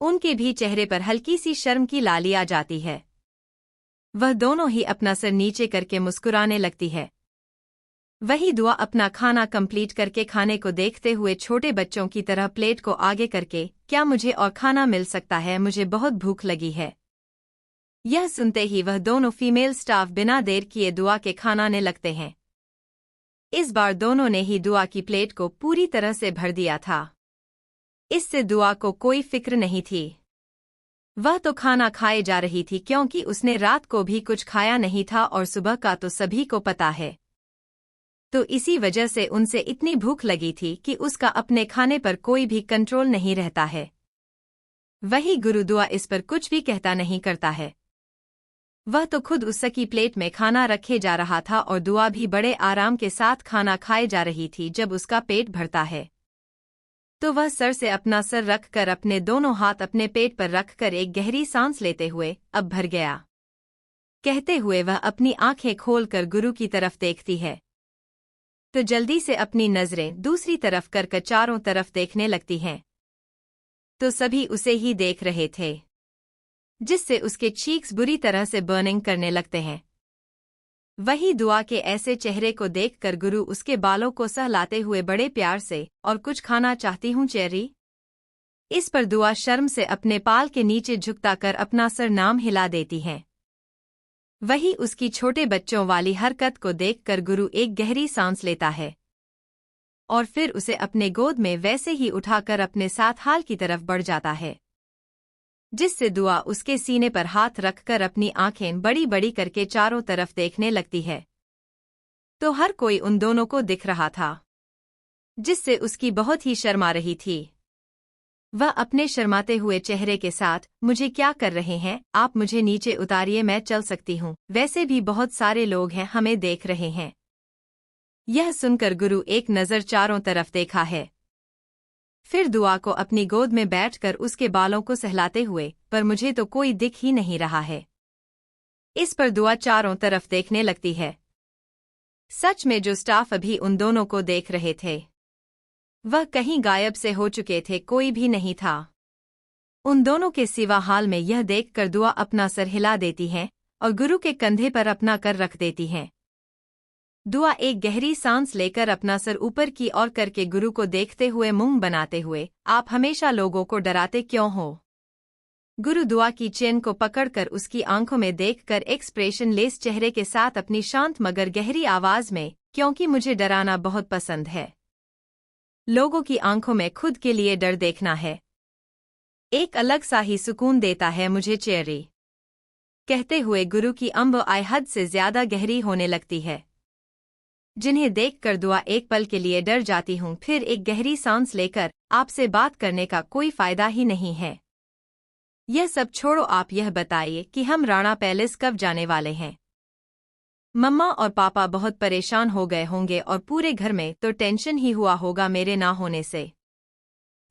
उनके भी चेहरे पर हल्की सी शर्म की लाली आ जाती है। वह दोनों ही अपना सर नीचे करके मुस्कुराने लगती है। वही दुआ अपना खाना कंप्लीट करके खाने को देखते हुए छोटे बच्चों की तरह प्लेट को आगे करके, क्या मुझे और खाना मिल सकता है, मुझे बहुत भूख लगी है। यह सुनते ही वह दोनों फीमेल स्टाफ बिना देर किए दुआ के खानाने लगते हैं। इस बार दोनों ने ही दुआ की प्लेट को पूरी तरह से भर दिया था। इससे दुआ को कोई फिक्र नहीं थी। वह तो खाना खाए जा रही थी क्योंकि उसने रात को भी कुछ खाया नहीं था और सुबह का तो सभी को पता है। तो इसी वजह से उनसे इतनी भूख लगी थी कि उसका अपने खाने पर कोई भी कंट्रोल नहीं रहता है। वही गुरु दुआ इस पर कुछ भी कहता नहीं करता है। वह तो खुद उसकी प्लेट में खाना रखे जा रहा था और दुआ भी बड़े आराम के साथ खाना खाए जा रही थी। जब उसका पेट भरता है तो वह सर से अपना सर रखकर अपने दोनों हाथ अपने पेट पर रखकर एक गहरी सांस लेते हुए अब भर गया कहते हुए वह अपनी आंखें खोलकर गुरु की तरफ देखती है तो जल्दी से अपनी नजरें दूसरी तरफ कर चारों तरफ देखने लगती हैं। तो सभी उसे ही देख रहे थे, जिससे उसके चीक्स बुरी तरह से बर्निंग करने लगते हैं। वही दुआ के ऐसे चेहरे को देखकर गुरु उसके बालों को सहलाते हुए बड़े प्यार से, और कुछ खाना चाहती हूँ चेरी। इस पर दुआ शर्म से अपने पाल के नीचे झुकता कर अपना सर नाम हिला देती है। वही उसकी छोटे बच्चों वाली हरकत को देखकर गुरु एक गहरी सांस लेता है और फिर उसे अपने गोद में वैसे ही उठाकर अपने साथ हाल की तरफ बढ़ जाता है, जिससे दुआ उसके सीने पर हाथ रखकर अपनी आंखें बड़ी बड़ी करके चारों तरफ देखने लगती है। तो हर कोई उन दोनों को दिख रहा था, जिससे उसकी बहुत ही शर्म आ रही थी। वह अपने शर्माते हुए चेहरे के साथ, मुझे क्या कर रहे हैं आप, मुझे नीचे उतारिए, मैं चल सकती हूँ, वैसे भी बहुत सारे लोग हैं हमें देख रहे हैं। यह सुनकर गुरु एक नज़र चारों तरफ देखा है, फिर दुआ को अपनी गोद में बैठकर उसके बालों को सहलाते हुए, पर मुझे तो कोई दिख ही नहीं रहा है। इस पर दुआ चारों तरफ देखने लगती है। सच में जो स्टाफ अभी उन दोनों को देख रहे थे वह कहीं गायब से हो चुके थे, कोई भी नहीं था उन दोनों के सिवा। हाल में यह देखकर दुआ अपना सर हिला देती है और गुरु के कंधे पर अपना कर रख देती है। दुआ एक गहरी सांस लेकर अपना सर ऊपर की ओर करके गुरु को देखते हुए मुंह बनाते हुए, आप हमेशा लोगों को डराते क्यों हो। गुरु दुआ की चेन को पकड़कर उसकी आंखों में देखकर एक्सप्रेशन लेस चेहरे के साथ अपनी शांत मगर गहरी आवाज में, क्योंकि मुझे डराना बहुत पसंद है। लोगों की आंखों में खुद के लिए डर देखना है, एक अलग सा ही सुकून देता है मुझे चेरी। कहते हुए गुरु की अंब आय हद से ज्यादा गहरी होने लगती है, जिन्हें देखकर दुआ एक पल के लिए डर जाती हूँ। फिर एक गहरी सांस लेकर, आपसे बात करने का कोई फायदा ही नहीं है, यह सब छोड़ो, आप यह बताइए कि हम राणा पैलेस कब जाने वाले हैं। मम्मा और पापा बहुत परेशान हो गए होंगे और पूरे घर में तो टेंशन ही हुआ होगा मेरे ना होने से।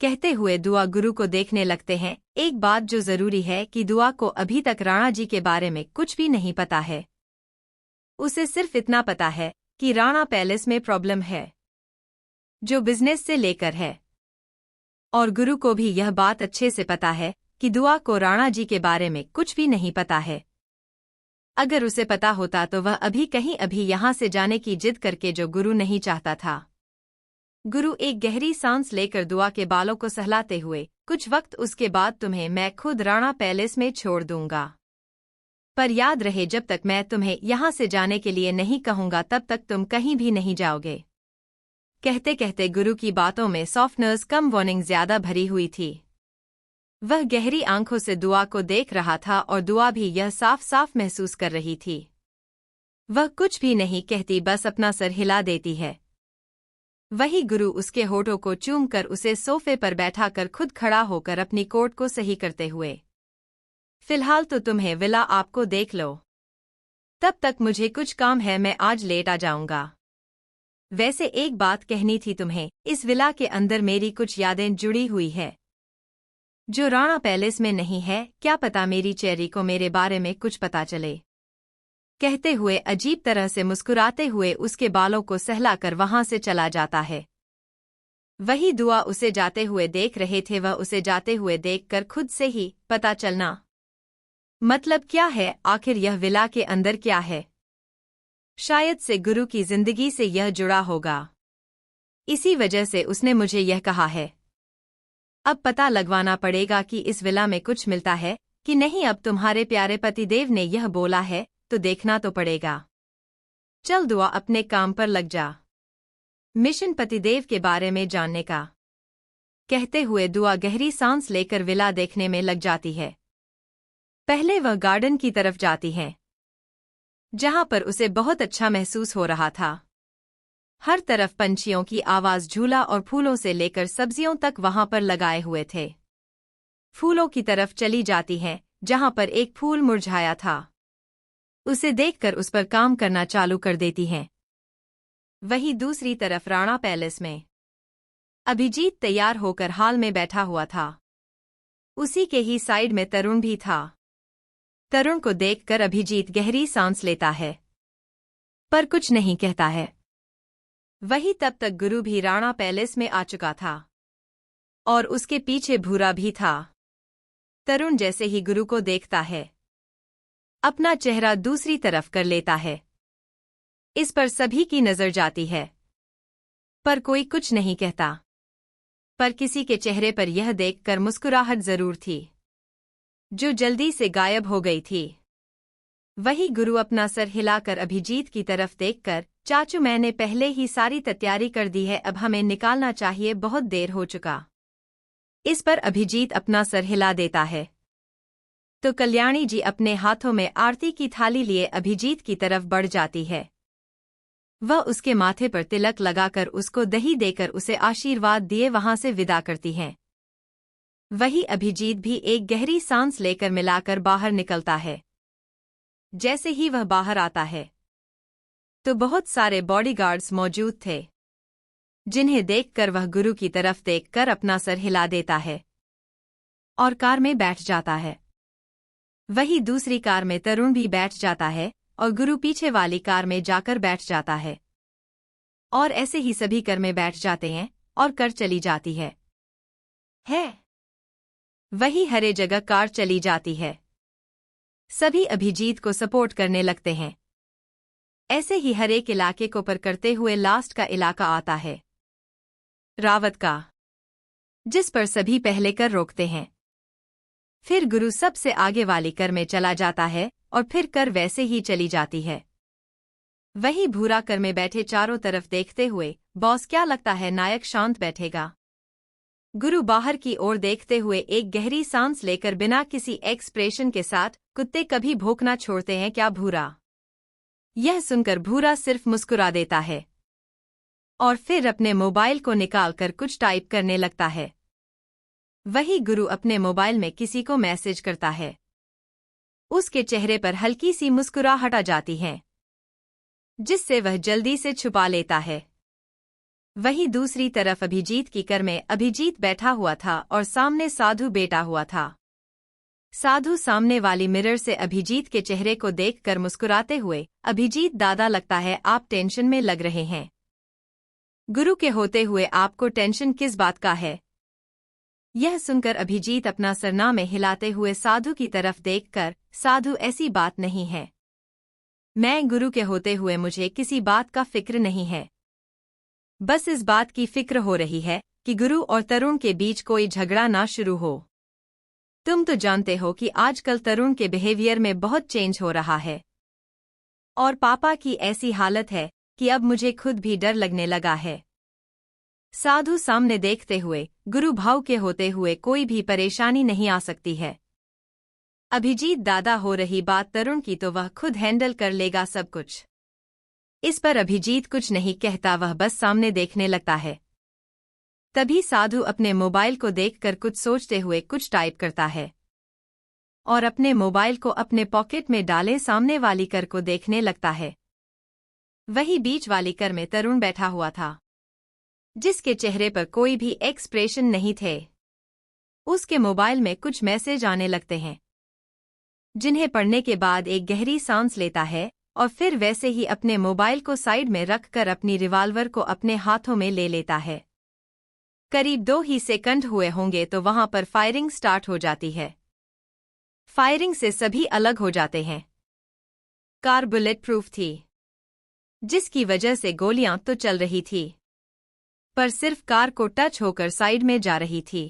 कहते हुए दुआ गुरु को देखने लगते हैं। एक बात जो जरूरी है कि दुआ को अभी तक राणा जी के बारे में कुछ भी नहीं पता है। उसे सिर्फ इतना पता है कि राणा पैलेस में प्रॉब्लम है, जो बिजनेस से लेकर है। और गुरु को भी यह बात अच्छे से पता है कि दुआ को राणा जी के बारे में कुछ भी नहीं पता है। अगर उसे पता होता तो वह अभी यहाँ से जाने की जिद करके, जो गुरु नहीं चाहता था। गुरु एक गहरी सांस लेकर दुआ के बालों को सहलाते हुए, कुछ वक्त उसके बाद तुम्हें मैं खुद राणा पैलेस में छोड़ दूंगा, पर याद रहे जब तक मैं तुम्हें यहाँ से जाने के लिए नहीं कहूंगा तब तक तुम कहीं भी नहीं जाओगे। कहते कहते गुरु की बातों में सॉफ्टनेस कम वार्निंग ज्यादा भरी हुई थी। वह गहरी आंखों से दुआ को देख रहा था और दुआ भी यह साफ साफ महसूस कर रही थी। वह कुछ भी नहीं कहती, बस अपना सर हिला देती है। वही गुरु उसके होठों को चूमकर उसे सोफे पर बैठाकर खुद खड़ा होकर अपनी कोट को सही करते हुए, फिलहाल तो तुम्हें विला आपको देख लो, तब तक मुझे कुछ काम है, मैं आज लेट आ जाऊंगा। वैसे एक बात कहनी थी तुम्हें, इस विला के अंदर मेरी कुछ यादें जुड़ी हुई है जो राणा पैलेस में नहीं है। क्या पता मेरी चेरी को मेरे बारे में कुछ पता चले। कहते हुए अजीब तरह से मुस्कुराते हुए उसके बालों को सहलाकर वहां से चला जाता है। वही दुआ उसे जाते हुए देख रहे थे। वह उसे जाते हुए देखकर खुद से ही पता चलना मतलब क्या है, आखिर यह विला के अंदर क्या है। शायद से गुरु की जिंदगी से यह जुड़ा होगा, इसी वजह से उसने मुझे यह कहा है। अब पता लगवाना पड़ेगा कि इस विला में कुछ मिलता है कि नहीं। अब तुम्हारे प्यारे पतिदेव ने यह बोला है तो देखना तो पड़ेगा। चल दुआ, अपने काम पर लग जा। मिशन पतिदेव के बारे में जानने का। कहते हुए दुआ गहरी सांस लेकर विला देखने में लग जाती है। पहले वह गार्डन की तरफ जाती है, जहां पर उसे बहुत अच्छा महसूस हो रहा था। हर तरफ पंछियों की आवाज, झूला और फूलों से लेकर सब्जियों तक वहां पर लगाए हुए थे। फूलों की तरफ चली जाती है, जहां पर एक फूल मुरझाया था। उसे देखकर उस पर काम करना चालू कर देती हैं। वहीं दूसरी तरफ राणा पैलेस में अभिजीत तैयार होकर हाल में बैठा हुआ था। उसी के ही साइड में तरुण भी था। तरुण को देखकर अभिजीत गहरी सांस लेता है, पर कुछ नहीं कहता है। वही तब तक गुरु भी राणा पैलेस में आ चुका था और उसके पीछे भूरा भी था। तरुण जैसे ही गुरु को देखता है, अपना चेहरा दूसरी तरफ कर लेता है। इस पर सभी की नजर जाती है, पर कोई कुछ नहीं कहता। पर किसी के चेहरे पर यह देखकर मुस्कुराहट जरूर थी, जो जल्दी से गायब हो गई थी। वही गुरु अपना सर हिलाकर अभिजीत की तरफ देखकर, चाचू मैंने पहले ही सारी तैयारी कर दी है, अब हमें निकालना चाहिए, बहुत देर हो चुका। इस पर अभिजीत अपना सर हिला देता है तो कल्याणी जी अपने हाथों में आरती की थाली लिए अभिजीत की तरफ बढ़ जाती है। वह उसके माथे पर तिलक लगाकर उसको दही देकर उसे आशीर्वाद दिए वहां से विदा करती हैं। वही अभिजीत भी एक गहरी सांस लेकर मिलाकर बाहर निकलता है। जैसे ही वह बाहर आता है तो बहुत सारे बॉडीगार्ड्स मौजूद थे, जिन्हें देखकर वह गुरु की तरफ देखकर अपना सर हिला देता है और कार में बैठ जाता है। वही दूसरी कार में तरुण भी बैठ जाता है और गुरु पीछे वाली कार में जाकर बैठ जाता है। और ऐसे ही सभी कार में बैठ जाते हैं और कार चली जाती है। वही हरे जगह कार चली जाती है। सभी अभिजीत को सपोर्ट करने लगते हैं। ऐसे ही हर एक इलाके को पार करते हुए लास्ट का इलाका आता है, रावत का, जिस पर सभी पहले कर रोकते हैं। फिर गुरु सबसे आगे वाली कर में चला जाता है और फिर कर वैसे ही चली जाती है। वही भूरा कर में बैठे चारों तरफ देखते हुए, बॉस क्या लगता है नायक शांत बैठेगा? गुरु बाहर की ओर देखते हुए एक गहरी सांस लेकर बिना किसी एक्सप्रेशन के साथ, कुत्ते कभी भौंकना छोड़ते हैं क्या भूरा? यह सुनकर भूरा सिर्फ मुस्कुरा देता है और फिर अपने मोबाइल को निकालकर कुछ टाइप करने लगता है। वही गुरु अपने मोबाइल में किसी को मैसेज करता है। उसके चेहरे पर हल्की सी मुस्कुराहट आ जाती है, जिससे वह जल्दी से छुपा लेता है। वही दूसरी तरफ अभिजीत की कर में अभिजीत बैठा हुआ था और सामने साधु बैठा हुआ था। साधु सामने वाली मिरर से अभिजीत के चेहरे को देखकर मुस्कुराते हुए, अभिजीत दादा लगता है आप टेंशन में लग रहे हैं। गुरु के होते हुए आपको टेंशन किस बात का है? यह सुनकर अभिजीत अपना सरना में हिलाते हुए साधु की तरफ देखकर, साधु ऐसी बात नहीं है। मैं गुरु के होते हुए मुझे किसी बात का फिक्र नहीं है। बस इस बात की फिक्र हो रही है कि गुरु और तरुण के बीच कोई झगड़ा ना शुरू हो। तुम तो जानते हो कि आजकल तरुण के बिहेवियर में बहुत चेंज हो रहा है और पापा की ऐसी हालत है कि अब मुझे खुद भी डर लगने लगा है। साधु सामने देखते हुए, गुरु भाव के होते हुए कोई भी परेशानी नहीं आ सकती है। अभिजीत दादा हो रही बात तरुण की तो वह खुद हैंडल कर लेगा सब कुछ। इस पर अभिजीत कुछ नहीं कहता, वह बस सामने देखने लगता है। तभी साधु अपने मोबाइल को देखकर कुछ सोचते हुए कुछ टाइप करता है और अपने मोबाइल को अपने पॉकेट में डाले सामने वाली कर को देखने लगता है। वही बीच वाली कर में तरुण बैठा हुआ था, जिसके चेहरे पर कोई भी एक्सप्रेशन नहीं थे। उसके मोबाइल में कुछ मैसेज आने लगते हैं, जिन्हें पढ़ने के बाद एक गहरी सांस लेता है और फिर वैसे ही अपने मोबाइल को साइड में रखकर अपनी रिवॉल्वर को अपने हाथों में ले लेता है। करीब 2 ही सेकंड हुए होंगे तो वहां पर फायरिंग स्टार्ट हो जाती है। फायरिंग से सभी अलग हो जाते हैं। कार बुलेट प्रूफ थी, जिसकी वजह से गोलियां तो चल रही थी, पर सिर्फ कार को टच होकर साइड में जा रही थी।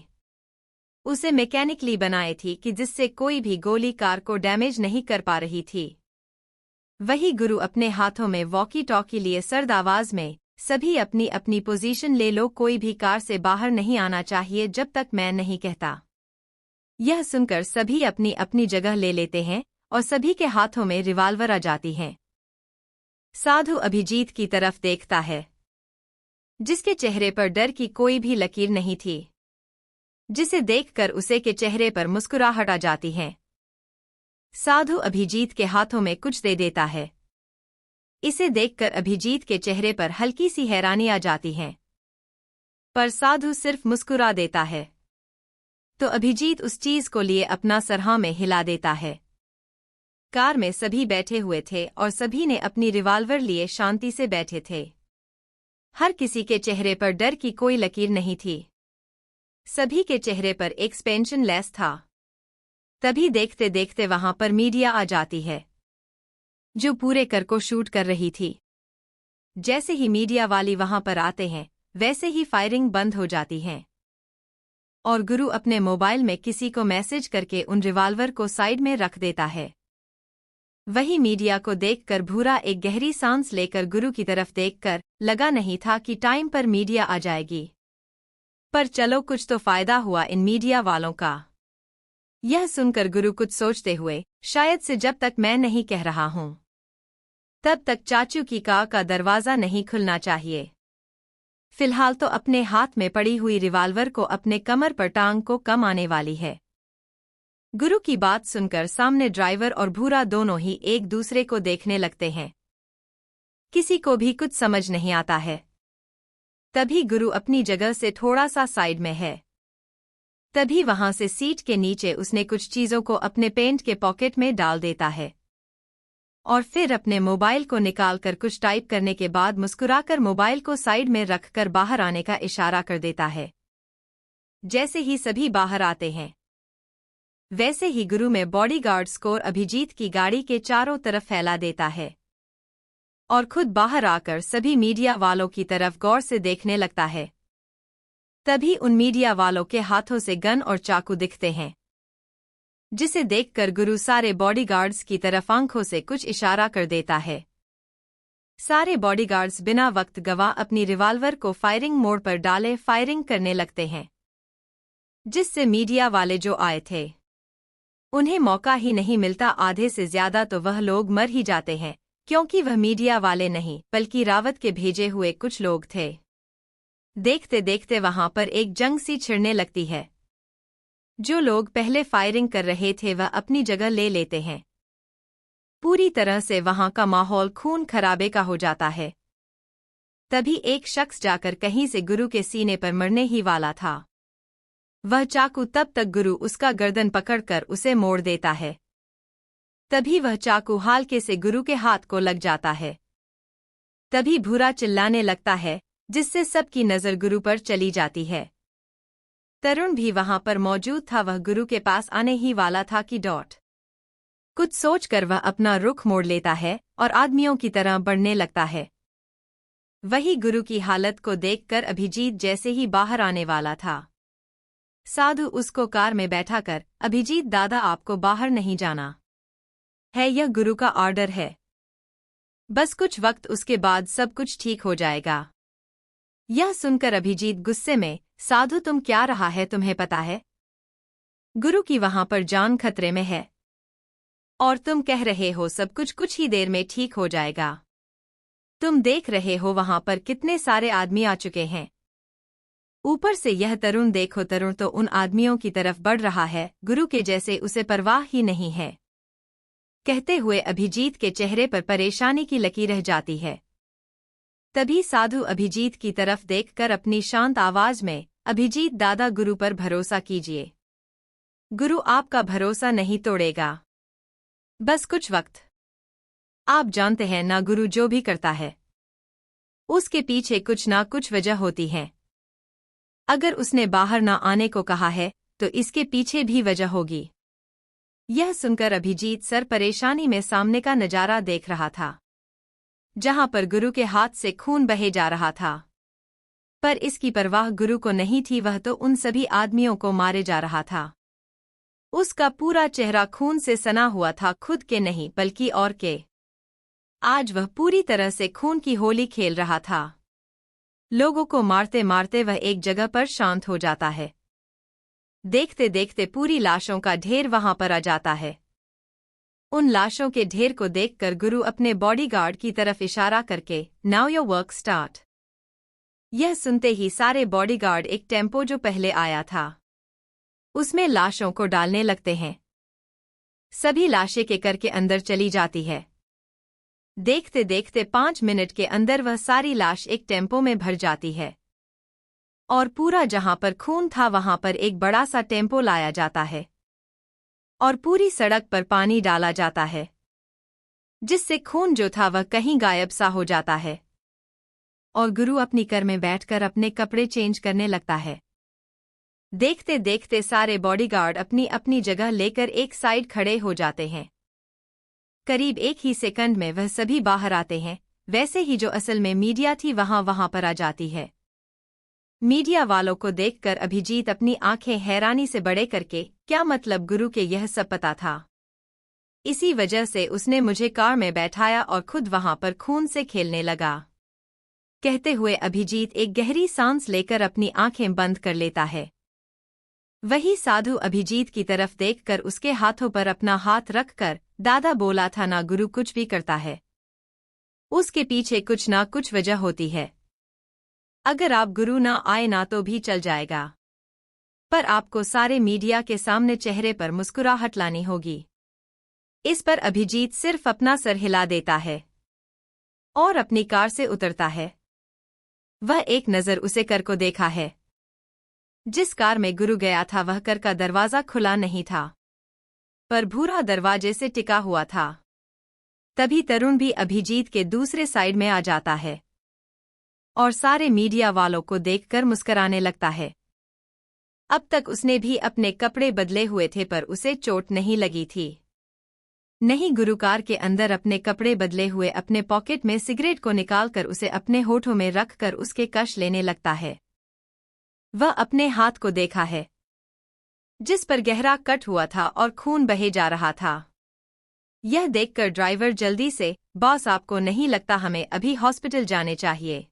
उसे मैकेनिकली बनाई थी कि जिससे कोई भी गोली कार को डैमेज नहीं कर पा रही थी। वही गुरु अपने हाथों में वॉकी टॉकी लिए सर्द आवाज में, सभी अपनी अपनी पोजीशन ले लो, कोई भी कार से बाहर नहीं आना चाहिए जब तक मैं नहीं कहता। यह सुनकर सभी अपनी अपनी जगह ले लेते हैं और सभी के हाथों में रिवाल्वर आ जाती हैं। साधु अभिजीत की तरफ देखता है, जिसके चेहरे पर डर की कोई भी लकीर नहीं थी, जिसे देखकर उसे के चेहरे पर मुस्कुराहट आ जाती है। साधु अभिजीत के हाथों में कुछ दे देता है। इसे देखकर अभिजीत के चेहरे पर हल्की सी हैरानी आ जाती है, पर साधु सिर्फ मुस्कुरा देता है। तो अभिजीत उस चीज को लिए अपना सर हाँ में हिला देता है। कार में सभी बैठे हुए थे और सभी ने अपनी रिवाल्वर लिए शांति से बैठे थे। हर किसी के चेहरे पर डर की कोई लकीर नहीं थी। सभी के चेहरे पर एक्सपेंशन लेस था। तभी देखते देखते वहां पर मीडिया आ जाती है, जो पूरे कर को शूट कर रही थी। जैसे ही मीडिया वाली वहां पर आते हैं, वैसे ही फायरिंग बंद हो जाती है और गुरु अपने मोबाइल में किसी को मैसेज करके उन रिवाल्वर को साइड में रख देता है। वही मीडिया को देखकर भूरा एक गहरी सांस लेकर गुरु की तरफ देखकर, लगा नहीं था कि टाइम पर मीडिया आ जाएगी, पर चलो कुछ तो फायदा हुआ इन मीडिया वालों का। यह सुनकर गुरु कुछ सोचते हुए, शायद से जब तक मैं नहीं कह रहा हूं तब तक चाचू की कार का दरवाजा नहीं खुलना चाहिए। फिलहाल तो अपने हाथ में पड़ी हुई रिवाल्वर को अपने कमर पर टांग को कम आने वाली है। गुरु की बात सुनकर सामने ड्राइवर और भूरा दोनों ही एक दूसरे को देखने लगते हैं। किसी को भी कुछ समझ नहीं आता है। तभी गुरु अपनी जगह से थोड़ा सा साइड में है। तभी वहां से सीट के नीचे उसने कुछ चीजों को अपने पेंट के पॉकेट में डाल देता है और फिर अपने मोबाइल को निकालकर कुछ टाइप करने के बाद मुस्कुराकर मोबाइल को साइड में रखकर बाहर आने का इशारा कर देता है। जैसे ही सभी बाहर आते हैं, वैसे ही गुरु में बॉडीगार्ड स्कोर अभिजीत की गाड़ी के चारों तरफ फैला देता है और खुद बाहर आकर सभी मीडिया वालों की तरफ गौर से देखने लगता है। तभी उन मीडिया वालों के हाथों से गन और चाकू दिखते हैं, जिसे देखकर गुरु सारे बॉडीगार्ड्स की तरफ आंखों से कुछ इशारा कर देता है। सारे बॉडीगार्ड्स बिना वक्त गवा अपनी रिवाल्वर को फायरिंग मोड पर डाले फायरिंग करने लगते हैं, जिससे मीडिया वाले जो आए थे उन्हें मौका ही नहीं मिलता। आधे से ज्यादा तो वह लोग मर ही जाते हैं, क्योंकि वह मीडिया वाले नहीं बल्कि रावत के भेजे हुए कुछ लोग थे। देखते देखते वहां पर एक जंग सी छिड़ने लगती है। जो लोग पहले फायरिंग कर रहे थे वह अपनी जगह ले लेते हैं। पूरी तरह से वहां का माहौल खून खराबे का हो जाता है। तभी एक शख्स जाकर कहीं से गुरु के सीने पर मरने ही वाला था। वह चाकू तब तक गुरु उसका गर्दन पकड़कर उसे मोड़ देता है। तभी वह चाकू हालके से गुरु के हाथ को लग जाता है। तभी भूरा चिल्लाने लगता है, जिससे सबकी नजर गुरु पर चली जाती है। तरुण भी वहां पर मौजूद था। वह गुरु के पास आने ही वाला था कि कुछ सोचकर वह अपना रुख मोड़ लेता है और आदमियों की तरह बढ़ने लगता है। वही गुरु की हालत को देखकर अभिजीत जैसे ही बाहर आने वाला था, साधु उसको कार में बैठाकर, अभिजीत दादा आपको बाहर नहीं जाना है, यह गुरु का ऑर्डर है। बस कुछ वक्त उसके बाद सब कुछ ठीक हो जाएगा। यह सुनकर अभिजीत गुस्से में, साधु तुम क्या रहा है, तुम्हें पता है गुरु की वहां पर जान खतरे में है और तुम कह रहे हो सब कुछ ही देर में ठीक हो जाएगा। तुम देख रहे हो वहां पर कितने सारे आदमी आ चुके हैं। ऊपर से यह तरुण देखो, तरुण तो उन आदमियों की तरफ बढ़ रहा है, गुरु के जैसे उसे परवाह ही नहीं है। कहते हुए अभिजीत के चेहरे पर परेशानी की लकीर रह जाती है। तभी साधु अभिजीत की तरफ देखकर अपनी शांत आवाज में, अभिजीत दादा गुरु पर भरोसा कीजिए, गुरु आपका भरोसा नहीं तोड़ेगा। बस कुछ वक्त। आप जानते हैं ना, गुरु जो भी करता है उसके पीछे कुछ ना कुछ वजह होती है। अगर उसने बाहर न आने को कहा है तो इसके पीछे भी वजह होगी। यह सुनकर अभिजीत सर परेशानी में सामने का नजारा देख रहा था, जहां पर गुरु के हाथ से खून बहे जा रहा था। पर इसकी परवाह गुरु को नहीं थी, वह तो उन सभी आदमियों को मारे जा रहा था। उसका पूरा चेहरा खून से सना हुआ था, खुद के नहीं बल्कि और के। आज वह पूरी तरह से खून की होली खेल रहा था। लोगों को मारते मारते वह एक जगह पर शांत हो जाता है। देखते देखते पूरी लाशों का ढेर वहां पर आ जाता है। उन लाशों के ढेर को देखकर गुरु अपने बॉडीगार्ड की तरफ इशारा करके नाउ योर वर्क स्टार्ट। यह सुनते ही सारे बॉडीगार्ड एक टेम्पो जो पहले आया था उसमें लाशों को डालने लगते हैं। सभी लाशें के करके अंदर चली जाती है। देखते देखते 5 मिनट के अंदर वह सारी लाश एक टेम्पो में भर जाती है और पूरा जहां पर खून था वहां पर एक बड़ा सा टेम्पो लाया जाता है और पूरी सड़क पर पानी डाला जाता है, जिससे खून जो था वह कहीं गायब सा हो जाता है। और गुरु अपनी कार में बैठकर अपने कपड़े चेंज करने लगता है। देखते देखते सारे बॉडीगार्ड अपनी अपनी जगह लेकर एक साइड खड़े हो जाते हैं। करीब एक ही सेकंड में वह सभी बाहर आते हैं। वैसे ही जो असल में मीडिया थी वहां पर आ जाती है। मीडिया वालों को देखकर अभिजीत अपनी आंखें हैरानी से बड़े करके, क्या मतलब गुरु के यह सब पता था? इसी वजह से उसने मुझे कार में बैठाया और खुद वहां पर खून से खेलने लगा। कहते हुए अभिजीत एक गहरी सांस लेकर अपनी आंखें बंद कर लेता है। वही साधु अभिजीत की तरफ देखकर उसके हाथों पर अपना हाथ रखकर, दादा बोला था ना, गुरु कुछ भी करता है उसके पीछे कुछ ना कुछ वजह होती है। अगर आप गुरु ना आए ना तो भी चल जाएगा, पर आपको सारे मीडिया के सामने चेहरे पर मुस्कुराहट लानी होगी। इस पर अभिजीत सिर्फ अपना सर हिला देता है और अपनी कार से उतरता है। वह एक नज़र उसे कर को देखा है। जिस कार में गुरु गया था वह कार का दरवाज़ा खुला नहीं था, पर भूरा दरवाजे से टिका हुआ था। तभी तरुण भी अभिजीत के दूसरे साइड में आ जाता है और सारे मीडिया वालों को देखकर मुस्कुराने लगता है। अब तक उसने भी अपने कपड़े बदले हुए थे पर उसे चोट नहीं लगी थी। नहीं, गुरु कार के अंदर अपने कपड़े बदले हुए अपने पॉकेट में सिगरेट को निकालकर उसे अपने होठों में रखकर उसके कश लेने लगता है। वह अपने हाथ को देखा है, जिस पर गहरा कट हुआ था और खून बहे जा रहा था। यह देखकर ड्राइवर जल्दी से, बॉस आपको नहीं लगता हमें अभी हॉस्पिटल जाने चाहिए?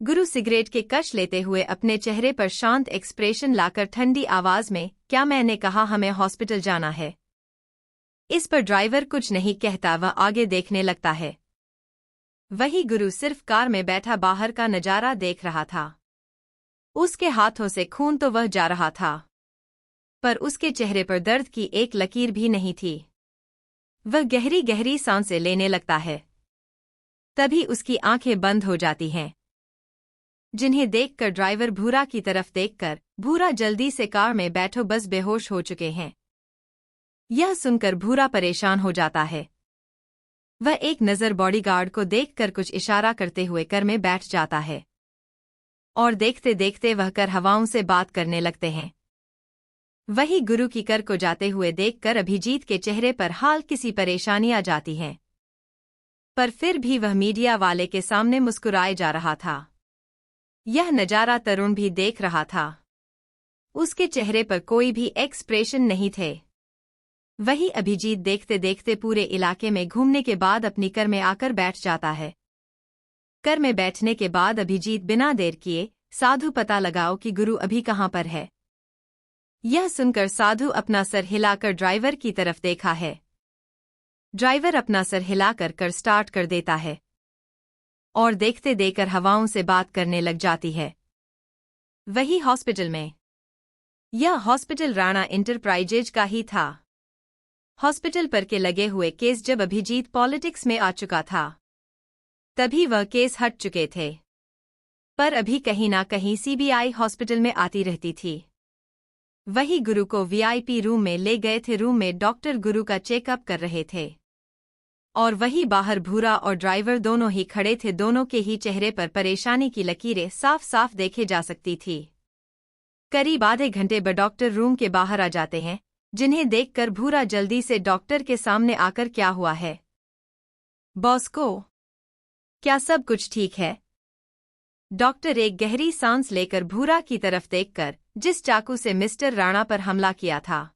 गुरु सिगरेट के कश लेते हुए अपने चेहरे पर शांत एक्सप्रेशन लाकर ठंडी आवाज में, क्या मैंने कहा हमें हॉस्पिटल जाना है? इस पर ड्राइवर कुछ नहीं कहता, वह आगे देखने लगता है। वही गुरु सिर्फ कार में बैठा बाहर का नजारा देख रहा था। उसके हाथों से खून तो वह जा रहा था, पर उसके चेहरे पर दर्द की एक लकीर भी नहीं थी। वह गहरी गहरी सांसें लेने लगता है। तभी उसकी आंखें बंद हो जाती हैं, जिन्हें देखकर ड्राइवर भूरा की तरफ देखकर, भूरा जल्दी से कार में बैठो, बस बेहोश हो चुके हैं। यह सुनकर भूरा परेशान हो जाता है। वह एक नज़र बॉडीगार्ड को देखकर कुछ इशारा करते हुए कार में बैठ जाता है और देखते देखते वह कार हवाओं से बात करने लगते हैं। वही गुरु की कार को जाते हुए देखकर अभिजीत के चेहरे पर हाल किसी परेशानी आ जाती है, पर फिर भी वह मीडिया वाले के सामने मुस्कुराए जा रहा था। यह नजारा तरुण भी देख रहा था। उसके चेहरे पर कोई भी एक्सप्रेशन नहीं थे। वही अभिजीत देखते देखते पूरे इलाके में घूमने के बाद अपनी कार में आकर बैठ जाता है। कार में बैठने के बाद अभिजीत बिना देर किए, साधु पता लगाओ कि गुरु अभी कहाँ पर है। यह सुनकर साधु अपना सर हिलाकर ड्राइवर की तरफ देखा है। ड्राइवर अपना सर हिलाकर कार स्टार्ट कर देता है और देखते देखकर हवाओं से बात करने लग जाती है। वही हॉस्पिटल में। यह हॉस्पिटल राणा इंटरप्राइजेज का ही था। हॉस्पिटल पर के लगे हुए केस जब अभिजीत पॉलिटिक्स में आ चुका था, तभी वह केस हट चुके थे, पर अभी कहीं ना कहीं सीबीआई हॉस्पिटल में आती रहती थी। वही गुरु को वीआईपी रूम में ले गए थे। रूम में डॉक्टर गुरु का चेकअप कर रहे थे और वही बाहर भूरा और ड्राइवर दोनों ही खड़े थे। दोनों के ही चेहरे पर परेशानी की लकीरें साफ साफ देखे जा सकती थी। करीब आधे घंटे बाद डॉक्टर रूम के बाहर आ जाते हैं, जिन्हें देखकर भूरा जल्दी से डॉक्टर के सामने आकर क्या हुआ है बॉस को, क्या सब कुछ ठीक है? डॉक्टर एक गहरी सांस लेकर भूरा की तरफ देखकर, जिस चाकू से मिस्टर राणा पर हमला किया था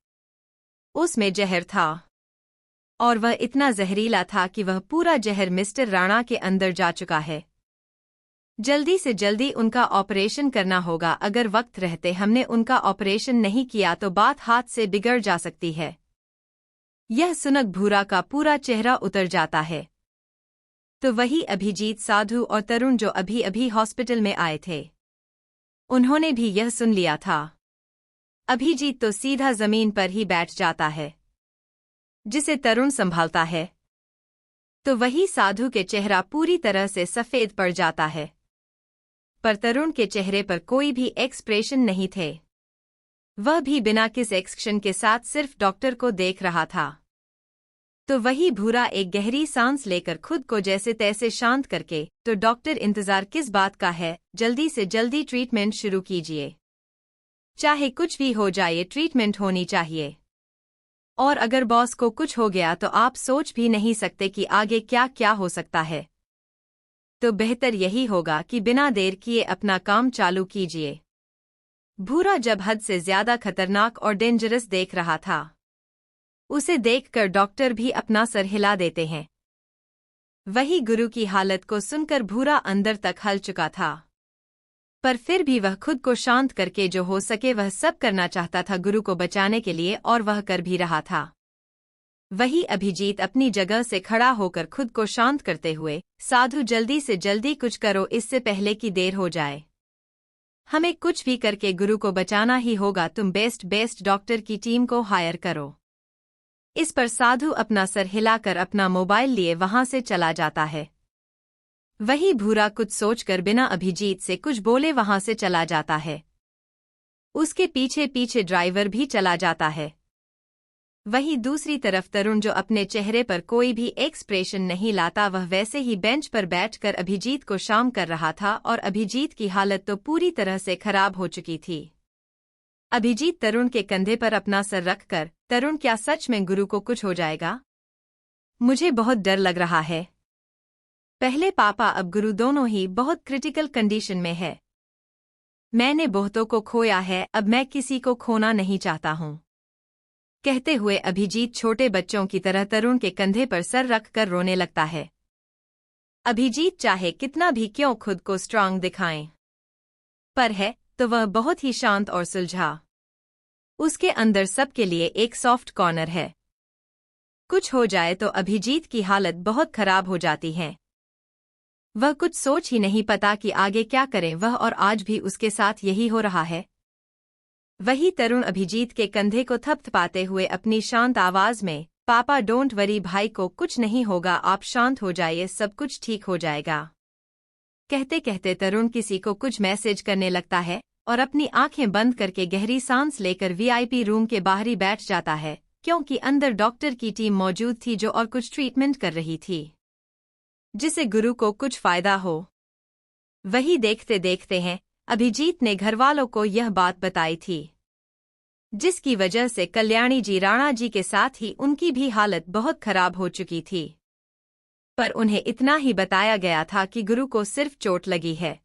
उसमें जहर था, और वह इतना जहरीला था कि वह पूरा जहर मिस्टर राणा के अंदर जा चुका है। जल्दी से जल्दी उनका ऑपरेशन करना होगा। अगर वक्त रहते हमने उनका ऑपरेशन नहीं किया तो बात हाथ से बिगड़ जा सकती है। यह सुनक भूरा का पूरा चेहरा उतर जाता है। तो वही अभिजीत, साधु और तरुण जो अभी अभी हॉस्पिटल में आए थे, उन्होंने भी यह सुन लिया था। अभिजीत तो सीधा जमीन पर ही बैठ जाता है, जिसे तरुण संभालता है। तो वही साधु के चेहरा पूरी तरह से सफेद पड़ जाता है, पर तरुण के चेहरे पर कोई भी एक्सप्रेशन नहीं थे। वह भी बिना किस एक्शन के साथ सिर्फ डॉक्टर को देख रहा था। तो वही भूरा एक गहरी सांस लेकर खुद को जैसे तैसे शांत करके, तो डॉक्टर इंतजार किस बात का है, जल्दी से जल्दी ट्रीटमेंट शुरू कीजिए। चाहे कुछ भी हो जाए ट्रीटमेंट होनी चाहिए। और अगर बॉस को कुछ हो गया तो आप सोच भी नहीं सकते कि आगे क्या क्या हो सकता है। तो बेहतर यही होगा कि बिना देर किए अपना काम चालू कीजिए। भूरा जब हद से ज्यादा खतरनाक और डेंजरस देख रहा था, उसे देखकर डॉक्टर भी अपना सर हिला देते हैं। वही गुरु की हालत को सुनकर भूरा अंदर तक हल चुका था, पर फिर भी वह खुद को शांत करके जो हो सके वह सब करना चाहता था गुरु को बचाने के लिए, और वह कर भी रहा था। वही अभिजीत अपनी जगह से खड़ा होकर खुद को शांत करते हुए, साधु जल्दी से जल्दी कुछ करो इससे पहले कि देर हो जाए। हमें कुछ भी करके गुरु को बचाना ही होगा। तुम बेस्ट डॉक्टर की टीम को हायर करो। इस पर साधु अपना सर हिलाकर अपना मोबाइल लिए वहां से चला जाता है। वही भूरा कुछ सोचकर बिना अभिजीत से कुछ बोले वहां से चला जाता है। उसके पीछे पीछे ड्राइवर भी चला जाता है। वही दूसरी तरफ तरुण जो अपने चेहरे पर कोई भी एक्सप्रेशन नहीं लाता, वह वैसे ही बेंच पर बैठकर अभिजीत को शाम कर रहा था, और अभिजीत की हालत तो पूरी तरह से खराब हो चुकी थी। अभिजीत तरुण के कंधे पर अपना सर रखकर, तरुण क्या सच में गुरु को कुछ हो जाएगा? मुझे बहुत डर लग रहा है। पहले पापा अब गुरु दोनों ही बहुत क्रिटिकल कंडीशन में है। मैंने बहुतों को खोया है, अब मैं किसी को खोना नहीं चाहता हूँ। कहते हुए अभिजीत छोटे बच्चों की तरह तरुण के कंधे पर सर रखकर रोने लगता है। अभिजीत चाहे कितना भी क्यों खुद को स्ट्रांग दिखाएं, पर है तो वह बहुत ही शांत और सुलझा। उसके अंदर सबके लिए एक सॉफ्ट कॉर्नर है। कुछ हो जाए तो अभिजीत की हालत बहुत खराब हो जाती है। वह कुछ सोच ही नहीं पता कि आगे क्या करें वह, और आज भी उसके साथ यही हो रहा है। वही तरुण अभिजीत के कंधे को थपथपाते हुए अपनी शांत आवाज में, पापा डोंट वरी भाई को कुछ नहीं होगा, आप शांत हो जाइए, सब कुछ ठीक हो जाएगा। कहते कहते तरुण किसी को कुछ मैसेज करने लगता है और अपनी आंखें बंद करके गहरी सांस लेकर वीआईपी रूम के बाहर ही बैठ जाता है, क्योंकि अंदर डॉक्टर की टीम मौजूद थी जो और कुछ ट्रीटमेंट कर रही थी, जिसे गुरु को कुछ फायदा हो। वही देखते देखते हैं अभिजीत ने घरवालों को यह बात बताई थी, जिसकी वजह से कल्याणी जी, राणा जी के साथ ही उनकी भी हालत बहुत खराब हो चुकी थी। पर उन्हें इतना ही बताया गया था कि गुरु को सिर्फ चोट लगी है।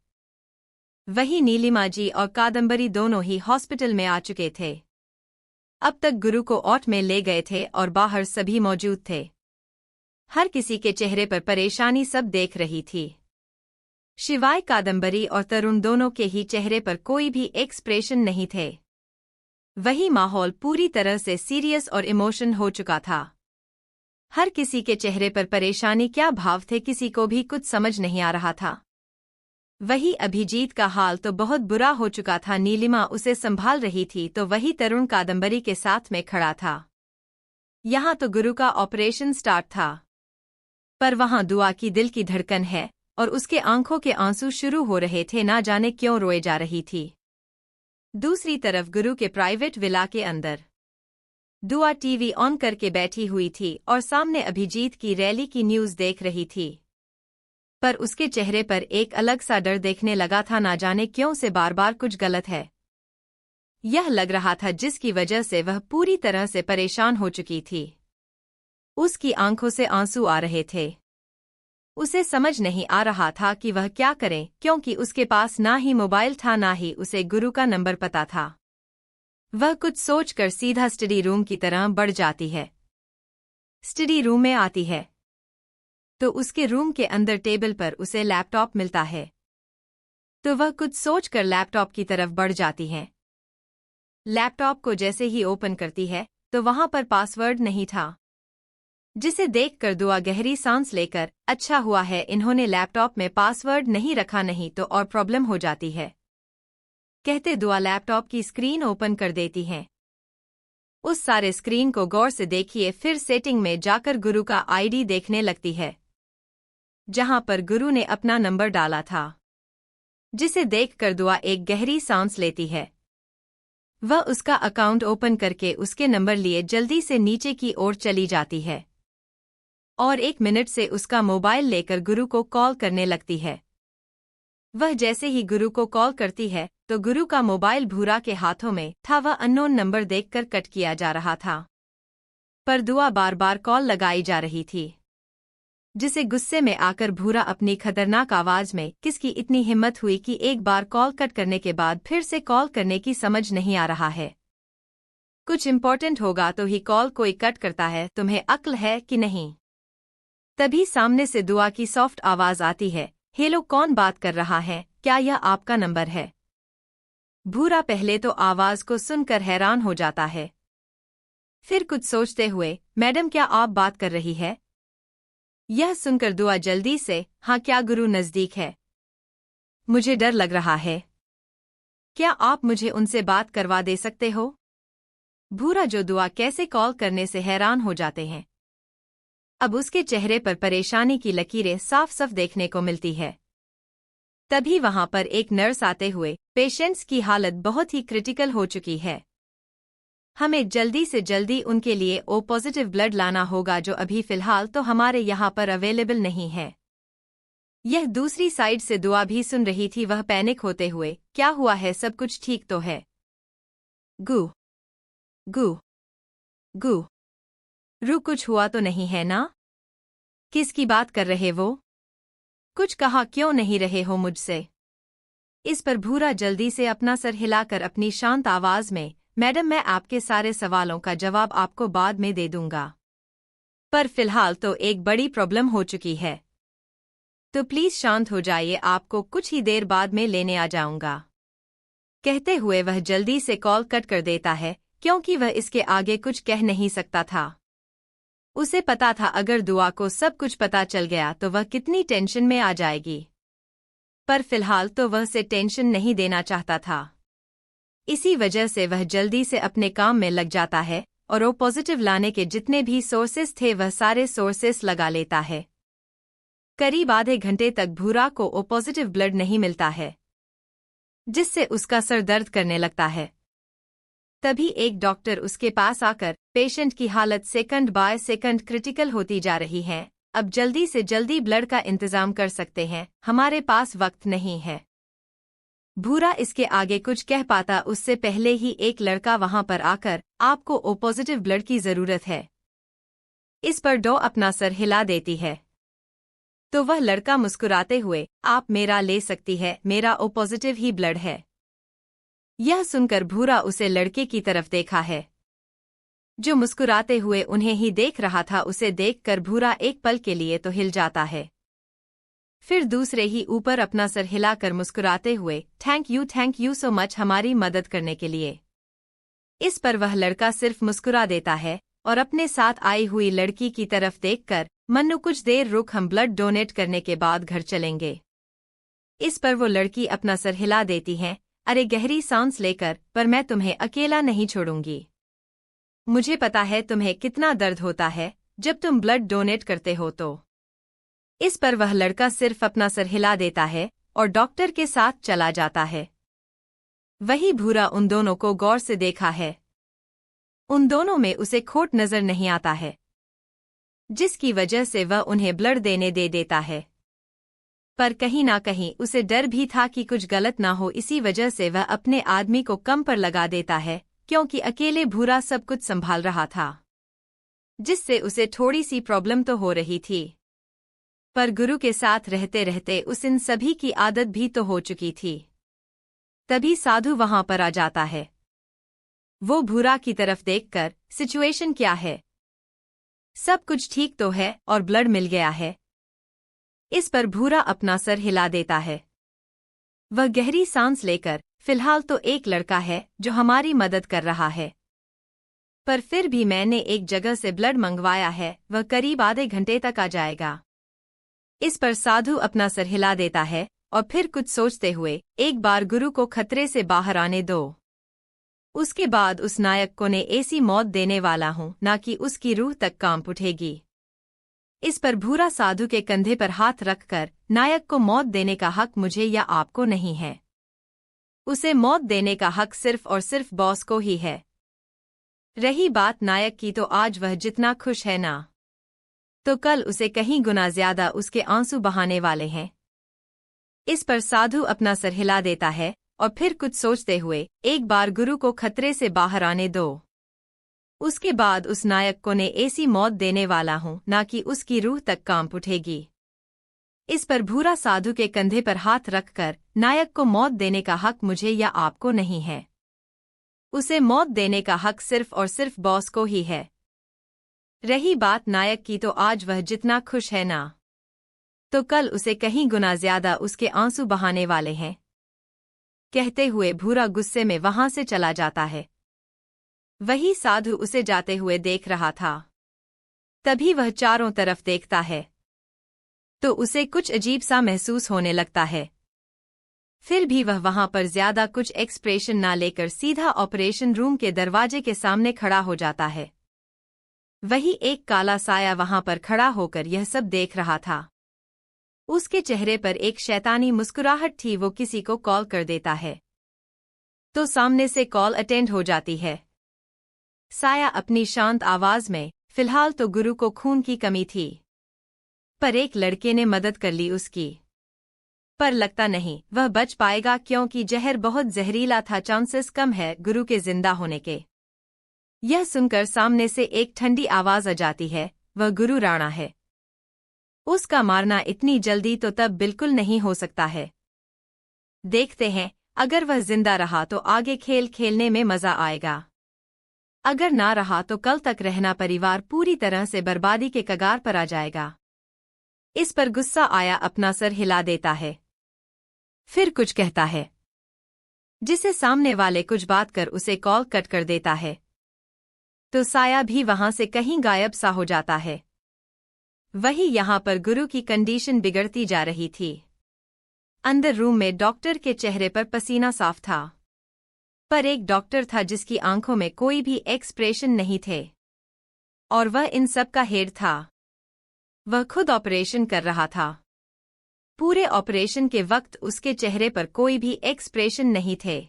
वही नीलिमा जी और कादम्बरी दोनों ही हॉस्पिटल में आ चुके थे। अब तक गुरु को ऑट में ले गए थे और बाहर सभी मौजूद थे। हर किसी के चेहरे पर परेशानी सब देख रही थी, शिवाय कादम्बरी और तरुण दोनों के ही चेहरे पर कोई भी एक्सप्रेशन नहीं थे। वही माहौल पूरी तरह से सीरियस और इमोशन हो चुका था। हर किसी के चेहरे पर परेशानी क्या भाव थे किसी को भी कुछ समझ नहीं आ रहा था। वही अभिजीत का हाल तो बहुत बुरा हो चुका था, नीलिमा उसे संभाल रही थी, तो वही तरुण कादम्बरी के साथ में खड़ा था। यहाँ तो गुरु का ऑपरेशन स्टार्ट था, पर वहाँ दुआ की दिल की धड़कन है और उसके आंखों के आंसू शुरू हो रहे थे, ना जाने क्यों रोए जा रही थी। दूसरी तरफ गुरु के प्राइवेट विला के अंदर दुआ टीवी ऑन करके बैठी हुई थी और सामने अभिजीत की रैली की न्यूज़ देख रही थी, पर उसके चेहरे पर एक अलग सा डर देखने लगा था, ना जाने क्यों से बार बार कुछ गलत है। यह लग रहा था जिसकी वजह से वह पूरी तरह से परेशान हो चुकी थी। उसकी आंखों से आंसू आ रहे थे। उसे समझ नहीं आ रहा था कि वह क्या करे, क्योंकि उसके पास ना ही मोबाइल था ना ही उसे गुरु का नंबर पता था। वह कुछ सोचकर सीधा स्टडी रूम की तरह बढ़ जाती है। स्टडी रूम में आती है तो उसके रूम के अंदर टेबल पर उसे लैपटॉप मिलता है। तो वह कुछ सोचकर लैपटॉप की तरफ बढ़ जाती है। लैपटॉप को जैसे ही ओपन करती है तो वहां पर पासवर्ड नहीं था, जिसे देखकर दुआ गहरी सांस लेकर, अच्छा हुआ है इन्होंने लैपटॉप में पासवर्ड नहीं रखा, नहीं तो और प्रॉब्लम हो जाती है, कहते दुआ लैपटॉप की स्क्रीन ओपन कर देती हैं। उस सारे स्क्रीन को गौर से देखिए, फिर सेटिंग में जाकर गुरु का आईडी देखने लगती है, जहां पर गुरु ने अपना नंबर डाला था, जिसे देखकर दुआ एक गहरी सांस लेती है। वह उसका अकाउंट ओपन करके उसके नंबर लिए जल्दी से नीचे की ओर चली जाती है और 1 मिनट से उसका मोबाइल लेकर गुरु को कॉल करने लगती है। वह जैसे ही गुरु को कॉल करती है तो गुरु का मोबाइल भूरा के हाथों में था। वह अननोन नंबर देखकर कट किया जा रहा था, पर दुआ बार बार कॉल लगाई जा रही थी, जिसे गुस्से में आकर भूरा अपनी खतरनाक आवाज में, किसकी इतनी हिम्मत हुई कि एक बार कॉल कट करने के बाद फिर से कॉल करने की, समझ नहीं आ रहा है। कुछ इम्पोर्टेंट होगा तो ही कॉल कोई कट करता है, तुम्हें अक्ल है कि नहीं। तभी सामने से दुआ की सॉफ्ट आवाज आती है, हेलो, कौन बात कर रहा है, क्या यह आपका नंबर है। भूरा पहले तो आवाज को सुनकर हैरान हो जाता है, फिर कुछ सोचते हुए, मैडम क्या आप बात कर रही है। यह सुनकर दुआ जल्दी से, हाँ क्या गुरु नजदीक है, मुझे डर लग रहा है, क्या आप मुझे उनसे बात करवा दे सकते हो। भूरा जो दुआ कैसे कॉल करने से हैरान हो जाते हैं। अब उसके चेहरे पर परेशानी की लकीरें साफ साफ देखने को मिलती है। तभी वहां पर एक नर्स आते हुए, पेशेंट्स की हालत बहुत ही क्रिटिकल हो चुकी है, हमें जल्दी से जल्दी उनके लिए ओ पॉजिटिव ब्लड लाना होगा, जो अभी फिलहाल तो हमारे यहाँ पर अवेलेबल नहीं है। यह दूसरी साइड से दुआ भी सुन रही थी, वह पैनिक होते हुए, क्या हुआ है, सब कुछ ठीक तो है। गु गु गु रू, कुछ हुआ तो नहीं है ना। किसकी बात कर रहे वो, कुछ कहा क्यों नहीं रहे हो मुझसे। इस पर भूरा जल्दी से अपना सर हिलाकर अपनी शांत आवाज में, मैडम मैं आपके सारे सवालों का जवाब आपको बाद में दे दूंगा, पर फिलहाल तो एक बड़ी प्रॉब्लम हो चुकी है, तो प्लीज शांत हो जाइए, आपको कुछ ही देर बाद में लेने आ जाऊंगा। कहते हुए वह जल्दी से कॉल कट कर देता है, क्योंकि वह इसके आगे कुछ कह नहीं सकता था। उसे पता था अगर दुआ को सब कुछ पता चल गया तो वह कितनी टेंशन में आ जाएगी, पर फिलहाल तो वह से टेंशन नहीं देना चाहता था। इसी वजह से वह जल्दी से अपने काम में लग जाता है और ओ पॉजिटिव लाने के जितने भी सोर्सेस थे वह सारे सोर्सेस लगा लेता है। करीब आधे घंटे तक भूरा को ओ पॉजिटिव ब्लड नहीं मिलता है, जिससे उसका सर दर्द करने लगता है। तभी एक डॉक्टर उसके पास आकर, पेशेंट की हालत सेकंड बाय सेकंड क्रिटिकल होती जा रही है, अब जल्दी से जल्दी ब्लड का इंतजाम कर सकते हैं, हमारे पास वक्त नहीं है। भूरा इसके आगे कुछ कह पाता उससे पहले ही एक लड़का वहां पर आकर, आपको ओ पॉजिटिव ब्लड की जरूरत है। इस पर डो अपना सर हिला देती है, तो वह लड़का मुस्कुराते हुए, आप मेरा ले सकती है, मेरा ओ पॉजिटिव ही ब्लड है। यह सुनकर भूरा उसे लड़के की तरफ देखा है, जो मुस्कुराते हुए उन्हें ही देख रहा था। उसे देखकर भूरा एक पल के लिए तो हिल जाता है, फिर दूसरे ही ऊपर अपना सर हिलाकर मुस्कुराते हुए, थैंक यू सो मच हमारी मदद करने के लिए। इस पर वह लड़का सिर्फ मुस्कुरा देता है और अपने साथ आई हुई लड़की की तरफ देखकर, मन्नू कुछ देर रुक, हम ब्लड डोनेट करने के बाद घर चलेंगे। इस पर वो लड़की अपना सर हिला देती है, अरे गहरी सांस लेकर, पर मैं तुम्हें अकेला नहीं छोड़ूंगी। मुझे पता है तुम्हें कितना दर्द होता है जब तुम ब्लड डोनेट करते हो तो। इस पर वह लड़का सिर्फ अपना सर हिला देता है और डॉक्टर के साथ चला जाता है। वही भूरा उन दोनों को गौर से देखा है, उन दोनों में उसे खोट नजर नहीं आता है, जिसकी वजह से वह उन्हें ब्लड देने दे देता है। पर कहीं ना कहीं उसे डर भी था कि कुछ गलत ना हो, इसी वजह से वह अपने आदमी को कम पर लगा देता है, क्योंकि अकेले भूरा सब कुछ संभाल रहा था, जिससे उसे थोड़ी सी प्रॉब्लम तो हो रही थी। पर गुरु के साथ रहते रहते उस इन सभी की आदत भी तो हो चुकी थी। तभी साधु वहां पर आ जाता है। वो भूरा की तरफ देखकर, सिचुएशन क्या है? सब कुछ ठीक तो है और ब्लड मिल गया है। इस पर भूरा अपना सर हिला देता है। वह गहरी सांस लेकर, फिलहाल तो एक लड़का है जो हमारी मदद कर रहा है, पर फिर भी मैंने एक जगह से ब्लड मंगवाया है, वह करीब आधे घंटे तक आ जाएगा। इस पर साधु अपना सर हिला देता है और फिर कुछ सोचते हुए, एक बार गुरु को खतरे से बाहर आने दो। उसके बाद उस नायक को ने ऐसी मौत देने वाला हूं, ना कि उसकी रूह तक कांप उठेगी। इस पर भूरा साधु के कंधे पर हाथ रखकर, नायक को मौत देने का हक मुझे या आपको नहीं है। उसे मौत देने का हक सिर्फ और सिर्फ बॉस को ही है। रही बात नायक की, तो आज वह जितना खुश है ना, तो कल उसे कहीं गुना ज्यादा उसके आंसू बहाने वाले हैं। इस पर साधु अपना सर हिला देता है और फिर कुछ सोचते हुए, एक बार गुरु को खतरे से बाहर आने दो। उसके बाद उस नायक को ने ऐसी मौत देने वाला हूं, ना कि उसकी रूह तक कांप उठेगी। इस पर भूरा साधु के कंधे पर हाथ रखकर, नायक को मौत देने का हक मुझे या आपको नहीं है। उसे मौत देने का हक सिर्फ और सिर्फ बॉस को ही है। रही बात नायक की, तो आज वह जितना खुश है ना, तो कल उसे कहीं गुना ज्यादा उसके आंसू बहाने वाले हैं। कहते हुए भूरा गुस्से में वहां से चला जाता है। वही साधु उसे जाते हुए देख रहा था। तभी वह चारों तरफ देखता है, तो उसे कुछ अजीब सा महसूस होने लगता है। फिर भी वह वहां पर ज्यादा कुछ एक्सप्रेशन ना लेकर सीधा ऑपरेशन रूम के दरवाजे के सामने खड़ा हो जाता है। वही एक काला साया वहां पर खड़ा होकर यह सब देख रहा था। उसके चेहरे पर एक शैतानी मुस्कुराहट थी। वो किसी को कॉल कर देता है, तो सामने से कॉल अटेंड हो जाती है। साया अपनी शांत आवाज में, फिलहाल तो गुरु को खून की कमी थी, पर एक लड़के ने मदद कर ली उसकी। पर लगता नहीं वह बच पाएगा, क्योंकि जहर बहुत जहरीला था, चांसेस कम है गुरु के जिंदा होने के। यह सुनकर सामने से एक ठंडी आवाज आ जाती है, वह गुरु राणा है। उसका मारना इतनी जल्दी तो तब बिल्कुल नहीं हो सकता है। देखते हैं, अगर वह जिंदा रहा तो आगे खेल खेलने में मजा आएगा। अगर ना रहा तो कल तक रहना परिवार पूरी तरह से बर्बादी के कगार पर आ जाएगा। इस पर गुस्सा आया अपना सर हिला देता है। फिर कुछ कहता है, जिसे सामने वाले कुछ बात कर उसे कॉल कट कर देता है। तो साया भी वहां से कहीं गायब सा हो जाता है। वही यहाँ पर गुरु की कंडीशन बिगड़ती जा रही थी। अंदर रूम में डॉक्टर के चेहरे पर पसीना साफ था, पर एक डॉक्टर था जिसकी आंखों में कोई भी एक्सप्रेशन नहीं थे, और वह इन सब का हेड था। वह खुद ऑपरेशन कर रहा था। पूरे ऑपरेशन के वक्त उसके चेहरे पर कोई भी एक्सप्रेशन नहीं थे।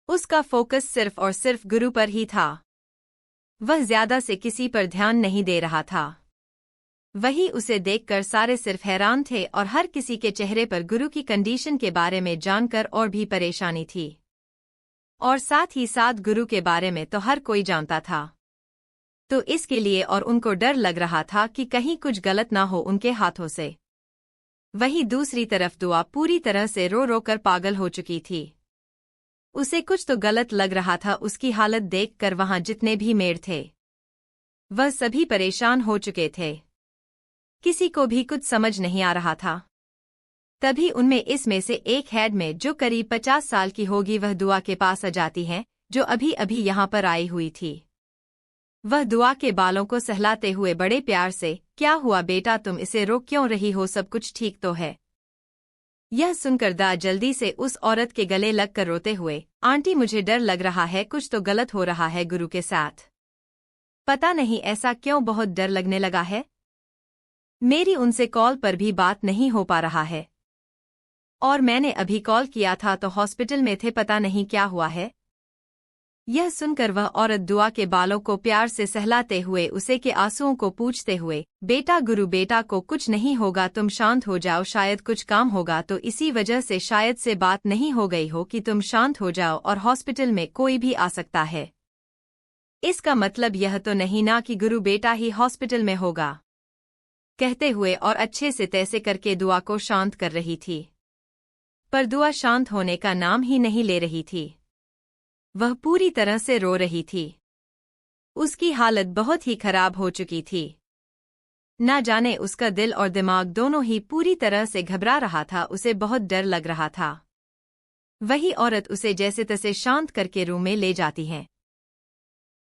उसका फोकस सिर्फ और सिर्फ गुरु पर ही था। वह ज्यादा से किसी पर ध्यान नहीं दे रहा था। वही उसे देखकर सारे सिर्फ हैरान थे, और हर किसी के चेहरे पर गुरु की कंडीशन के बारे में जानकर और भी परेशानी थी। और साथ ही साथ गुरु के बारे में तो हर कोई जानता था, तो इसके लिए और उनको डर लग रहा था कि कहीं कुछ गलत ना हो उनके हाथों से। वही दूसरी तरफ दुआ पूरी तरह से रो रो कर पागल हो चुकी थी। उसे कुछ तो गलत लग रहा था। उसकी हालत देखकर वहां जितने भी मेड थे, वह सभी परेशान हो चुके थे। किसी को भी कुछ समझ नहीं आ रहा था। तभी उनमें इसमें से एक हेड में, जो करीब 50 साल की होगी, वह दुआ के पास आ जाती है, जो अभी अभी यहाँ पर आई हुई थी। वह दुआ के बालों को सहलाते हुए बड़े प्यार से, क्या हुआ बेटा, तुम इसे रोक क्यों रही हो, सब कुछ ठीक तो है? यह सुनकर दा जल्दी से उस औरत के गले लगकर रोते हुए, आंटी मुझे डर लग रहा है, कुछ तो गलत हो रहा है गुरु के साथ। पता नहीं ऐसा क्यों, बहुत डर लगने लगा है। मेरी उनसे कॉल पर भी बात नहीं हो पा रहा है, और मैंने अभी कॉल किया था तो हॉस्पिटल में थे, पता नहीं क्या हुआ है। यह सुनकर वह औरत दुआ के बालों को प्यार से सहलाते हुए उसे के आंसुओं को पूछते हुए, बेटा गुरु, बेटा को कुछ नहीं होगा, तुम शांत हो जाओ, शायद कुछ काम होगा तो इसी वजह से शायद से बात नहीं हो गई हो कि तुम शांत हो जाओ और हॉस्पिटल में कोई भी आ सकता है। इसका मतलब यह तो नहीं ना कि गुरु बेटा ही हॉस्पिटल में होगा, कहते हुए और अच्छे से तैसे करके दुआ को शांत कर रही थी। पर दुआ शांत होने का नाम ही नहीं ले रही थी। वह पूरी तरह से रो रही थी। उसकी हालत बहुत ही खराब हो चुकी थी। ना जाने उसका दिल और दिमाग दोनों ही पूरी तरह से घबरा रहा था, उसे बहुत डर लग रहा था। वही औरत उसे जैसे तैसे शांत करके रूम में ले जाती है।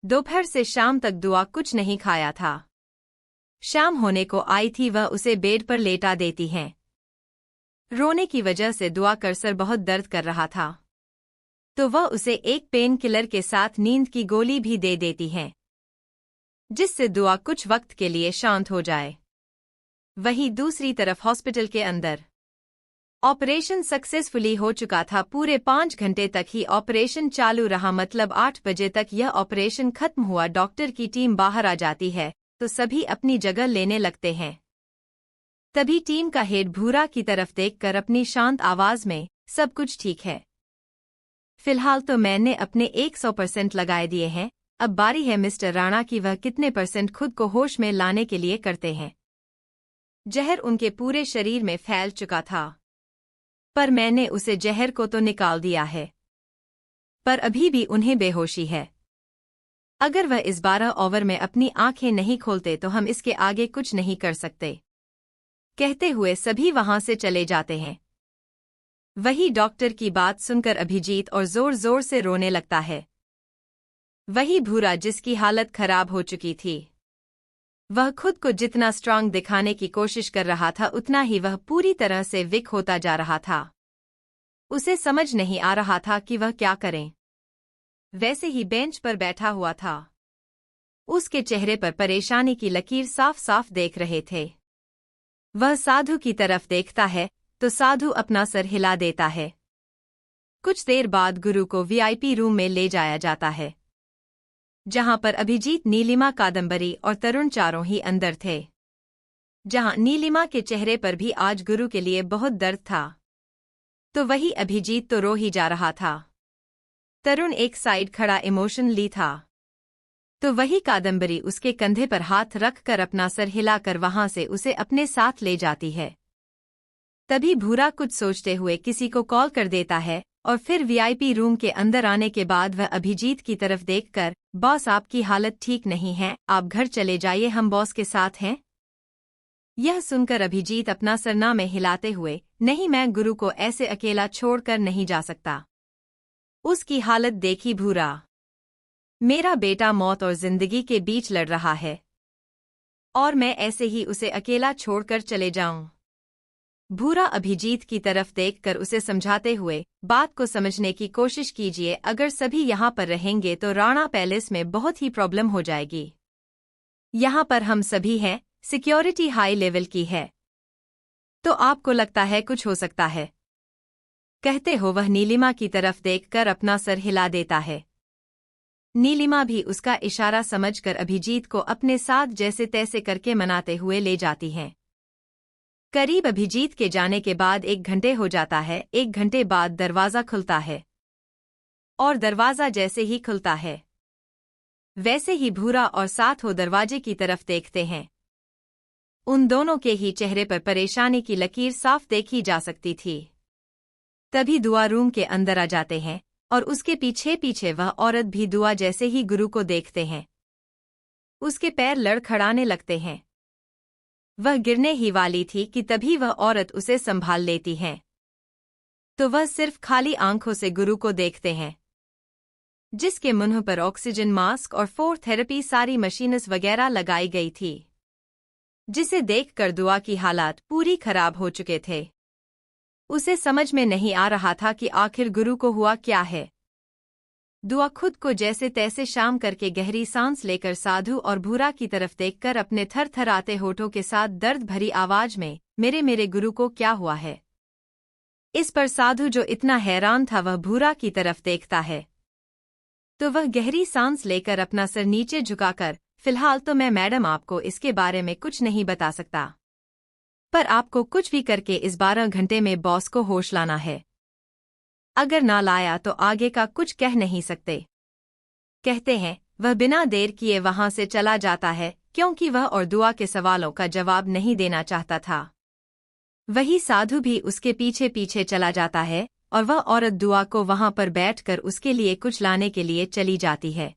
दोपहर से शाम तक दुआ कुछ नहीं खाया था। शाम होने को आई थी, वह उसे बेड पर लेटा देती है। रोने की वजह से दुआ का सर बहुत दर्द कर रहा था, तो वह उसे एक पेन किलर के साथ नींद की गोली भी दे देती है, जिससे दुआ कुछ वक्त के लिए शांत हो जाए। वहीं दूसरी तरफ हॉस्पिटल के अंदर ऑपरेशन सक्सेसफुली हो चुका था। पूरे 5 घंटे तक ही ऑपरेशन चालू रहा, मतलब 8 बजे तक यह ऑपरेशन खत्म हुआ। डॉक्टर की टीम बाहर आ जाती है तो सभी अपनी जगह लेने लगते हैं। तभी टीम का हेड भूरा की तरफ देखकर अपनी शांत आवाज में, सब कुछ ठीक है, फिलहाल तो मैंने अपने 100% लगाए दिए हैं, अब बारी है मिस्टर राणा की वह कितने % खुद को होश में लाने के लिए करते हैं। जहर उनके पूरे शरीर में फैल चुका था, पर मैंने उसे जहर को तो निकाल दिया है, पर अभी भी उन्हें बेहोशी है। अगर वह इस 12 ओवर में अपनी आंखें नहीं खोलते तो हम इसके आगे कुछ नहीं कर सकते, कहते हुए सभी वहां से चले जाते हैं। वही डॉक्टर की बात सुनकर अभिजीत और जोर जोर से रोने लगता है। वही भूरा जिसकी हालत खराब हो चुकी थी, वह खुद को जितना स्ट्रांग दिखाने की कोशिश कर रहा था उतना ही वह पूरी तरह से वीक होता जा रहा था। उसे समझ नहीं आ रहा था कि वह क्या करे। वैसे ही बेंच पर बैठा हुआ था, उसके चेहरे पर परेशानी की लकीर साफ साफ देख रहे थे। वह साधु की तरफ देखता है तो साधु अपना सर हिला देता है। कुछ देर बाद गुरु को वीआईपी रूम में ले जाया जाता है, जहां पर अभिजीत, नीलिमा, कादंबरी और तरुण चारों ही अंदर थे। जहां नीलिमा के चेहरे पर भी आज गुरु के लिए बहुत दर्द था, तो वही अभिजीत तो रो ही जा रहा था। तरुण एक साइड खड़ा इमोशनली था, तो वही कादंबरी उसके कंधे पर हाथ रखकर अपना सर हिलाकर वहां से उसे अपने साथ ले जाती है। तभी भूरा कुछ सोचते हुए किसी को कॉल कर देता है और फिर वीआईपी रूम के अंदर आने के बाद वह अभिजीत की तरफ देखकर, बॉस आपकी हालत ठीक नहीं है, आप घर चले जाइए, हम बॉस के साथ हैं। यह सुनकर अभिजीत अपना सरना में हिलाते हुए, नहीं, मैं गुरु को ऐसे अकेला छोड़कर नहीं जा सकता। उसकी हालत देखी भूरा, मेरा बेटा मौत और जिंदगी के बीच लड़ रहा है और मैं ऐसे ही उसे अकेला छोड़कर चले जाऊं। भूरा अभिजीत की तरफ देखकर उसे समझाते हुए, बात को समझने की कोशिश कीजिए, अगर सभी यहाँ पर रहेंगे तो राणा पैलेस में बहुत ही प्रॉब्लम हो जाएगी। यहाँ पर हम सभी हैं, सिक्योरिटी हाई लेवल की है, तो आपको लगता है कुछ हो सकता है, कहते हो वह नीलिमा की तरफ देखकर अपना सर हिला देता है। नीलिमा भी उसका इशारा समझकर अभिजीत को अपने साथ जैसे तैसे करके मनाते हुए ले जाती हैं। करीब अभिजीत के जाने के बाद 1 घंटे हो जाता है। 1 घंटे बाद दरवाज़ा खुलता है, और दरवाज़ा जैसे ही खुलता है वैसे ही भूरा और साथ हो दरवाजे की तरफ देखते हैं। उन दोनों के ही चेहरे पर परेशानी की लकीर साफ देखी जा सकती थी। तभी दुआ रूम के अंदर आ जाते हैं और उसके पीछे पीछे वह औरत भी दुआ जैसे ही गुरु को देखते हैं, उसके पैर लड़खड़ाने लगते हैं। वह गिरने ही वाली थी कि तभी वह औरत उसे संभाल लेती है, तो वह सिर्फ खाली आंखों से गुरु को देखते हैं, जिसके मुंह पर ऑक्सीजन मास्क और 4 थेरेपी सारी मशीन्स वगैरह लगाई गई थी, जिसे देखकर दुआ की हालात पूरी खराब हो चुके थे। उसे समझ में नहीं आ रहा था कि आखिर गुरु को हुआ क्या है। दुआ खुद को जैसे तैसे शाम करके गहरी सांस लेकर साधु और भूरा की तरफ देखकर अपने थरथराते होठों के साथ दर्द भरी आवाज में, मेरे गुरु को क्या हुआ है। इस पर साधु जो इतना हैरान था वह भूरा की तरफ देखता है। तो वह गहरी सांस लेकर अपना सिर नीचे झुकाकर, फिलहाल तो मैं मैडम आपको इसके बारे में कुछ नहीं बता सकता, पर आपको कुछ भी करके इस 12 घंटे में बॉस को होश लाना है। अगर ना लाया तो आगे का कुछ कह नहीं सकते। कहते हैं वह बिना देर किए वहां से चला जाता है, क्योंकि वह और दुआ के सवालों का जवाब नहीं देना चाहता था। वही साधु भी उसके पीछे पीछे चला जाता है और वह औरत दुआ को वहां पर बैठकर उसके लिए कुछ लाने के लिए चली जाती है।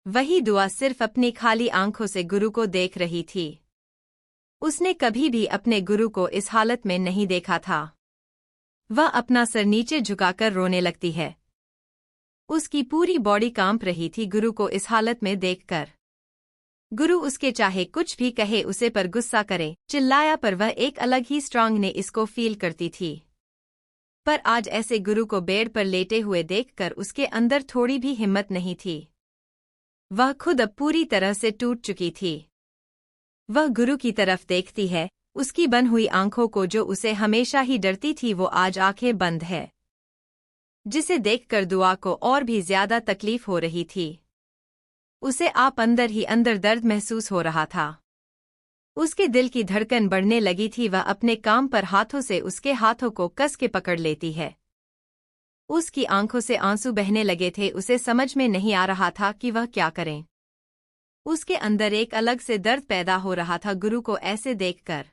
वही दुआ सिर्फ अपनी खाली आंखों से गुरु को देख रही थी। उसने कभी भी अपने गुरु को इस हालत में नहीं देखा था। वह अपना सिर नीचे झुकाकर रोने लगती है। उसकी पूरी बॉडी कांप रही थी गुरु को इस हालत में देखकर। गुरु उसके चाहे कुछ भी कहे, उसे पर गुस्सा करे, चिल्लाया, पर वह एक अलग ही स्ट्रांग ने इसको फील करती थी। पर आज ऐसे गुरु को बेड पर लेटे हुए देखकर उसके अंदर थोड़ी भी हिम्मत नहीं थी। वह खुद अब पूरी तरह से टूट चुकी थी। वह गुरु की तरफ देखती है, उसकी बंद हुई आंखों को जो उसे हमेशा ही डरती थी वो आज आंखें बंद है, जिसे देखकर दुआ को और भी ज्यादा तकलीफ हो रही थी। उसे आप अंदर ही अंदर दर्द महसूस हो रहा था। उसके दिल की धड़कन बढ़ने लगी थी। वह अपने काम पर हाथों से उसके हाथों को कस के पकड़ लेती है। उसकी आंखों से आंसू बहने लगे थे। उसे समझ में नहीं आ रहा था कि वह क्या करे। उसके अंदर एक अलग से दर्द पैदा हो रहा था गुरु को ऐसे देखकर।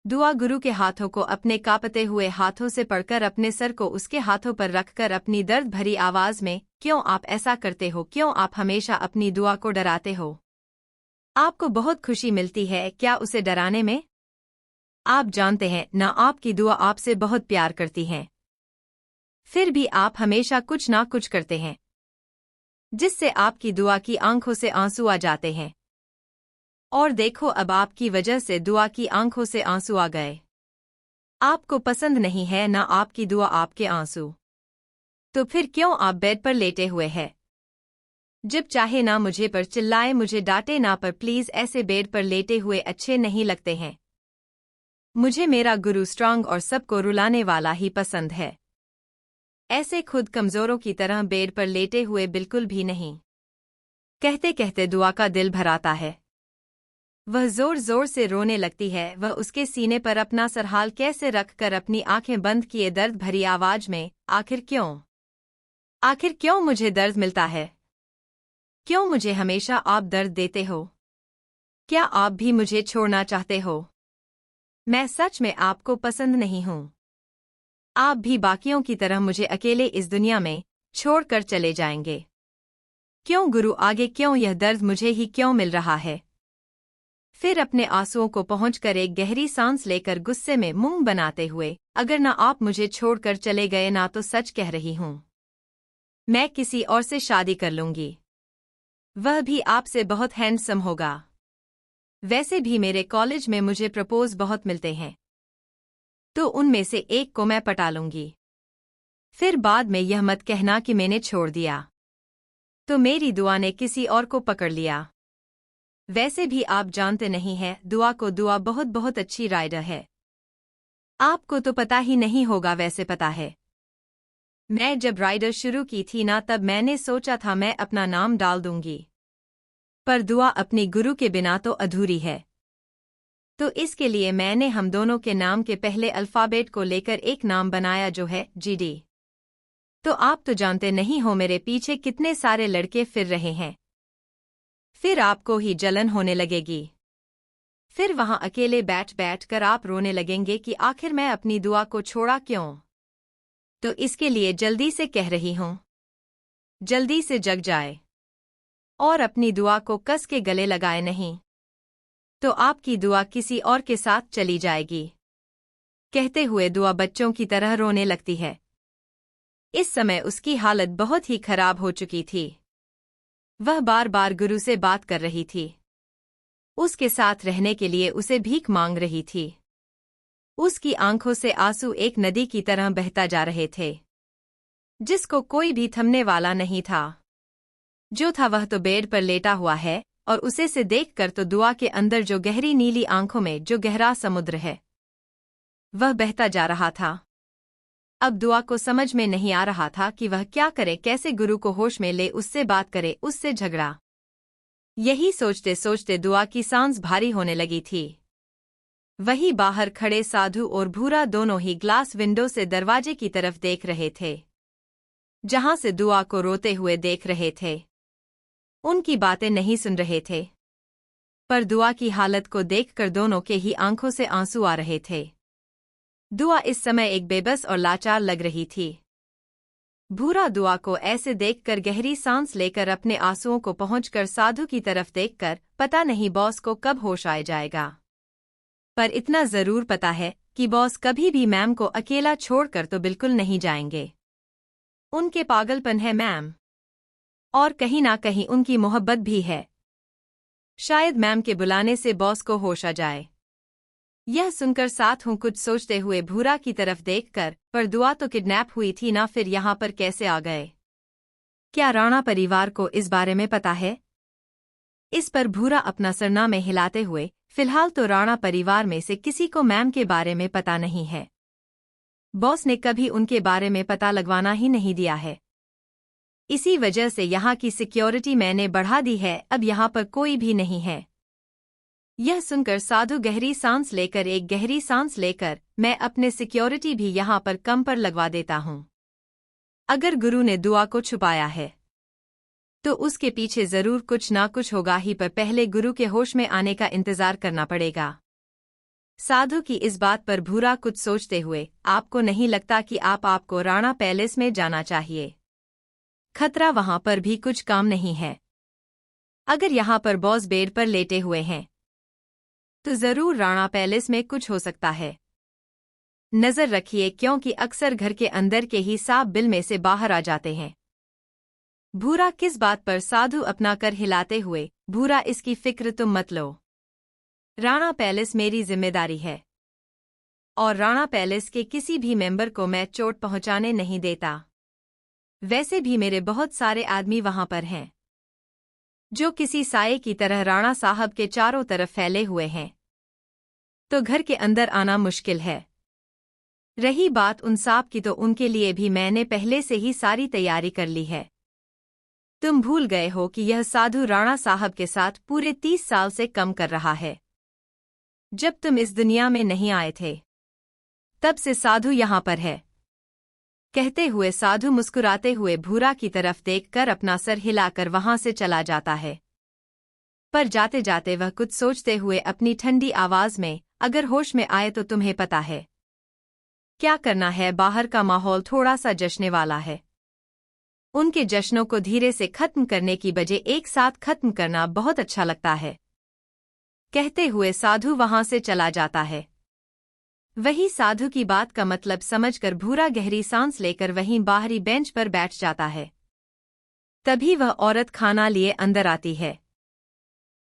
दुआ गुरु के हाथों को अपने कांपते हुए हाथों से पकड़कर अपने सर को उसके हाथों पर रखकर अपनी दर्द भरी आवाज में, क्यों आप ऐसा करते हो? क्यों आप हमेशा अपनी दुआ को डराते हो? आपको बहुत खुशी मिलती है क्या उसे डराने में? आप जानते हैं ना, आपकी दुआ आपसे बहुत प्यार करती है, फिर भी आप हमेशा कुछ ना कुछ करते हैं जिससे आपकी दुआ की आंखों से आंसू आ जाते हैं। और देखो, अब आपकी वजह से दुआ की आंखों से आंसू आ गए। आपको पसंद नहीं है ना आपकी दुआ, आपके आंसू, तो फिर क्यों आप बेड पर लेटे हुए हैं? जब चाहे ना मुझे पर चिल्लाए, मुझे डांटे ना, पर प्लीज ऐसे बेड पर लेटे हुए अच्छे नहीं लगते हैं। मुझे मेरा गुरु स्ट्रांग और सबको रुलाने वाला ही पसंद है। ऐसे खुद कमजोरों की तरह बेड पर लेटे हुए बिल्कुल भी नहीं। कहते कहते दुआ का दिल भराता है। वह जोर जोर से रोने लगती है। वह उसके सीने पर अपना सरहाल कैसे रखकर अपनी आंखें बंद किए दर्द भरी आवाज में, आखिर क्यों मुझे दर्द मिलता है? क्यों मुझे हमेशा आप दर्द देते हो? क्या आप भी मुझे छोड़ना चाहते हो? मैं सच में आपको पसंद नहीं हूं। आप भी बाकियों की तरह मुझे अकेले इस दुनिया में छोड़कर चले जाएंगे। क्यों गुरु, आगे क्यों? यह दर्द मुझे ही क्यों मिल रहा है? फिर अपने आंसुओं को पहुंचकर एक गहरी सांस लेकर गुस्से में मुंह बनाते हुए, अगर ना आप मुझे छोड़कर चले गए ना, तो सच कह रही हूं, मैं किसी और से शादी कर लूंगी। वह भी आपसे बहुत हैंडसम होगा। वैसे भी मेरे कॉलेज में मुझे प्रपोज बहुत मिलते हैं, तो उनमें से एक को मैं पटा लूंगी। फिर बाद में यह मत कहना कि मैंने छोड़ दिया तो मेरी दुआ ने किसी और को पकड़ लिया। वैसे भी आप जानते नहीं हैं, दुआ बहुत बहुत अच्छी राइडर है। आपको तो पता ही नहीं होगा, वैसे पता है। मैं जब राइडर शुरू की थी ना, तब मैंने सोचा था मैं अपना नाम डाल दूंगी, पर दुआ अपनी गुरु के बिना तो अधूरी है। तो इसके लिए मैंने हम दोनों के नाम के पहले अल्फाबेट को लेकर एक नाम बनाया जो है GD। तो आप तो जानते नहीं हो मेरे पीछे कितने सारे लड़के फिर रहे हैं। फिर आपको ही जलन होने लगेगी। फिर वहां अकेले बैठ बैठ कर आप रोने लगेंगे कि आखिर मैं अपनी दुआ को छोड़ा क्यों। तो इसके लिए जल्दी से कह रही हूं, जल्दी से जग जाए और अपनी दुआ को कस के गले लगाए, नहीं तो आपकी दुआ किसी और के साथ चली जाएगी। कहते हुए दुआ बच्चों की तरह रोने लगती है। इस समय उसकी हालत बहुत ही खराब हो चुकी थी। वह बार बार गुरु से बात कर रही थी, उसके साथ रहने के लिए उसे भीख मांग रही थी। उसकी आंखों से आंसू एक नदी की तरह बहता जा रहे थे, जिसको कोई भी थमने वाला नहीं था। जो था वह तो बेड पर लेटा हुआ है, और उसे से देखकर तो दुआ के अंदर जो गहरी नीली आंखों में जो गहरा समुद्र है, वह बहता जा रहा था। अब दुआ को समझ में नहीं आ रहा था कि वह क्या करे, कैसे गुरु को होश में ले, उससे बात करे, उससे झगड़ा। यही सोचते सोचते दुआ की सांस भारी होने लगी थी। वही बाहर खड़े साधु और भूरा दोनों ही ग्लास विंडो से दरवाजे की तरफ देख रहे थे, जहां से दुआ को रोते हुए देख रहे थे। उनकी बातें नहीं सुन रहे थे, पर दुआ की हालत को देखकर दोनों के ही आंखों से आंसू आ रहे थे। दुआ इस समय एक बेबस और लाचार लग रही थी। भूरा दुआ को ऐसे देखकर गहरी सांस लेकर अपने आंसुओं को पहुंचकर साधु की तरफ देखकर, पता नहीं बॉस को कब होश आ जाएगा, पर इतना जरूर पता है कि बॉस कभी भी मैम को अकेला छोड़कर तो बिल्कुल नहीं जाएंगे। उनके पागलपन है मैम, और कहीं ना कहीं उनकी मोहब्बत भी है। शायद मैम के बुलाने से बॉस को होश आ जाए। यह सुनकर साधु कुछ सोचते हुए भूरा की तरफ देखकर, पर दुआ तो किडनैप हुई थी ना, फिर यहाँ पर कैसे आ गए? क्या राणा परिवार को इस बारे में पता है? इस पर भूरा अपना सरना में हिलाते हुए, फिलहाल तो राणा परिवार में से किसी को मैम के बारे में पता नहीं है। बॉस ने कभी उनके बारे में पता लगवाना ही नहीं दिया है। इसी वजह से यहाँ की सिक्योरिटी मैंने बढ़ा दी है, अब यहाँ पर कोई भी नहीं है। यह सुनकर साधु गहरी सांस लेकर, एक गहरी सांस लेकर, मैं अपने सिक्योरिटी भी यहाँ पर कम पर लगवा देता हूँ। अगर गुरु ने दुआ को छुपाया है तो उसके पीछे जरूर कुछ ना कुछ होगा ही, पर पहले गुरु के होश में आने का इंतजार करना पड़ेगा। साधु की इस बात पर भूरा कुछ सोचते हुए, आपको नहीं लगता कि आपको राणा पैलेस में जाना चाहिए? खतरा वहां पर भी कुछ काम नहीं है। अगर यहाँ पर बॉस बेड पर लेटे हुए हैं तो जरूर राणा पैलेस में कुछ हो सकता है। नजर रखिए, क्योंकि अक्सर घर के अंदर के ही सांप बिल में से बाहर आ जाते हैं। भूरा किस बात पर? साधु अपना कर हिलाते हुए, भूरा इसकी फिक्र तुम मत लो। राणा पैलेस मेरी जिम्मेदारी है, और राणा पैलेस के किसी भी मेंबर को मैं चोट पहुंचाने नहीं देता। वैसे भी मेरे बहुत सारे आदमी वहां पर हैं, जो किसी साये की तरह राणा साहब के चारों तरफ फैले हुए हैं, तो घर के अंदर आना मुश्किल है। रही बात उन सांप की, तो उनके लिए भी मैंने पहले से ही सारी तैयारी कर ली है। तुम भूल गए हो कि यह साधु राणा साहब के साथ पूरे 30 साल से कम कर रहा है। जब तुम इस दुनिया में नहीं आए थे, तब से साधु यहाँ पर है। कहते हुए साधु मुस्कुराते हुए भूरा की तरफ देखकर अपना सर हिलाकर वहां से चला जाता है। पर जाते जाते वह कुछ सोचते हुए अपनी ठंडी आवाज में, अगर होश में आए तो तुम्हें पता है क्या करना है। बाहर का माहौल थोड़ा सा जश्न वाला है। उनके जश्नों को धीरे से खत्म करने की बजाय एक साथ खत्म करना बहुत अच्छा लगता है। कहते हुए साधु वहां से चला जाता है। वही साधु की बात का मतलब समझकर भूरा गहरी सांस लेकर वहीं बाहरी बेंच पर बैठ जाता है। तभी वह औरत खाना लिए अंदर आती है।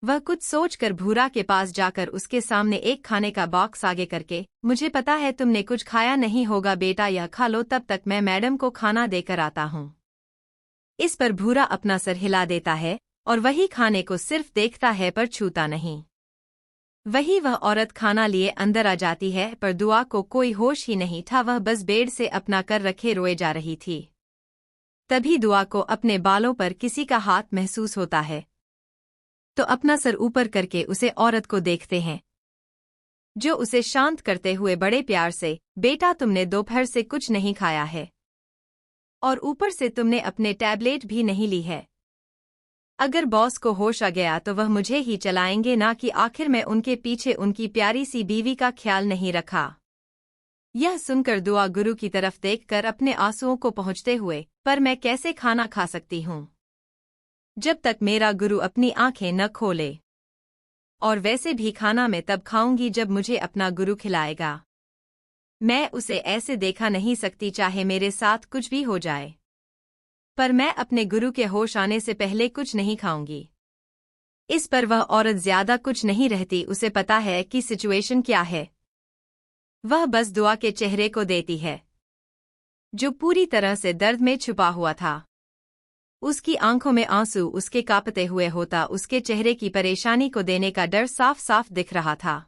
वह कुछ सोचकर भूरा के पास जाकर उसके सामने एक खाने का बॉक्स आगे करके, मुझे पता है तुमने कुछ खाया नहीं होगा बेटा, यह खा लो, तब तक मैं मैडम को खाना देकर आता हूँ। इस पर भूरा अपना सर हिला देता है और वही खाने को सिर्फ देखता है पर छूता नहीं। वही वह औरत खाना लिए अंदर आ जाती है, पर दुआ को कोई होश ही नहीं था। वह बस बेड से अपना कर रखे रोए जा रही थी। तभी दुआ को अपने बालों पर किसी का हाथ महसूस होता है, तो अपना सर ऊपर करके उसे औरत को देखते हैं, जो उसे शांत करते हुए बड़े प्यार से, बेटा तुमने दोपहर से कुछ नहीं खाया है, और ऊपर से तुमने अपने टैबलेट भी नहीं ली है। अगर बॉस को होश आ गया तो वह मुझे ही चलाएंगे ना, कि आखिर मैं उनके पीछे उनकी प्यारी सी बीवी का ख्याल नहीं रखा। यह सुनकर दुआ गुरु की तरफ देखकर अपने आंसुओं को पहुंचते हुए, पर मैं कैसे खाना खा सकती हूँ जब तक मेरा गुरु अपनी आंखें न खोले, और वैसे भी खाना मैं तब खाऊंगी जब मुझे अपना गुरु खिलाएगा। मैं उसे ऐसे देखा नहीं सकती चाहे मेरे साथ कुछ भी हो जाए, पर मैं अपने गुरु के होश आने से पहले कुछ नहीं खाऊंगी। इस पर वह औरत ज्यादा कुछ नहीं रहती, उसे पता है कि सिचुएशन क्या है। वह बस दुआ के चेहरे को देती है, जो पूरी तरह से दर्द में छुपा हुआ था। उसकी आंखों में आंसू उसके कांपते हुए होता, उसके चेहरे की परेशानी को देने का डर साफ साफ दिख रहा था।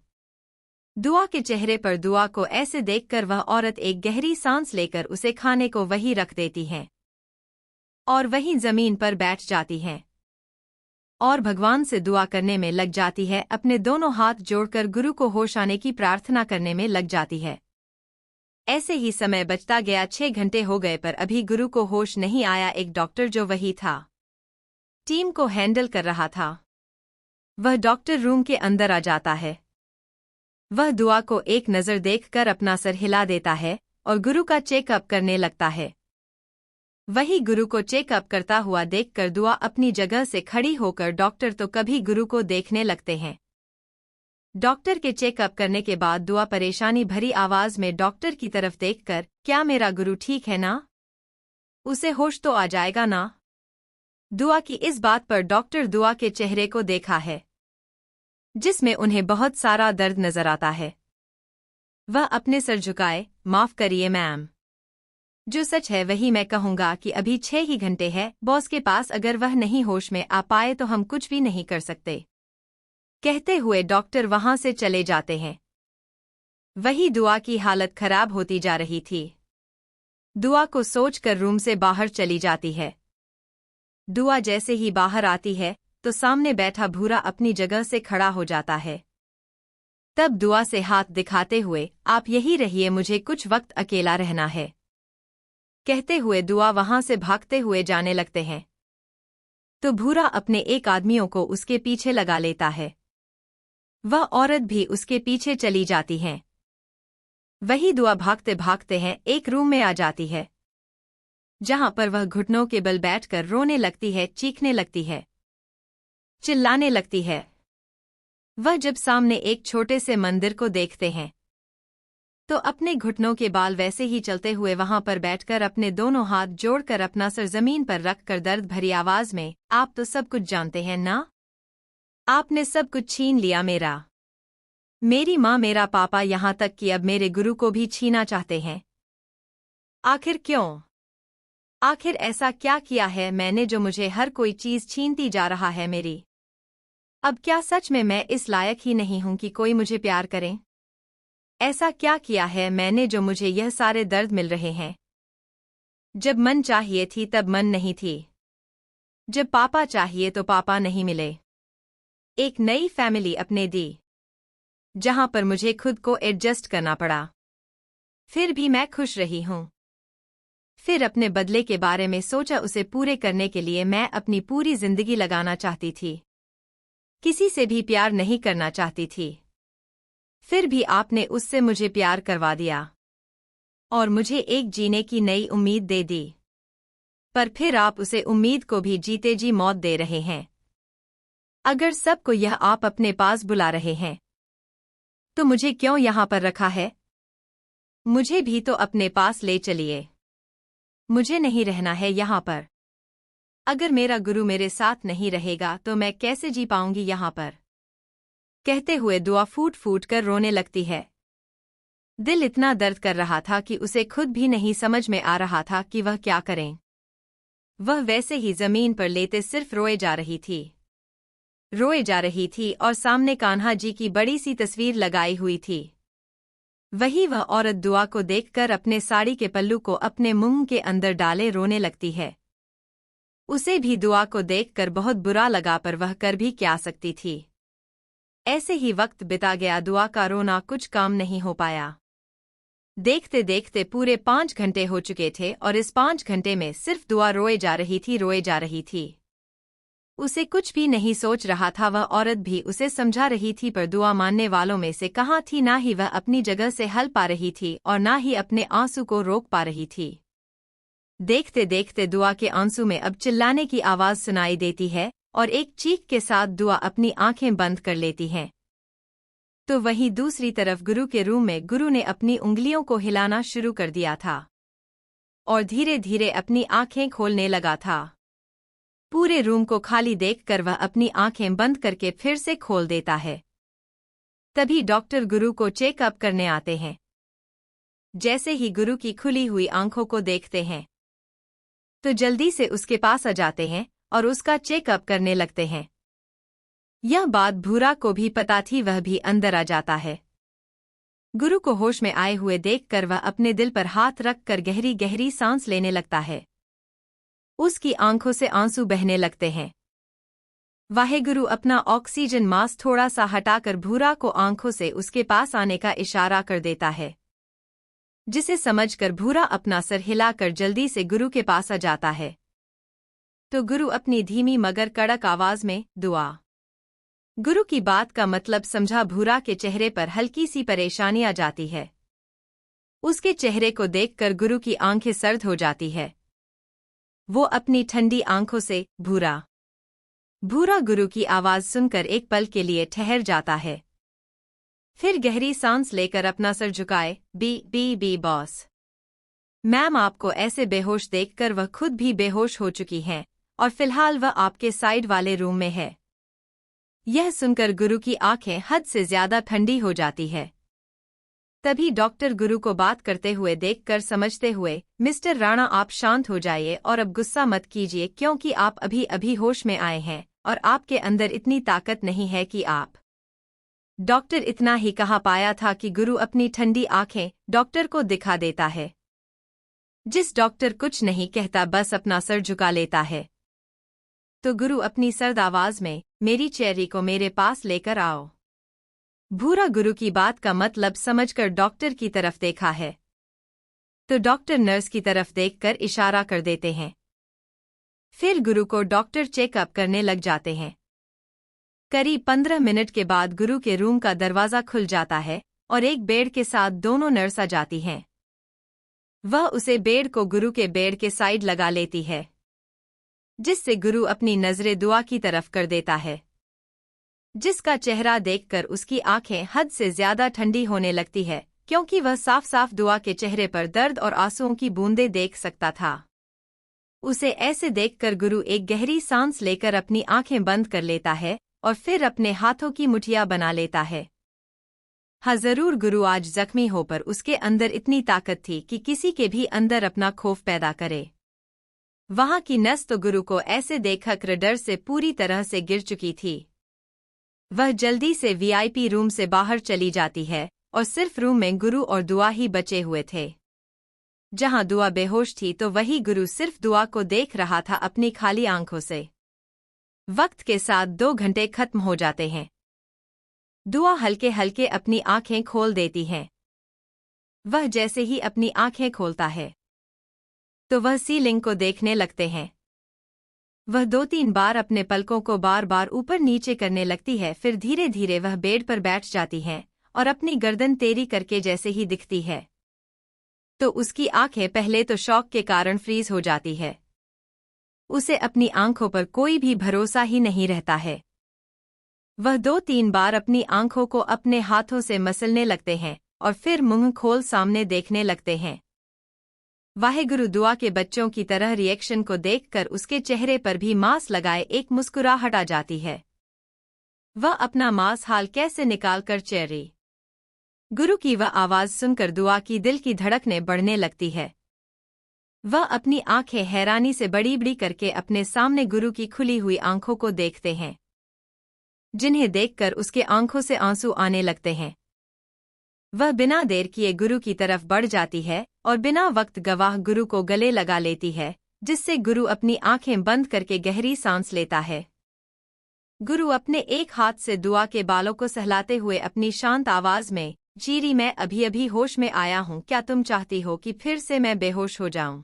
दुआ के चेहरे पर दुआ को ऐसे देखकर वह औरत एक गहरी सांस लेकर उसे खाने को वहीं रख देती है और वहीं जमीन पर बैठ जाती है और भगवान से दुआ करने में लग जाती है। अपने दोनों हाथ जोड़कर गुरु को होश आने की प्रार्थना करने में लग जाती है। ऐसे ही समय बचता गया। 6 घंटे हो गए पर अभी गुरु को होश नहीं आया। एक डॉक्टर जो वही था, टीम को हैंडल कर रहा था, वह डॉक्टर रूम के अंदर आ जाता है। वह दुआ को एक नज़र देखकर अपना सर हिला देता है और गुरु का चेकअप करने लगता है। वही गुरु को चेकअप करता हुआ देखकर दुआ अपनी जगह से खड़ी होकर डॉक्टर तो कभी गुरु को देखने लगते हैं। डॉक्टर के चेकअप करने के बाद दुआ परेशानी भरी आवाज में डॉक्टर की तरफ देखकर, क्या मेरा गुरु ठीक है ना? उसे होश तो आ जाएगा ना? दुआ की इस बात पर डॉक्टर दुआ के चेहरे को देखा है, जिसमें उन्हें बहुत सारा दर्द नजर आता है। वह अपने सर झुकाए, माफ करिए मैम, जो सच है वही मैं कहूंगा कि अभी 6 ही घंटे है बॉस के पास, अगर वह नहीं होश में आ पाए तो हम कुछ भी नहीं कर सकते। कहते हुए डॉक्टर वहां से चले जाते हैं। वही दुआ की हालत खराब होती जा रही थी। दुआ को सोचकर रूम से बाहर चली जाती है। दुआ जैसे ही बाहर आती है तो सामने बैठा भूरा अपनी जगह से खड़ा हो जाता है। तब दुआ से हाथ दिखाते हुए, आप यही रहिए, मुझे कुछ वक्त अकेला रहना है। कहते हुए दुआ वहां से भागते हुए जाने लगते हैं तो भूरा अपने एक आदमियों को उसके पीछे लगा लेता है। वह औरत भी उसके पीछे चली जाती है। वही दुआ भागते भागते हैं एक रूम में आ जाती है, जहां पर वह घुटनों के बल बैठकर रोने लगती है, चीखने लगती है, चिल्लाने लगती है। वह जब सामने एक छोटे से मंदिर को देखते हैं तो अपने घुटनों के बाल वैसे ही चलते हुए वहां पर बैठकर अपने दोनों हाथ जोड़कर अपना सर जमीन पर रखकर दर्द भरी आवाज में, आप तो सब कुछ जानते हैं ना? आपने सब कुछ छीन लिया, मेरी माँ, मेरा पापा, यहां तक कि अब मेरे गुरु को भी छीना चाहते हैं। आखिर क्यों? आखिर ऐसा क्या किया है मैंने जो मुझे हर कोई चीज छीनती जा रहा है मेरी? अब क्या सच में मैं इस लायक ही नहीं हूं कि कोई मुझे प्यार करे? ऐसा क्या किया है मैंने जो मुझे यह सारे दर्द मिल रहे हैं? जब मन चाहिए थी तब मन नहीं थी, जब पापा चाहिए तो पापा नहीं मिले। एक नई फैमिली अपने दी, जहां पर मुझे खुद को एडजस्ट करना पड़ा, फिर भी मैं खुश रही हूं। फिर अपने बदले के बारे में सोचा, उसे पूरे करने के लिए मैं अपनी पूरी जिंदगी लगाना चाहती थी, किसी से भी प्यार नहीं करना चाहती थी। फिर भी आपने उससे मुझे प्यार करवा दिया और मुझे एक जीने की नई उम्मीद दे दी, पर फिर आप उसे उम्मीद को भी जीते जी मौत दे रहे हैं। अगर सबको यह आप अपने पास बुला रहे हैं तो मुझे क्यों यहां पर रखा है? मुझे भी तो अपने पास ले चलिए, मुझे नहीं रहना है यहां पर। अगर मेरा गुरु मेरे साथ नहीं रहेगा तो मैं कैसे जी पाऊंगी यहां पर? कहते हुए दुआ फूट फूट कर रोने लगती है। दिल इतना दर्द कर रहा था कि उसे खुद भी नहीं समझ में आ रहा था कि वह क्या करें। वह वैसे ही जमीन पर लेटे सिर्फ रोए जा रही थी और सामने कान्हा जी की बड़ी सी तस्वीर लगाई हुई थी। वही वह औरत दुआ को देखकर अपने साड़ी के पल्लू को अपने मुंह के अंदर डाले रोने लगती है। उसे भी दुआ को देखकर बहुत बुरा लगा, पर वह कर भी क्या सकती थी। ऐसे ही वक्त बिता गया, दुआ का रोना कुछ काम नहीं हो पाया। देखते देखते पूरे 5 घंटे हो चुके थे और इस 5 घंटे में सिर्फ दुआ रोए जा रही थी। उसे कुछ भी नहीं सोच रहा था। वह औरत भी उसे समझा रही थी, पर दुआ मानने वालों में से कहाँ थी। ना ही वह अपनी जगह से हल पा रही थी और ना ही अपने आंसू को रोक पा रही थी। देखते देखते दुआ के आंसू में अब चिल्लाने की आवाज सुनाई देती है और एक चीख के साथ दुआ अपनी आंखें बंद कर लेती हैं। तो वहीं दूसरी तरफ गुरु के रूम में गुरु ने अपनी उंगलियों को हिलाना शुरू कर दिया था और धीरे धीरे अपनी आंखें खोलने लगा था। पूरे रूम को खाली देखकर वह अपनी आंखें बंद करके फिर से खोल देता है। तभी डॉक्टर गुरु को चेकअप करने आते हैं। जैसे ही गुरु की खुली हुई आंखों को देखते हैं तो जल्दी से उसके पास आ जाते हैं और उसका चेकअप करने लगते हैं। यह बात भूरा को भी पता थी, वह भी अंदर आ जाता है। गुरु को होश में आए हुए देखकर वह अपने दिल पर हाथ रख कर गहरी गहरी सांस लेने लगता है। उसकी आंखों से आंसू बहने लगते हैं। वाहेगुरु अपना ऑक्सीजन मास्क थोड़ा सा हटाकर भूरा को आंखों से उसके पास आने का इशारा कर देता है, जिसे समझकर भूरा अपना सर हिलाकर जल्दी से गुरु के पास आ जाता है। तो गुरु अपनी धीमी मगर कड़क आवाज में दुआ। गुरु की बात का मतलब समझा भूरा के चेहरे पर हल्की सी परेशानी आ जाती है। उसके चेहरे को देखकर गुरु की आंखें सर्द हो जाती है। वो अपनी ठंडी आंखों से भूरा भूरा गुरु की आवाज सुनकर एक पल के लिए ठहर जाता है। फिर गहरी सांस लेकर अपना सर झुकाए। बी बॉस मैम, आपको ऐसे बेहोश देखकर वह खुद भी बेहोश हो चुकी हैं और फिलहाल वह आपके साइड वाले रूम में है। यह सुनकर गुरु की आंखें हद से ज्यादा ठंडी हो जाती है। तभी डॉक्टर गुरु को बात करते हुए देखकर समझते हुए, मिस्टर राणा आप शांत हो जाइए और अब गुस्सा मत कीजिए, क्योंकि आप अभी अभी होश में आए हैं और आपके अंदर इतनी ताकत नहीं है कि आप। डॉक्टर इतना ही कहा पाया था कि गुरु अपनी ठंडी आंखें डॉक्टर को दिखा देता है। जिस डॉक्टर कुछ नहीं कहता, बस अपना सर झुका लेता है। तो गुरु अपनी सर्द आवाज में, मेरी चेरी को मेरे पास लेकर आओ। भूरा गुरु की बात का मतलब समझकर डॉक्टर की तरफ देखा है। तो डॉक्टर नर्स की तरफ देखकर इशारा कर देते हैं। फिर गुरु को डॉक्टर चेकअप करने लग जाते हैं। करीब 15 मिनट के बाद गुरु के रूम का दरवाजा खुल जाता है और एक बेड के साथ दोनों नर्स आ जाती हैं। वह उसे बेड को गुरु के बेड के साइड लगा लेती है, जिससे गुरु अपनी नजरें दुआ की तरफ कर देता है, जिसका चेहरा देखकर उसकी आंखें हद से ज्यादा ठंडी होने लगती है, क्योंकि वह साफ साफ दुआ के चेहरे पर दर्द और आंसुओं की बूंदें देख सकता था। उसे ऐसे देखकर गुरु एक गहरी सांस लेकर अपनी आंखें बंद कर लेता है और फिर अपने हाथों की मुठियां बना लेता है। हाँ जरूर, गुरु आज जख्मी हो पर उसके अंदर इतनी ताकत थी कि किसी के भी अंदर अपना खौफ पैदा करे। वहां की नस तो गुरु को ऐसे देखकर डर से पूरी तरह से गिर चुकी थी। वह जल्दी से वीआईपी रूम से बाहर चली जाती है और सिर्फ रूम में गुरु और दुआ ही बचे हुए थे। जहां दुआ बेहोश थी तो वही गुरु सिर्फ दुआ को देख रहा था अपनी खाली आंखों से। वक्त के साथ 2 घंटे खत्म हो जाते हैं। दुआ हल्के हल्के अपनी आंखें खोल देती है। वह जैसे ही अपनी आंखें खोलता है तो वह सीलिंग को देखने लगते हैं। वह 2-3 बार अपने पलकों को बार बार ऊपर नीचे करने लगती है। फिर धीरे धीरे वह बेड पर बैठ जाती है और अपनी गर्दन तेरी करके जैसे ही दिखती है तो उसकी आंखें पहले तो शॉक के कारण फ्रीज हो जाती है। उसे अपनी आंखों पर कोई भी भरोसा ही नहीं रहता है। वह 2-3 बार अपनी आंखों को अपने हाथों से मसलने लगते हैं और फिर मुंह खोल सामने देखने लगते हैं। वाहेगुरु दुआ के बच्चों की तरह रिएक्शन को देखकर उसके चेहरे पर भी मांस लगाए एक मुस्कुराहट आ जाती है। वह अपना मांस हाल कैसे निकालकर चेरी गुरु की वह आवाज सुनकर दुआ की दिल की धड़कनें बढ़ने लगती है। वह अपनी आंखें हैरानी से बड़ी बड़ी करके अपने सामने गुरु की खुली हुई आंखों को देखते हैं, जिन्हें देखकर उसके आंखों से आंसू आने लगते हैं। वह बिना देर किए गुरु की तरफ बढ़ जाती है और बिना वक्त गवाह गुरु को गले लगा लेती है, जिससे गुरु अपनी आंखें बंद करके गहरी सांस लेता है। गुरु अपने एक हाथ से दुआ के बालों को सहलाते हुए अपनी शांत आवाज में, जीरी मैं अभी अभी होश में आया हूँ, क्या तुम चाहती हो कि फिर से मैं बेहोश हो जाऊं?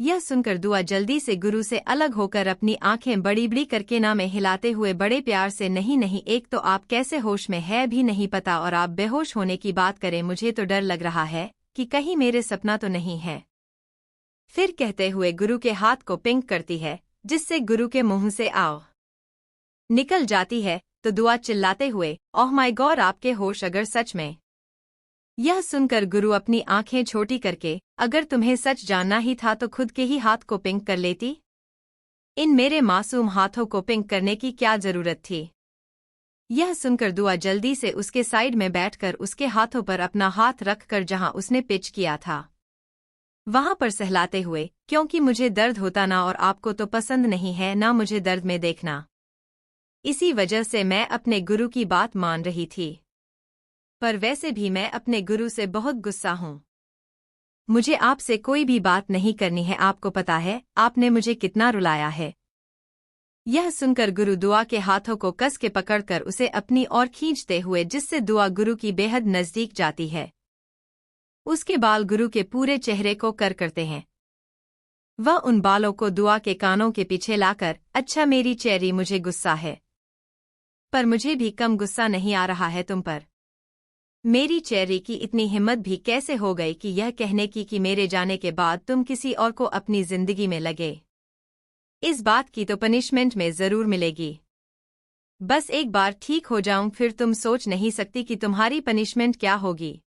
यह सुनकर दुआ जल्दी से गुरु से अलग होकर अपनी आंखें बड़ी बड़ी करके ना में हिलाते हुए बड़े प्यार से, नहीं, एक तो आप कैसे होश में है भी नहीं पता और आप बेहोश होने की बात करें, मुझे तो डर लग रहा है कि कहीं मेरे सपना तो नहीं है। फिर कहते हुए गुरु के हाथ को पिंक करती है, जिससे गुरु के मुंह से आओ निकल जाती है। तो दुआ चिल्लाते हुए, ओह माय गॉड, आपके होश अगर सच में। यह सुनकर गुरु अपनी आंखें छोटी करके, अगर तुम्हें सच जानना ही था तो खुद के ही हाथ को पिंक कर लेती। इन मेरे मासूम हाथों को पिंक करने की क्या जरूरत थी? यह सुनकर दुआ जल्दी से उसके साइड में बैठकर उसके हाथों पर अपना हाथ रखकर जहां उसने पिच किया था वहां पर सहलाते हुए, क्योंकि मुझे दर्द होता ना और आपको तो पसंद नहीं है ना मुझे दर्द में देखना, इसी वजह से मैं अपने गुरु की बात मान रही थी। पर वैसे भी मैं अपने गुरु से बहुत गुस्सा हूँ। मुझे आपसे कोई भी बात नहीं करनी है, आपको पता है आपने मुझे कितना रुलाया है। यह सुनकर गुरु दुआ के हाथों को कस के पकड़कर उसे अपनी ओर खींचते हुए, जिससे दुआ गुरु की बेहद नजदीक जाती है। उसके बाल गुरु के पूरे चेहरे को करते हैं। वह उन बालों को दुआ के कानों के पीछे लाकर, अच्छा मेरी चेरी, मुझे गुस्सा है, पर मुझे भी कम गुस्सा नहीं आ रहा है तुम पर। मेरी चेरी की इतनी हिम्मत भी कैसे हो गई कि यह कहने की कि मेरे जाने के बाद तुम किसी और को अपनी जिंदगी में लगे। इस बात की तो पनिशमेंट में जरूर मिलेगी। बस एक बार ठीक हो जाऊं, फिर तुम सोच नहीं सकती कि तुम्हारी पनिशमेंट क्या होगी।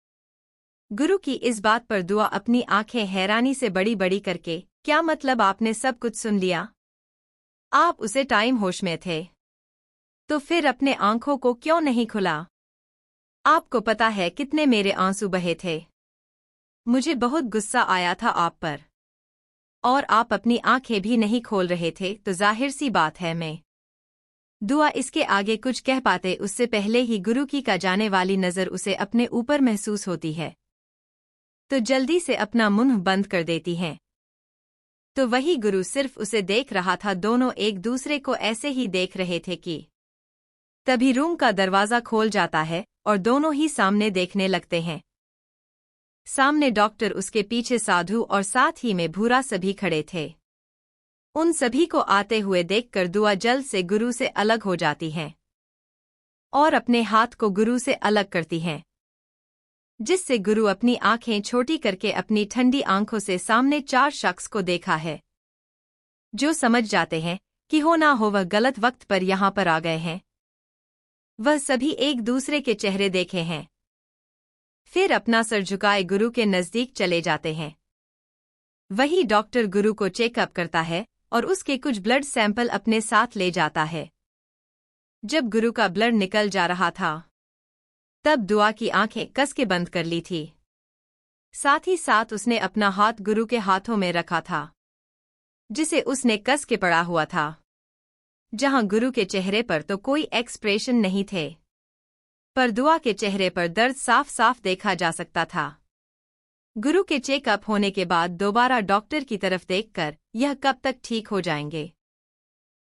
गुरु की इस बात पर दुआ अपनी आंखें हैरानी से बड़ी बड़ी करके, क्या मतलब आपने सब कुछ सुन लिया? आप उसे टाइम होश में थे, तो फिर अपने आंखों को क्यों नहीं खुला? आपको पता है कितने मेरे आंसू बहे थे। मुझे बहुत गुस्सा आया था आप पर, और आप अपनी आंखें भी नहीं खोल रहे थे, तो जाहिर सी बात है मैं। दुआ इसके आगे कुछ कह पाते उससे पहले ही गुरु की का जाने वाली नजर उसे अपने ऊपर महसूस होती है, तो जल्दी से अपना मुंह बंद कर देती हैं। तो वही गुरु सिर्फ उसे देख रहा था, दोनों एक दूसरे को ऐसे ही देख रहे थे कि तभी रूम का दरवाजा खोल जाता है और दोनों ही सामने देखने लगते हैं। सामने डॉक्टर, उसके पीछे साधु और साथ ही में भूरा सभी खड़े थे। उन सभी को आते हुए देखकर दुआ जल्द से गुरु से अलग हो जाती हैं और अपने हाथ को गुरु से अलग करती हैं, जिससे गुरु अपनी आंखें छोटी करके अपनी ठंडी आंखों से सामने 4 शख्स को देखा है, जो समझ जाते हैं कि हो ना हो वह गलत वक्त पर यहां पर आ गए हैं। वह सभी एक दूसरे के चेहरे देखे हैं, फिर अपना सर झुकाए गुरु के नजदीक चले जाते हैं। वही डॉक्टर गुरु को चेकअप करता है और उसके कुछ ब्लड सैंपल अपने साथ ले जाता है। जब गुरु का ब्लड निकल जा रहा था, तब दुआ की आंखें कस के बंद कर ली थी। साथ ही साथ उसने अपना हाथ गुरु के हाथों में रखा था, जिसे उसने कस के पड़ा हुआ था, जहां गुरु के चेहरे पर तो कोई एक्सप्रेशन नहीं थे, पर दुआ के चेहरे पर दर्द साफ साफ देखा जा सकता था। गुरु के चेकअप होने के बाद दोबारा डॉक्टर की तरफ देखकर, यह कब तक ठीक हो जाएंगे?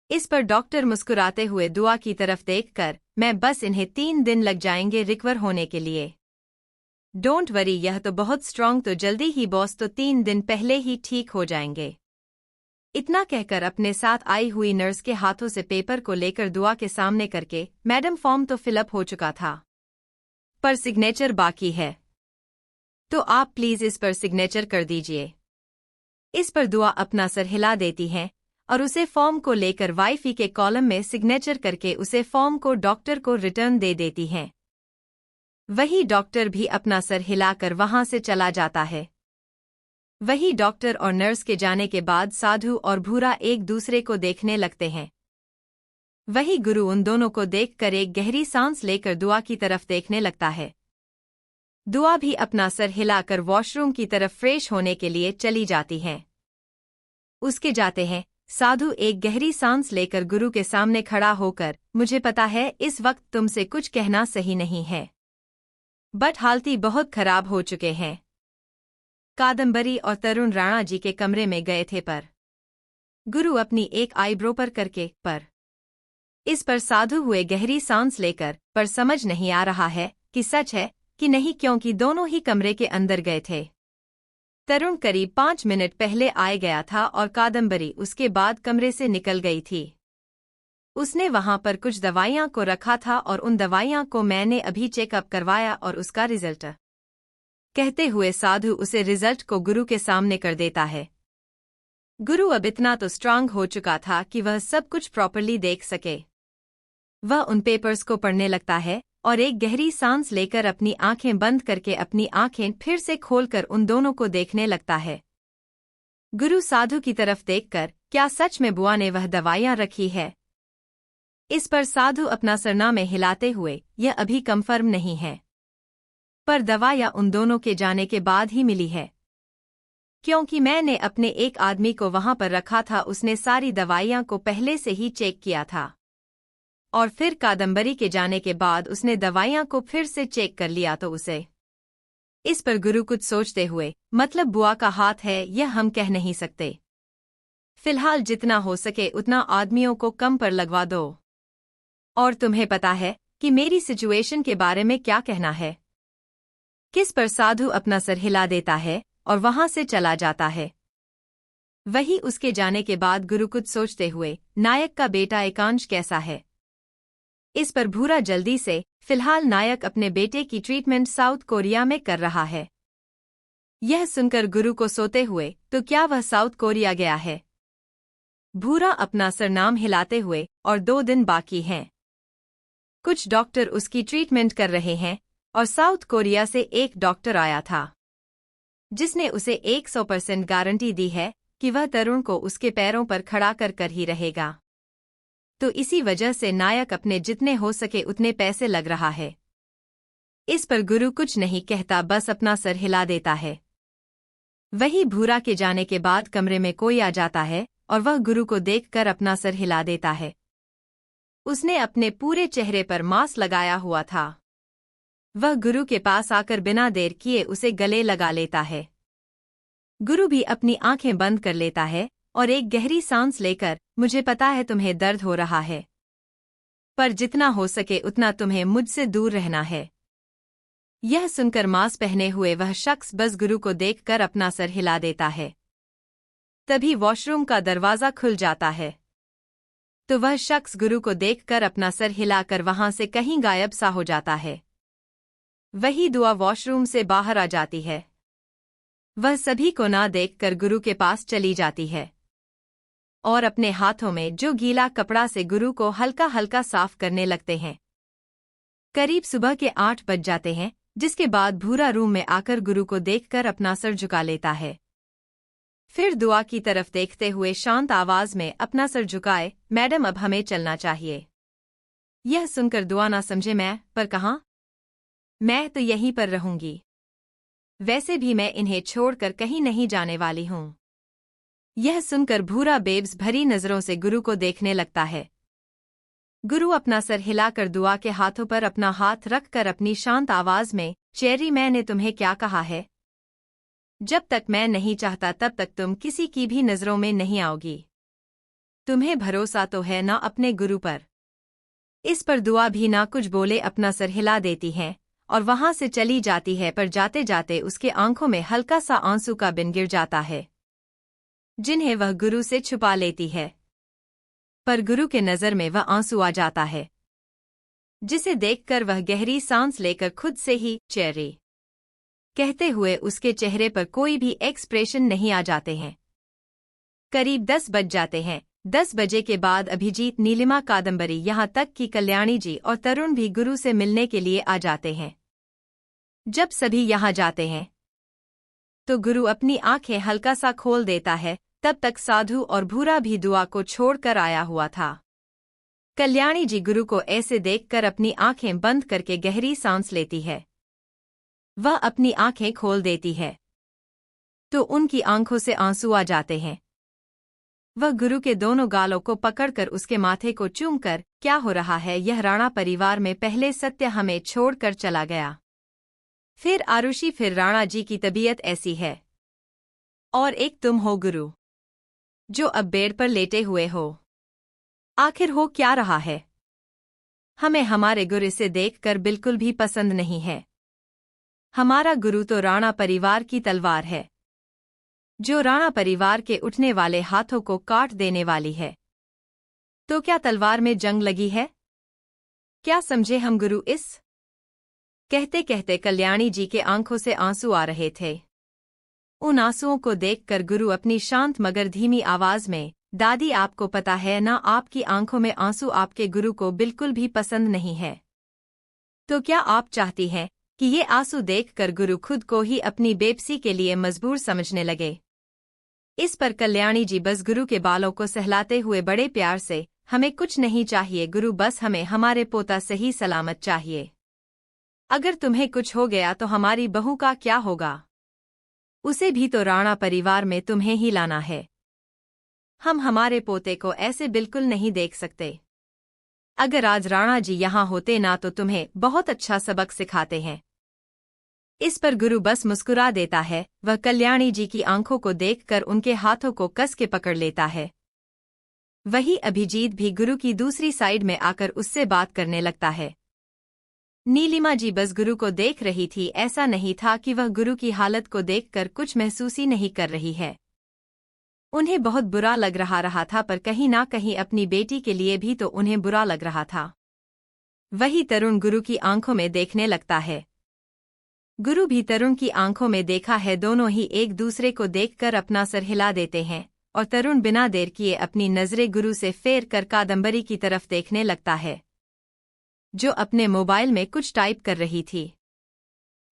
इस पर डॉक्टर मुस्कुराते हुए दुआ की तरफ देखकर, मैं बस इन्हें 3 दिन लग जाएंगे रिकवर होने के लिए। डोंट वरी, यह तो बहुत स्ट्रांग, तो जल्दी ही बॉस, तो 3 दिन पहले ही ठीक हो जाएंगे। इतना कहकर अपने साथ आई हुई नर्स के हाथों से पेपर को लेकर दुआ के सामने करके, मैडम फॉर्म तो फिलअप हो चुका था, पर सिग्नेचर बाकी है, तो आप प्लीज इस पर सिग्नेचर कर दीजिए। इस पर दुआ अपना सर हिला देती हैं और उसे फॉर्म को लेकर वाईफी के कॉलम में सिग्नेचर करके उसे फॉर्म को डॉक्टर को रिटर्न दे देती हैं। वही डॉक्टर भी अपना सर हिलाकर वहां से चला जाता है। वही डॉक्टर और नर्स के जाने के बाद साधु और भूरा एक दूसरे को देखने लगते हैं। वही गुरु उन दोनों को देखकर एक गहरी सांस लेकर दुआ की तरफ देखने लगता है। दुआ भी अपना सर हिलाकर वॉशरूम की तरफ फ्रेश होने के लिए चली जाती हैं। उसके जाते हैं साधु एक गहरी सांस लेकर गुरु के सामने खड़ा होकर, मुझे पता है इस वक्त तुमसे कुछ कहना सही नहीं है, बट हालती बहुत खराब हो चुके हैं। कादम्बरी और तरुण राणा जी के कमरे में गए थे, पर गुरु अपनी एक आईब्रो पर करके, पर इस पर साधु हुए गहरी सांस लेकर, पर समझ नहीं आ रहा है कि सच है कि नहीं, क्योंकि दोनों ही कमरे के अंदर गए थे। तरुण करीब 5 मिनट पहले आए गया था और कादम्बरी उसके बाद कमरे से निकल गई थी। उसने वहां पर कुछ दवाइयां को रखा था और उन दवाइयां को मैंने अभी चेकअप करवाया और उसका रिजल्ट, कहते हुए साधु उसे रिजल्ट को गुरु के सामने कर देता है। गुरु अब इतना तो स्ट्रांग हो चुका था कि वह सब कुछ प्रॉपर्ली देख सके। वह उन पेपर्स को पढ़ने लगता है और एक गहरी सांस लेकर अपनी आंखें बंद करके अपनी आंखें फिर से खोलकर उन दोनों को देखने लगता है। गुरु साधु की तरफ देखकर, क्या सच में बुआ ने वह दवाइयां रखी है? इस पर साधु अपना सरनामे हिलाते हुए, यह अभी कंफर्म नहीं है, पर दवाइयां उन दोनों के जाने के बाद ही मिली है, क्योंकि मैंने अपने एक आदमी को वहां पर रखा था, उसने सारी दवाइयां को पहले से ही चेक किया था। और फिर कादम्बरी के जाने के बाद उसने दवाइयां को फिर से चेक कर लिया तो उसे। इस पर गुरु कुछ सोचते हुए, मतलब बुआ का हाथ है यह हम कह नहीं सकते। फिलहाल जितना हो सके उतना आदमियों को कम पर लगवा दो। और तुम्हें पता है कि मेरी सिचुएशन के बारे में क्या कहना है? किस पर साधु अपना सर हिला देता है और वहां से चला जाता है। वही उसके जाने के बाद गुरु कुछ सोचते हुए, नायक का बेटा एकांश कैसा है? इस पर भूरा जल्दी से, फिलहाल नायक अपने बेटे की ट्रीटमेंट साउथ कोरिया में कर रहा है। यह सुनकर गुरु को सोते हुए, तो क्या वह साउथ कोरिया गया है? भूरा अपना सरनाम हिलाते हुए, और 2 दिन बाकी हैं। कुछ डॉक्टर उसकी ट्रीटमेंट कर रहे हैं और साउथ कोरिया से एक डॉक्टर आया था जिसने उसे 100% गारंटी दी है कि वह तरुण को उसके पैरों पर खड़ा कर ही रहेगा। तो इसी वजह से नायक अपने जितने हो सके उतने पैसे लग रहा है। इस पर गुरु कुछ नहीं कहता, बस अपना सर हिला देता है। वही भूरा के जाने के बाद कमरे में कोई आ जाता है और वह गुरु को देखकर अपना सर हिला देता है। उसने अपने पूरे चेहरे पर मास्क लगाया हुआ था। वह गुरु के पास आकर बिना देर किए उसे गले लगा लेता है। गुरु भी अपनी आंखें बंद कर लेता है और एक गहरी सांस लेकर, मुझे पता है तुम्हें दर्द हो रहा है, पर जितना हो सके उतना तुम्हें मुझसे दूर रहना है। यह सुनकर मास्क पहने हुए वह शख्स बस गुरु को देखकर अपना सर हिला देता है। तभी वॉशरूम का दरवाजा खुल जाता है तो वह शख्स गुरु को देखकर अपना सर हिलाकर वहां से कहीं गायब सा हो जाता है। वही दुआ वॉशरूम से बाहर आ जाती है। वह सभी को ना देखकर गुरु के पास चली जाती है और अपने हाथों में जो गीला कपड़ा से गुरु को हल्का हल्का साफ करने लगते हैं। करीब सुबह के 8 बज जाते हैं, जिसके बाद भूरा रूम में आकर गुरु को देखकर अपना सर झुका लेता है। फिर दुआ की तरफ देखते हुए शांत आवाज में अपना सर झुकाए, मैडम अब हमें चलना चाहिए। यह सुनकर दुआ ना समझे, मैं पर कहाँ? मैं तो यहीं पर रहूंगी। वैसे भी मैं इन्हें छोड़कर कहीं नहीं जाने वाली हूँ। यह सुनकर भूरा बेब्स भरी नजरों से गुरु को देखने लगता है। गुरु अपना सर हिलाकर दुआ के हाथों पर अपना हाथ रखकर अपनी शांत आवाज में, चेरी मैंने तुम्हें क्या कहा है? जब तक मैं नहीं चाहता तब तक तुम किसी की भी नजरों में नहीं आओगी। तुम्हें भरोसा तो है ना अपने गुरु पर? इस पर दुआ भी ना कुछ बोले अपना सर हिला देती है और वहां से चली जाती है, पर जाते जाते उसके आंखों में हल्का सा आंसू का बिन गिर जाता है जिन्हें वह गुरु से छुपा लेती है। पर गुरु के नजर में वह आंसू आ जाता है जिसे देखकर वह गहरी सांस लेकर खुद से ही चेरी कहते हुए उसके चेहरे पर कोई भी एक्सप्रेशन नहीं आ जाते हैं। करीब 10 बज जाते हैं। 10 बजे के बाद अभिजीत, नीलिमा, कादम्बरी, यहाँ तक कि कल्याणी जी और तरुण भी गुरु से मिलने के लिए आ जाते हैं। जब सभी यहाँ जाते हैं तो गुरु अपनी आंखें हल्का सा खोल देता है। तब तक साधु और भूरा भी दुआ को छोड़कर आया हुआ था। कल्याणी जी गुरु को ऐसे देखकर अपनी आंखें बंद करके गहरी सांस लेती है। वह अपनी आंखें खोल देती है तो उनकी आंखों से आंसू आ जाते हैं। वह गुरु के दोनों गालों को पकड़कर उसके माथे को चूमकर, क्या हो रहा है? यह राणा परिवार में पहले सत्य हमें छोड़कर चला गया, फिर आरुषि, फिर राणा जी की तबीयत ऐसी है, और एक तुम हो गुरु जो अब बेड पर लेटे हुए हो। आखिर हो क्या रहा है? हमें हमारे गुरु से देखकर बिल्कुल भी पसंद नहीं है। हमारा गुरु तो राणा परिवार की तलवार है जो राणा परिवार के उठने वाले हाथों को काट देने वाली है। तो क्या तलवार में जंग लगी है? क्या समझे हम गुरु? इस कहते कहते कल्याणी जी के आंखों से आंसू आ रहे थे। उन आंसुओं को देखकर गुरु अपनी शांत मगर धीमी आवाज में, दादी आपको पता है ना, आपकी आंखों में आंसू आपके गुरु को बिल्कुल भी पसंद नहीं है। तो क्या आप चाहती हैं कि ये आंसू देखकर गुरु खुद को ही अपनी बेबसी के लिए मजबूर समझने लगे? इस पर कल्याणी जी बस गुरु के बालों को सहलाते हुए बड़े प्यार से, हमें कुछ नहीं चाहिए गुरु, बस हमें हमारे पोता सही सलामत चाहिए। अगर तुम्हें कुछ हो गया तो हमारी बहू का क्या होगा? उसे भी तो राणा परिवार में तुम्हें ही लाना है। हम हमारे पोते को ऐसे बिल्कुल नहीं देख सकते। अगर आज राणा जी यहाँ होते ना तो तुम्हें बहुत अच्छा सबक सिखाते हैं। इस पर गुरु बस मुस्कुरा देता है। वह कल्याणी जी की आंखों को देखकर उनके हाथों को कस के पकड़ लेता है। वही अभिजीत भी गुरु की दूसरी साइड में आकर उससे बात करने लगता है। नीलिमा जी बस गुरु को देख रही थी, ऐसा नहीं था कि वह गुरु की हालत को देखकर कुछ महसूस ही नहीं कर रही है। उन्हें बहुत बुरा लग रहा था, पर कहीं ना कहीं अपनी बेटी के लिए भी तो उन्हें बुरा लग रहा था। वही तरुण गुरु की आंखों में देखने लगता है। गुरु भी तरुण की आंखों में देखा है। दोनों ही एक दूसरे को देखकर अपना सर हिला देते हैं और तरुण बिना देर किए अपनी नजरें गुरु से फेर कर कादंबरी की तरफ देखने लगता है, जो अपने मोबाइल में कुछ टाइप कर रही थी,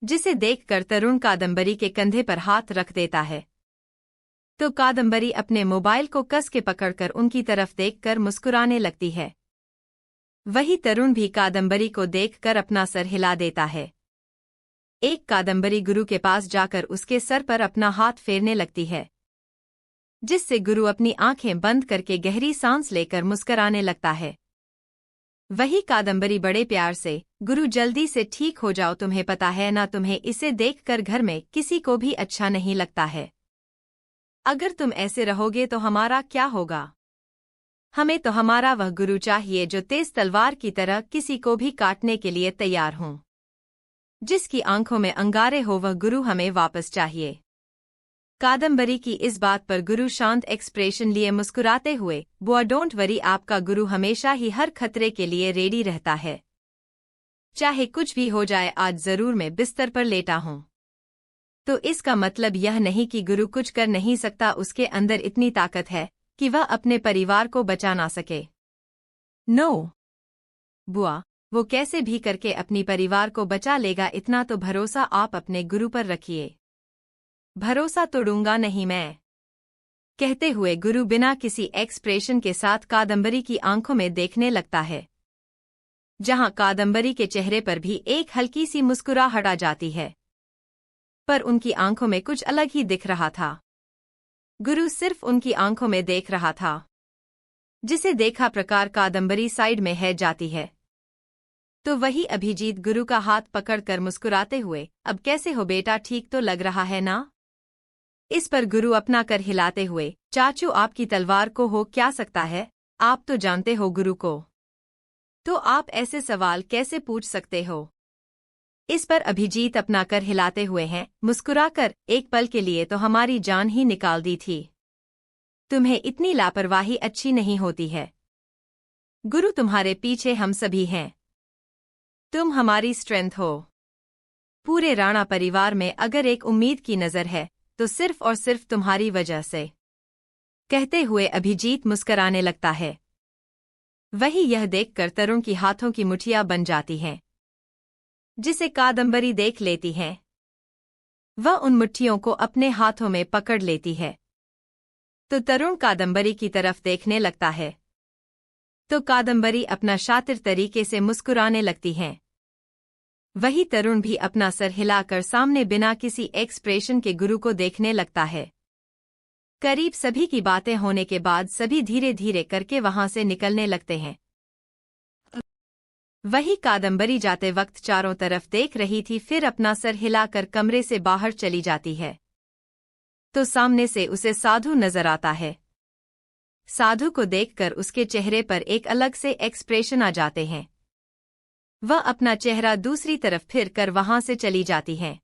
जिसे देखकर तरुण कादंबरी के कंधे पर हाथ रख देता है। तो कादंबरी अपने मोबाइल को कस के पकड़कर उनकी तरफ देखकर मुस्कुराने लगती है। वही तरुण भी कादंबरी को देखकर अपना सर हिला देता है। एक कादंबरी गुरु के पास जाकर उसके सर पर अपना हाथ फेरने लगती है, जिससे गुरु अपनी आंखें बंद करके गहरी सांस लेकर मुस्कुराने लगता है। वही कादंबरी बड़े प्यार से, गुरु जल्दी से ठीक हो जाओ, तुम्हें पता है ना, तुम्हें इसे देखकर घर में किसी को भी अच्छा नहीं लगता है। अगर तुम ऐसे रहोगे तो हमारा क्या होगा? हमें तो हमारा वह गुरु चाहिए जो तेज तलवार की तरह किसी को भी काटने के लिए तैयार हो, जिसकी आंखों में अंगारे हो, वह गुरु हमें वापस चाहिए। कादंबरी की इस बात पर गुरु शांत एक्सप्रेशन लिए मुस्कुराते हुए, बुआ डोंट वरी, आपका गुरु हमेशा ही हर खतरे के लिए रेडी रहता है। चाहे कुछ भी हो जाए, आज जरूर मैं बिस्तर पर लेटा हूं। तो इसका मतलब यह नहीं कि गुरु कुछ कर नहीं सकता, उसके अंदर इतनी ताकत है कि वह अपने परिवार को बचा ना सके। नो बुआ, वो कैसे भी करके अपनी परिवार को बचा लेगा, इतना तो भरोसा आप अपने गुरु पर रखिए। भरोसा तोड़ूंगा नहीं मैं, कहते हुए गुरु बिना किसी एक्सप्रेशन के साथ कादंबरी की आंखों में देखने लगता है, जहां कादंबरी के चेहरे पर भी एक हल्की सी मुस्कुराहट आ जाती है, पर उनकी आंखों में कुछ अलग ही दिख रहा था। गुरु सिर्फ उनकी आंखों में देख रहा था, जिसे देखा प्रकार कादंबरी साइड में है जाती है। तो वही अभिजीत गुरु का हाथ पकड़कर मुस्कुराते हुए, अब कैसे हो बेटा, ठीक तो लग रहा है ना? इस पर गुरु अपना कर हिलाते हुए, चाचू आपकी तलवार को हो क्या सकता है, आप तो जानते हो गुरु को, तो आप ऐसे सवाल कैसे पूछ सकते हो? इस पर अभिजीत अपना कर हिलाते हुए हैं, मुस्कुराकर, एक पल के लिए तो हमारी जान ही निकाल दी थी। तुम्हें इतनी लापरवाही अच्छी नहीं होती है। गुरु तुम्हारे पीछे हम सभी हैं, तुम हमारी स्ट्रेंथ हो। पूरे राणा परिवार में अगर एक उम्मीद की नजर है तो सिर्फ और सिर्फ तुम्हारी वजह से, कहते हुए अभिजीत मुस्कुराने लगता है। वही यह देखकर तरुण की हाथों की मुठियां बन जाती हैं, जिसे कादंबरी देख लेती है। वह उन मुट्ठियों को अपने हाथों में पकड़ लेती है, तो तरुण कादंबरी की तरफ देखने लगता है, तो कादंबरी अपना शातिर तरीके से मुस्कुराने लगती हैं। वही तरुण भी अपना सर हिलाकर सामने बिना किसी एक्सप्रेशन के गुरु को देखने लगता है। करीब सभी की बातें होने के बाद सभी धीरे धीरे करके वहां से निकलने लगते हैं। वही कादंबरी जाते वक्त चारों तरफ देख रही थी, फिर अपना सर हिलाकर कमरे से बाहर चली जाती है, तो सामने से उसे साधु नजर आता है। साधु को देखकर उसके चेहरे पर एक अलग से एक्सप्रेशन आ जाते हैं। वह अपना चेहरा दूसरी तरफ फिर कर वहां से चली जाती है।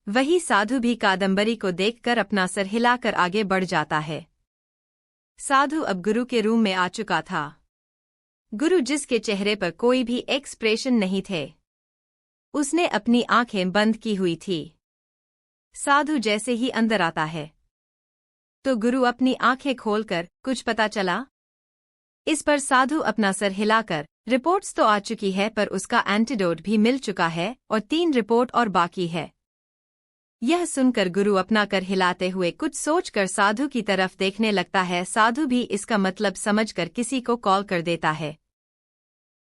वही साधु भी कादंबरी को देखकर अपना सर हिलाकर आगे बढ़ जाता है। साधु अब गुरु के रूम में आ चुका था। गुरु जिसके चेहरे पर कोई भी एक्सप्रेशन नहीं थे, उसने अपनी आंखें बंद की हुई थी। साधु जैसे ही अंदर आता है, तो गुरु अपनी आंखें खोलकर, कुछ पता चला? इस पर साधु अपना सर हिलाकर, रिपोर्ट्स तो आ चुकी है पर उसका एंटीडोट भी मिल चुका है और 3 रिपोर्ट और बाकी है। यह सुनकर गुरु अपना कर हिलाते हुए कुछ सोचकर साधु की तरफ देखने लगता है। साधु भी इसका मतलब समझकर किसी को कॉल कर देता है।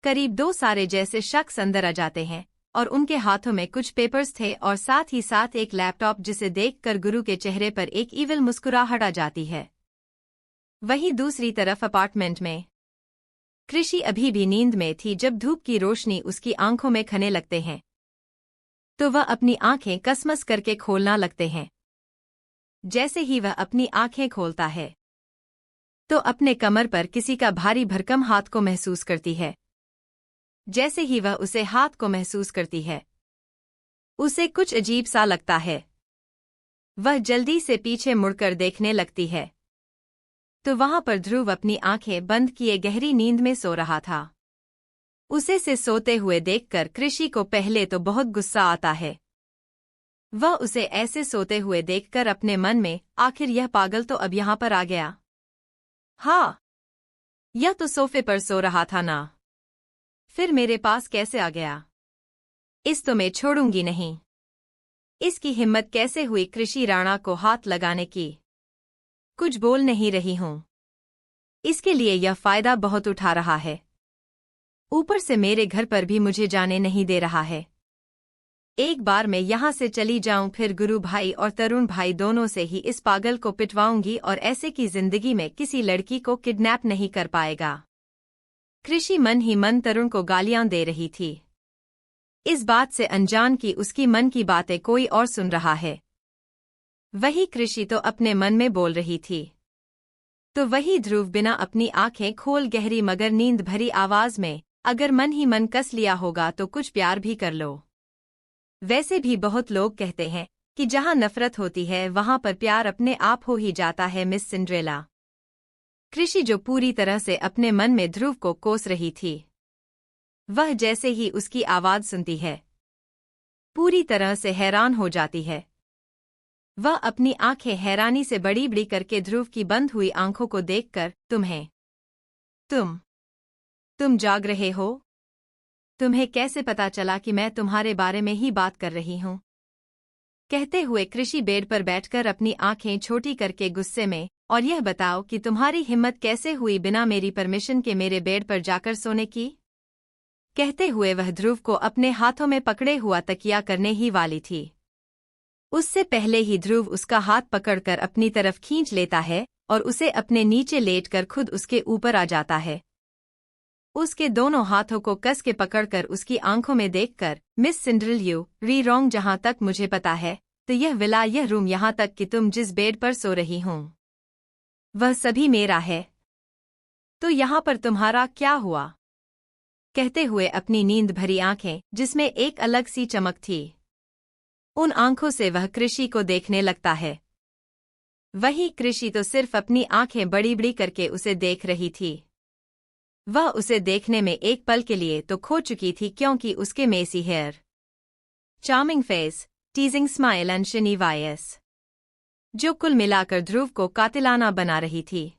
करीब 2 सारे जैसे शख्स अंदर आ जाते हैं और उनके हाथों में कुछ पेपर्स थे और साथ ही साथ एक लैपटॉप, जिसे देखकर गुरु के चेहरे पर एक ईविल मुस्कुराहट आ जाती है। वहीं दूसरी तरफ अपार्टमेंट में कृषि अभी भी नींद में थी जब धूप की रोशनी उसकी आंखों में खने लगते हैं, तो वह अपनी आंखें कसमस करके खोलना लगते हैं। जैसे ही वह अपनी आंखें खोलता है, तो अपने कमर पर किसी का भारी भरकम हाथ को महसूस करती है। जैसे ही वह उसे हाथ को महसूस करती है, उसे कुछ अजीब सा लगता है। वह जल्दी से पीछे मुड़कर देखने लगती है, तो वहां पर ध्रुव अपनी आंखें बंद किए गहरी नींद में सो रहा था। उसे से सोते हुए देखकर कृषि को पहले तो बहुत गुस्सा आता है। वह उसे ऐसे सोते हुए देखकर अपने मन में, आखिर यह पागल तो अब यहां पर आ गया। हाँ, यह तो सोफे पर सो रहा था ना, फिर मेरे पास कैसे आ गया? इस तो मैं छोड़ूंगी नहीं। इसकी हिम्मत कैसे हुई कृषि राणा को हाथ लगाने की? कुछ बोल नहीं रही हूं। इसके लिए यह फायदा बहुत उठा रहा है। ऊपर से मेरे घर पर भी मुझे जाने नहीं दे रहा है। एक बार मैं यहां से चली जाऊं, फिर गुरु भाई और तरुण भाई दोनों से ही इस पागल को पिटवाऊंगी और ऐसे की जिंदगी में किसी लड़की को किडनैप नहीं कर पाएगा। कृषि मन ही मन तरुण को गालियां दे रही थी। इस बात से अनजान कि उसकी मन की बातें कोई और सुन रहा है। वही कृषि तो अपने मन में बोल रही थी, तो वही ध्रुव बिना अपनी आंखें खोल गहरी मगर नींद भरी आवाज में, अगर मन ही मन कस लिया होगा तो कुछ प्यार भी कर लो। वैसे भी बहुत लोग कहते हैं कि जहां नफरत होती है वहां पर प्यार अपने आप हो ही जाता है। Miss Cinderella. कृषि जो पूरी तरह से अपने मन में ध्रुव को कोस रही थी, वह जैसे ही उसकी आवाज सुनती है, पूरी तरह से हैरान हो जाती है। वह अपनी आंखें हैरानी से बड़ी बड़ी करके ध्रुव की बंद हुई आंखों को देखकर, तुम जाग रहे हो? तुम्हें कैसे पता चला कि मैं तुम्हारे बारे में ही बात कर रही हूं? कहते हुए कृषि बेड पर बैठकर अपनी आंखें छोटी करके गुस्से में, और यह बताओ कि तुम्हारी हिम्मत कैसे हुई बिना मेरी परमिशन के मेरे बेड पर जाकर सोने की? कहते हुए वह ध्रुव को अपने हाथों में पकड़े हुआ तकिया करने ही वाली थी। उससे पहले ही ध्रुव उसका हाथ पकड़कर अपनी तरफ खींच लेता है और उसे अपने नीचे लेटकर खुद उसके ऊपर आ जाता है। उसके दोनों हाथों को कस के पकड़कर उसकी आंखों में देखकर, मिस सिंड्रेल यू री रॉन्ग, जहां तक मुझे पता है तो यह विला, यह रूम, यहां तक कि तुम जिस बेड पर सो रही हूं, वह सभी मेरा है। तो यहां पर तुम्हारा क्या हुआ? कहते हुए अपनी नींद भरी आंखें, जिसमें एक अलग सी चमक थी, उन आंखों से वह कृषि को देखने लगता है। वही कृषि तो सिर्फ अपनी आंखें बड़ी बड़ी करके उसे देख रही थी। वह उसे देखने में एक पल के लिए तो खो चुकी थी, क्योंकि उसके messy hair, charming face, teasing smile and shiny voice, जो कुल मिलाकर ध्रुव को कातिलाना बना रही थी।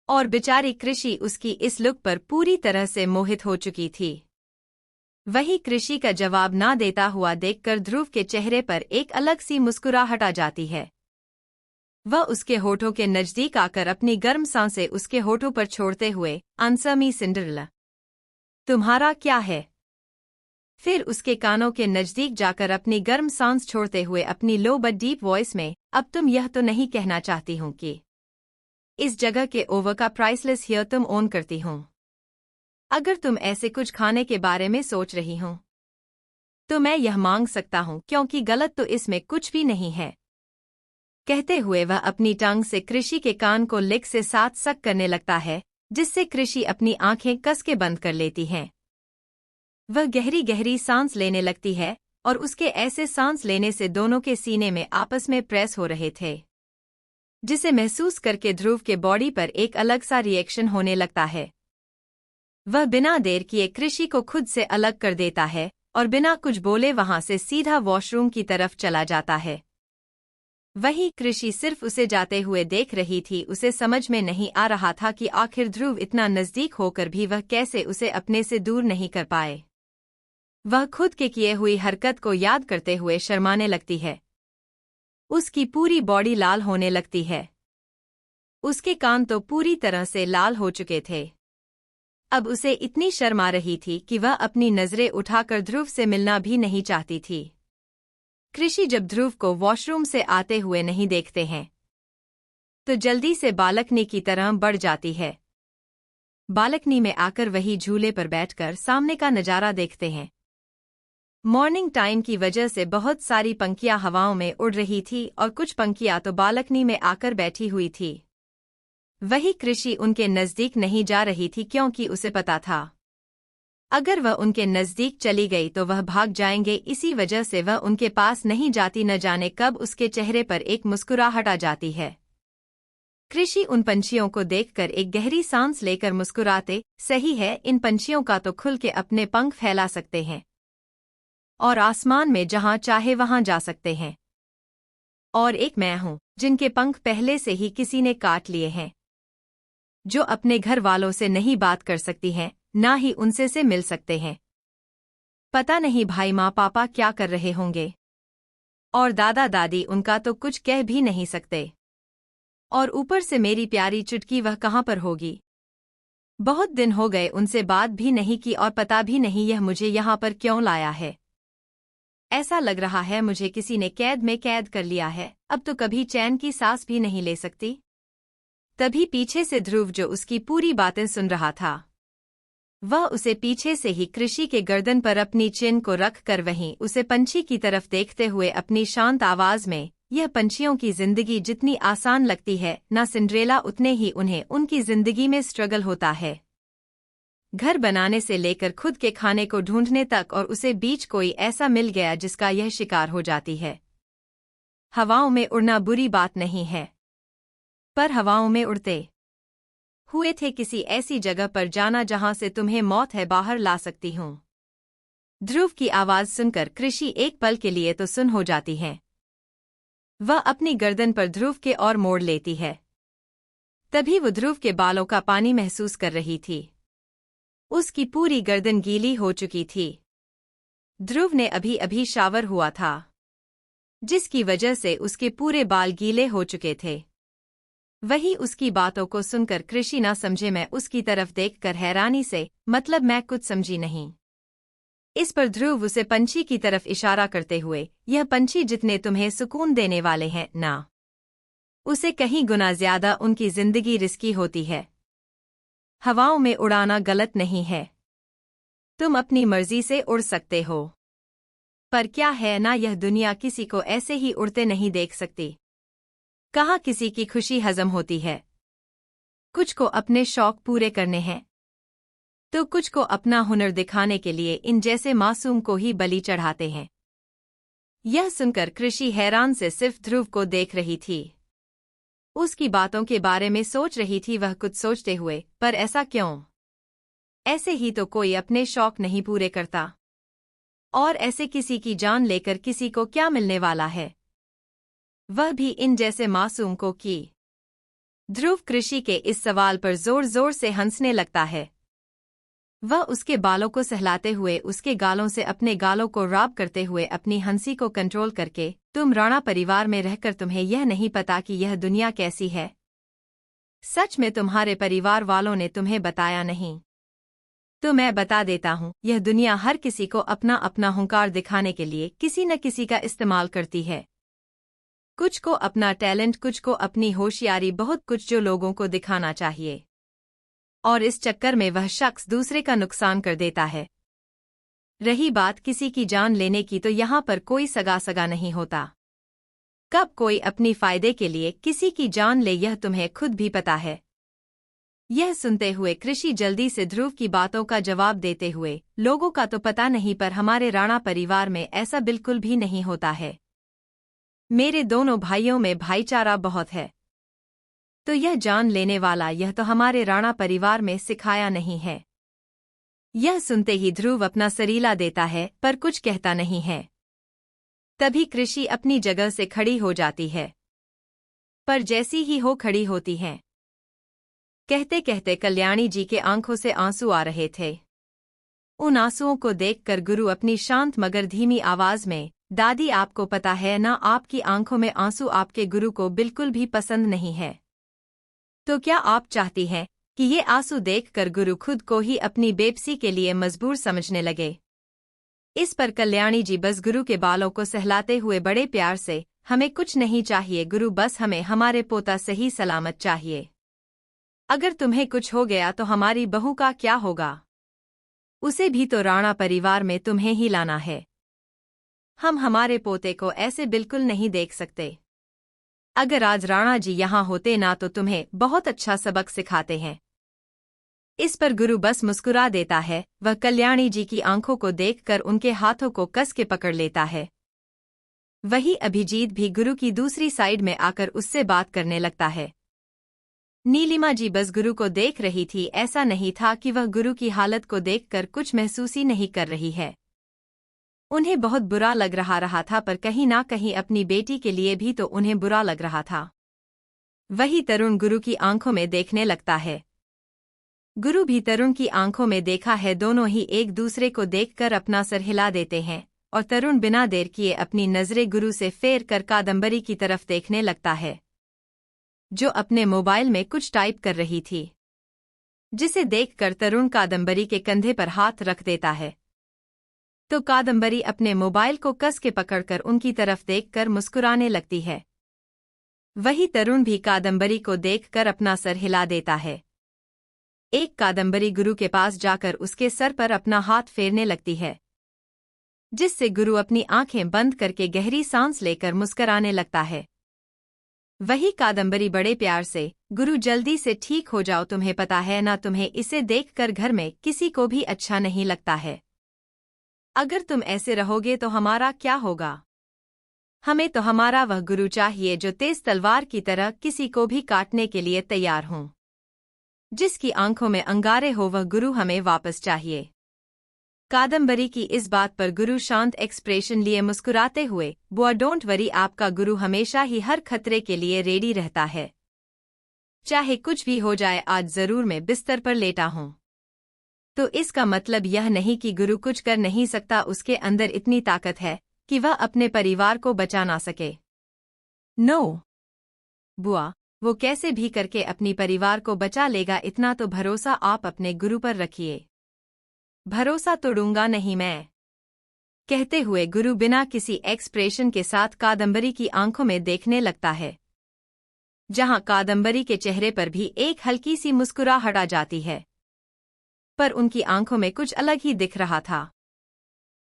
और बेचारी कृषि उसकी इस लुक पर पूरी तरह से मोहित हो चुकी थी। वही कृषि का जवाब ना देता हुआ देखकर ध्रुव के चेहरे पर एक अलग सी मुस्कुराहट आ जाती है। वह उसके होठों के नजदीक आकर अपनी गर्म सांसें उसके होठों पर छोड़ते हुए, आंसर मी सिंड्रेला, तुम्हारा क्या है? फिर उसके कानों के नजदीक जाकर अपनी गर्म सांस छोड़ते हुए अपनी लो बट डीप वॉइस में, अब तुम यह तो नहीं कहना चाहती हूं कि इस जगह के ओवर का प्राइसलेस हियर तुम ओन करती हूं? अगर तुम ऐसे कुछ खाने के बारे में सोच रही हो, तो मैं यह मांग सकता हूं, क्योंकि गलत तो इसमें कुछ भी नहीं है। कहते हुए वह अपनी टांग से कृषि के कान को लिक से साथ सक करने लगता है, जिससे कृषि अपनी आंखें कस के बंद कर लेती है। वह गहरी गहरी सांस लेने लगती है और उसके ऐसे सांस लेने से दोनों के सीने में आपस में प्रेस हो रहे थे, जिसे महसूस करके ध्रुव के बॉडी पर एक अलग सा रिएक्शन होने लगता है। वह बिना देर किए कृषि को खुद से अलग कर देता है और बिना कुछ बोले वहां से सीधा वॉशरूम की तरफ चला जाता है। वही कृषि सिर्फ उसे जाते हुए देख रही थी। उसे समझ में नहीं आ रहा था कि आखिर ध्रुव इतना नजदीक होकर भी वह कैसे उसे अपने से दूर नहीं कर पाए। वह खुद के किए हुई हरकत को याद करते हुए शर्माने लगती है। उसकी पूरी बॉडी लाल होने लगती है। उसके कान तो पूरी तरह से लाल हो चुके थे। अब उसे इतनी शर्म आ रही थी कि वह अपनी नजरें उठाकर ध्रुव से मिलना भी नहीं चाहती थी। कृषि जब ध्रुव को वॉशरूम से आते हुए नहीं देखते हैं, तो जल्दी से बालकनी की तरह बढ़ जाती है। बालकनी में आकर वही झूले पर बैठकर सामने का नजारा देखते हैं। मॉर्निंग टाइम की वजह से बहुत सारी पंखियां हवाओं में उड़ रही थी और कुछ पंखियां तो बालकनी में आकर बैठी हुई थी। वही कृषि उनके नजदीक नहीं जा रही थी क्योंकि उसे पता था अगर वह उनके नजदीक चली गई तो वह भाग जाएंगे, इसी वजह से वह उनके पास नहीं जाती। न जाने कब उसके चेहरे पर एक मुस्कुराहट आ जाती है। कृषि उन पंछियों को देखकर एक गहरी सांस लेकर मुस्कुराते, सही है, इन पंछियों का तो खुल के अपने पंख फैला सकते हैं और आसमान में जहां चाहे वहां जा सकते हैं। और एक मैं हूं जिनके पंख पहले से ही किसी ने काट लिए हैं, जो अपने घर वालों से नहीं बात कर सकती हैं, ना ही उनसे से मिल सकते हैं। पता नहीं भाई माँ पापा क्या कर रहे होंगे, और दादा दादी उनका तो कुछ कह भी नहीं सकते। और ऊपर से मेरी प्यारी चुटकी, वह कहाँ पर होगी। बहुत दिन हो गए उनसे बात भी नहीं की और पता भी नहीं यह मुझे यहाँ पर क्यों लाया है। ऐसा लग रहा है मुझे किसी ने कैद में कैद कर लिया है, अब तो कभी चैन की सांस भी नहीं ले सकती। तभी पीछे से ध्रुव, जो उसकी पूरी बातें सुन रहा था, वह उसे पीछे से ही कृषि के गर्दन पर अपनी चिन को रख कर वहीं उसे पंछी की तरफ देखते हुए अपनी शांत आवाज में, यह पंछियों की जिंदगी जितनी आसान लगती है ना सिंड्रेला, उतने ही उन्हें उनकी जिंदगी में स्ट्रगल होता है। घर बनाने से लेकर खुद के खाने को ढूंढने तक, और उसे बीच कोई ऐसा मिल गया जिसका यह शिकार हो जाती है। हवाओं में उड़ना बुरी बात नहीं है, पर हवाओं में उड़ते हुए थे किसी ऐसी जगह पर जाना जहां से तुम्हें मौत है बाहर ला सकती हूं। ध्रुव की आवाज सुनकर कृषि एक पल के लिए तो सुन हो जाती है। वह अपनी गर्दन पर ध्रुव के और मोड़ लेती है। तभी वो ध्रुव के बालों का पानी महसूस कर रही थी। उसकी पूरी गर्दन गीली हो चुकी थी। ध्रुव ने अभी अभी शावर हुआ था, जिसकी वजह से उसके पूरे बाल गीले हो चुके थे। वही उसकी बातों को सुनकर कृषि ना समझे, मैं उसकी तरफ देखकर हैरानी से, मतलब मैं कुछ समझी नहीं। इस पर ध्रुव उसे पंछी की तरफ इशारा करते हुए, यह पंछी जितने तुम्हें सुकून देने वाले हैं ना, उसे कहीं गुना ज्यादा उनकी जिंदगी रिस्की होती है। हवाओं में उड़ाना गलत नहीं है, तुम अपनी मर्जी से उड़ सकते हो, पर क्या है ना, यह दुनिया किसी को ऐसे ही उड़ते नहीं देख सकती। कहाँ किसी की खुशी हजम होती है। कुछ को अपने शौक पूरे करने हैं, तो कुछ को अपना हुनर दिखाने के लिए इन जैसे मासूम को ही बलि चढ़ाते हैं। यह सुनकर कृषि हैरान से सिर्फ ध्रुव को देख रही थी। उसकी बातों के बारे में सोच रही थी वह कुछ सोचते हुए, पर ऐसा क्यों? ऐसे ही तो कोई अपने शौक नहीं पूरे करता, और ऐसे किसी की जान लेकर किसी को क्या मिलने वाला है, वह भी इन जैसे मासूम को की। ध्रुव कृषि के इस सवाल पर जोर जोर से हंसने लगता है। वह उसके बालों को सहलाते हुए उसके गालों से अपने गालों को रब करते हुए अपनी हंसी को कंट्रोल करके, तुम राणा परिवार में रहकर तुम्हें यह नहीं पता कि यह दुनिया कैसी है। सच में तुम्हारे परिवार वालों ने तुम्हें बताया नहीं, तो मैं बता देता हूँ, यह दुनिया हर किसी को अपना अपना हुंकार दिखाने के लिए किसी न किसी का इस्तेमाल करती है। कुछ को अपना टैलेंट, कुछ को अपनी होशियारी, बहुत कुछ जो लोगों को दिखाना चाहिए, और इस चक्कर में वह शख्स दूसरे का नुकसान कर देता है। रही बात किसी की जान लेने की, तो यहाँ पर कोई सगा नहीं होता। कब कोई अपनी फायदे के लिए किसी की जान ले, यह तुम्हें खुद भी पता है। यह सुनते हुए कृषि जल्दी से ध्रुव की बातों का जवाब देते हुए, लोगों का तो पता नहीं, पर हमारे राणा परिवार में ऐसा बिल्कुल भी नहीं होता है। मेरे दोनों भाइयों में भाईचारा बहुत है, तो यह जान लेने वाला यह तो हमारे राणा परिवार में सिखाया नहीं है। यह सुनते ही ध्रुव अपना सरीला देता है, पर कुछ कहता नहीं है। तभी कृषि अपनी जगह से खड़ी हो जाती है, पर जैसी ही हो खड़ी होती हैं, कहते कहते कल्याणी जी के आंखों से आंसू आ रहे थे। उन आंसुओं को देखकर गुरु अपनी शांत मगर धीमी आवाज में, दादी आपको पता है ना, आपकी आंखों में आंसू आपके गुरु को बिल्कुल भी पसंद नहीं है। तो क्या आप चाहती हैं कि ये आंसू देखकर गुरु खुद को ही अपनी बेबसी के लिए मजबूर समझने लगे? इस पर कल्याणी जी बस गुरु के बालों को सहलाते हुए बड़े प्यार से, हमें कुछ नहीं चाहिए गुरु, बस हमें हमारे पोता सही सलामत चाहिए। अगर तुम्हें कुछ हो गया तो हमारी बहू का क्या होगा? उसे भी तो राणा परिवार में तुम्हें ही लाना है। हम हमारे पोते को ऐसे बिल्कुल नहीं देख सकते। अगर आज राणा जी यहाँ होते ना तो तुम्हें बहुत अच्छा सबक सिखाते हैं। इस पर गुरु बस मुस्कुरा देता है। वह कल्याणी जी की आंखों को देखकर उनके हाथों को कस के पकड़ लेता है। वही अभिजीत भी गुरु की दूसरी साइड में आकर उससे बात करने लगता है। नीलिमा जी बस गुरु को देख रही थी, ऐसा नहीं था कि वह गुरु की हालत को देखकर कुछ महसूस ही नहीं कर रही है। उन्हें बहुत बुरा लग रहा था, पर कहीं ना कहीं अपनी बेटी के लिए भी तो उन्हें बुरा लग रहा था। वही तरुण गुरु की आंखों में देखने लगता है। गुरु भी तरुण की आंखों में देखा है। दोनों ही एक दूसरे को देखकर अपना सर हिला देते हैं और तरुण बिना देर किए अपनी नजरें गुरु से फेर कर कादंबरी की तरफ देखने लगता है, जो अपने मोबाइल में कुछ टाइप कर रही थी, जिसे देखकर तरुण कादंबरी के कंधे पर हाथ रख देता है। तो कादंबरी अपने मोबाइल को कस के पकड़कर उनकी तरफ देखकर मुस्कुराने लगती है। वही तरुण भी कादंबरी को देखकर अपना सर हिला देता है। एक कादंबरी गुरु के पास जाकर उसके सर पर अपना हाथ फेरने लगती है, जिससे गुरु अपनी आंखें बंद करके गहरी सांस लेकर मुस्कुराने लगता है। वही कादंबरी बड़े प्यार से, गुरु जल्दी से ठीक हो जाओ, तुम्हें पता है ना, तुम्हें इसे देखकर घर में किसी को भी अच्छा नहीं लगता है। अगर तुम ऐसे रहोगे तो हमारा क्या होगा? हमें तो हमारा वह गुरु चाहिए जो तेज तलवार की तरह किसी को भी काटने के लिए तैयार हो, जिसकी आंखों में अंगारे हो, वह गुरु हमें वापस चाहिए। कादंबरी की इस बात पर गुरु शांत एक्सप्रेशन लिए मुस्कुराते हुए, बुआ डोंट वरी, आपका गुरु हमेशा ही हर खतरे के लिए रेडी रहता है। चाहे कुछ भी हो जाए, आज जरूर मैं बिस्तर पर लेटा हूं। तो इसका मतलब यह नहीं कि गुरु कुछ कर नहीं सकता, उसके अंदर इतनी ताकत है कि वह अपने परिवार को बचा ना सके। नो बुआ, वो कैसे भी करके अपनी परिवार को बचा लेगा, इतना तो भरोसा आप अपने गुरु पर रखिए। भरोसा तोड़ूंगा नहीं मैं, कहते हुए गुरु बिना किसी एक्सप्रेशन के साथ कादंबरी की आंखों में देखने लगता है, जहां कादंबरी के चेहरे पर भी एक हल्की सी मुस्कुराहट आ जाती है, पर उनकी आंखों में कुछ अलग ही दिख रहा था।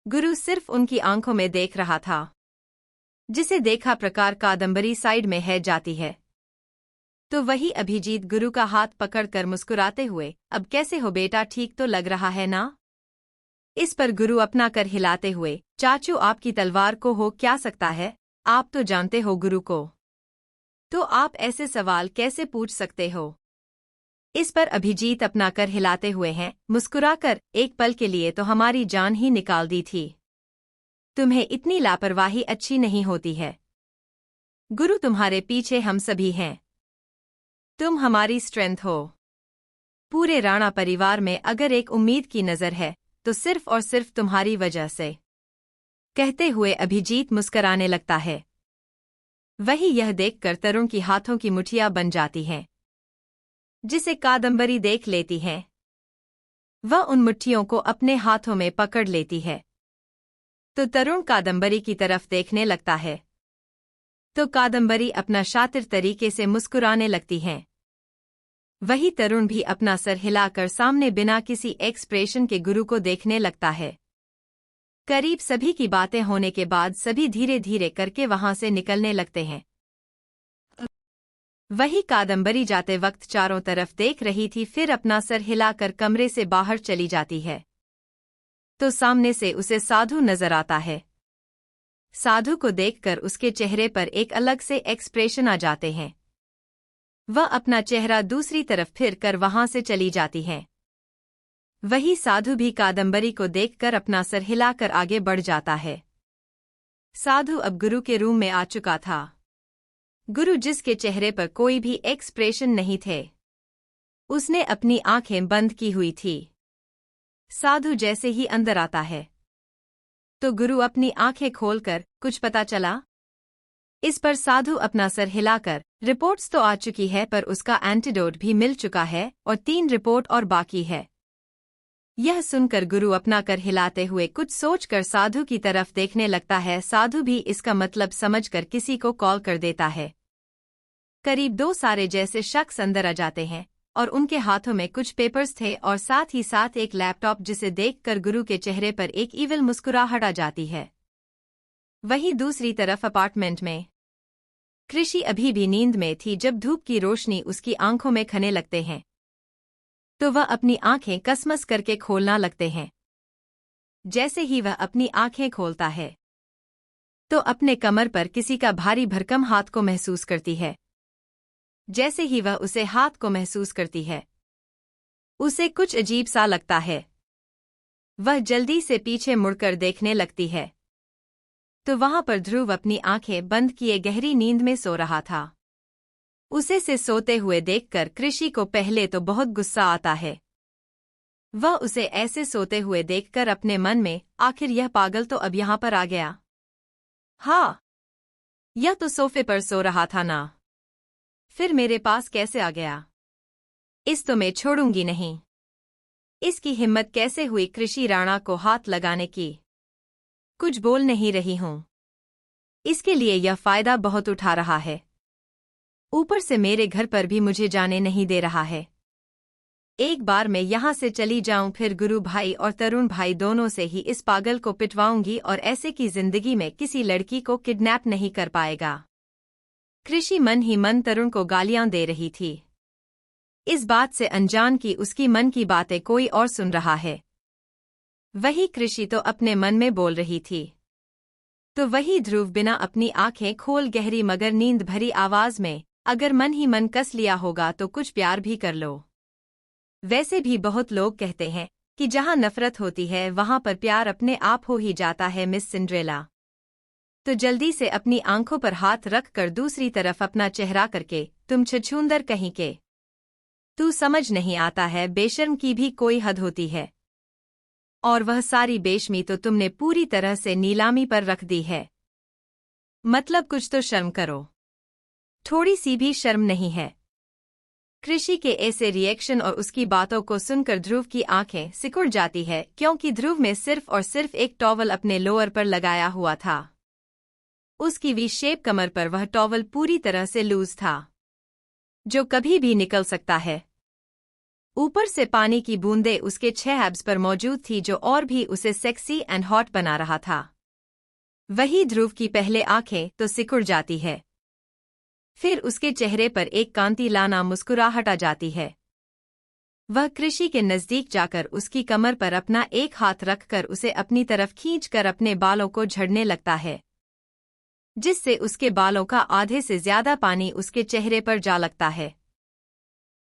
गुरु सिर्फ उनकी आंखों में देख रहा था, जिसे देखा प्रकार कादंबरी साइड में है जाती है। तो वही अभिजीत गुरु का हाथ पकड़कर मुस्कुराते हुए, अब कैसे हो बेटा, ठीक तो लग रहा है ना? इस पर गुरु अपना कर हिलाते हुए, चाचू आपकी तलवार को हो क्या सकता है, आप तो जानते हो गुरु को, तो आप ऐसे सवाल कैसे पूछ सकते हो? इस पर अभिजीत अपना कर हिलाते हुए हैं, मुस्कुराकर, एक पल के लिए तो हमारी जान ही निकाल दी थी। तुम्हें इतनी लापरवाही अच्छी नहीं होती है। गुरु तुम्हारे पीछे हम सभी हैं, तुम हमारी स्ट्रेंथ हो। पूरे राणा परिवार में अगर एक उम्मीद की नजर है तो सिर्फ और सिर्फ तुम्हारी वजह से, कहते हुए अभिजीत मुस्कुराने लगता है। वही यह देखकर तरुण की हाथों की मुठियां बन जाती हैं, जिसे कादंबरी देख लेती है। वह उन मुट्ठियों को अपने हाथों में पकड़ लेती है। तो तरुण कादंबरी की तरफ देखने लगता है, तो कादंबरी अपना शातिर तरीके से मुस्कुराने लगती हैं। वही तरुण भी अपना सर हिलाकर सामने बिना किसी एक्सप्रेशन के गुरु को देखने लगता है। करीब सभी की बातें होने के बाद सभी धीरे धीरे करके वहां से निकलने लगते हैं। वही कादंबरी जाते वक्त चारों तरफ देख रही थी, फिर अपना सर हिलाकर कमरे से बाहर चली जाती है। तो सामने से उसे साधु नजर आता है। साधु को देखकर उसके चेहरे पर एक अलग से एक्सप्रेशन आ जाते हैं। वह अपना चेहरा दूसरी तरफ फिर कर वहां से चली जाती है। वही साधु भी कादंबरी को देखकर अपना सर हिलाकर आगे बढ़ जाता है। साधु अब गुरु के रूम में आ चुका था। गुरु जिसके चेहरे पर कोई भी एक्सप्रेशन नहीं थे, उसने अपनी आंखें बंद की हुई थी। साधु जैसे ही अंदर आता है, तो गुरु अपनी आंखें खोलकर, कुछ पता चला? इस पर साधु अपना सर हिलाकर, रिपोर्ट्स तो आ चुकी है, पर उसका एंटीडोट भी मिल चुका है और 3 रिपोर्ट और बाकी है। यह सुनकर गुरु अपना कर हिलाते हुए कुछ सोचकर साधु की तरफ देखने लगता है। साधु भी इसका मतलब समझकर किसी को कॉल कर देता है। करीब 2 सारे जैसे शख्स अंदर आ जाते हैं और उनके हाथों में कुछ पेपर्स थे और साथ ही साथ एक लैपटॉप जिसे देखकर गुरु के चेहरे पर एक ईविल मुस्कुराहट आ जाती है। वहीं दूसरी तरफ अपार्टमेंट में कृषि अभी भी नींद में थी जब धूप की रोशनी उसकी आंखों में खने लगते हैं तो वह अपनी आंखें कसमस करके खोलना लगते हैं। जैसे ही वह अपनी आंखें खोलता है तो अपने कमर पर किसी का भारी भरकम हाथ को महसूस करती है। जैसे ही वह उसे हाथ को महसूस करती है उसे कुछ अजीब सा लगता है। वह जल्दी से पीछे मुड़कर देखने लगती है तो वहां पर ध्रुव अपनी आंखें बंद किए गहरी नींद में सो रहा था। उसे सोते हुए देखकर कृषि को पहले तो बहुत गुस्सा आता है। वह उसे ऐसे सोते हुए देखकर अपने मन में आखिर यह पागल तो अब यहां पर आ गया। हाँ, यह तो सोफे पर सो रहा था ना, फिर मेरे पास कैसे आ गया? इस तो मैं छोड़ूंगी नहीं। इसकी हिम्मत कैसे हुई कृषि राणा को हाथ लगाने की? कुछ बोल नहीं रही हूं। इसके लिए यह फायदा बहुत उठा रहा है। ऊपर से मेरे घर पर भी मुझे जाने नहीं दे रहा है। एक बार मैं यहां से चली जाऊं फिर गुरु भाई और तरुण भाई दोनों से ही इस पागल को पिटवाऊंगी और ऐसे की जिंदगी में किसी लड़की को किडनैप नहीं कर पाएगा। कृषि मन ही मन तरुण को गालियां दे रही थी। इस बात से अनजान की उसकी मन की बातें कोई और सुन रहा है। वही कृषि तो अपने मन में बोल रही थी तो वही ध्रुव बिना अपनी आंखें खोल गहरी मगर नींद भरी आवाज में अगर मन ही मन कस लिया होगा तो कुछ प्यार भी कर लो। वैसे भी बहुत लोग कहते हैं कि जहां नफरत होती है वहां पर प्यार अपने आप हो ही जाता है मिस सिंड्रेला। तो जल्दी से अपनी आंखों पर हाथ रख कर दूसरी तरफ अपना चेहरा करके तुम छछूंदर कहीं के। तू समझ नहीं आता है बेशर्म की भी कोई हद होती है। और वह सारी बेशमी तो तुमने पूरी तरह से नीलामी पर रख दी है। मतलब कुछ तो शर्म करो। थोड़ी सी भी शर्म नहीं है। कृषि के ऐसे रिएक्शन और उसकी बातों को सुनकर ध्रुव की आंखें सिकुड़ जाती है क्योंकि ध्रुव में सिर्फ और सिर्फ एक टॉवल अपने लोअर पर लगाया हुआ था। उसकी वी शेप कमर पर वह टॉवल पूरी तरह से लूज था जो कभी भी निकल सकता है। ऊपर से पानी की बूंदें उसके 6 एब्स पर मौजूद थी जो और भी उसे सेक्सी एंड हॉट बना रहा था। वही ध्रुव की पहले आंखें तो सिकुड़ जाती है फिर उसके चेहरे पर एक कांति लाना मुस्कुराहट आ जाती है। वह कृषि के नजदीक जाकर उसकी कमर पर अपना एक हाथ रखकर उसे अपनी तरफ खींचकर अपने बालों को झड़ने लगता है जिससे उसके बालों का आधे से ज्यादा पानी उसके चेहरे पर जा लगता है।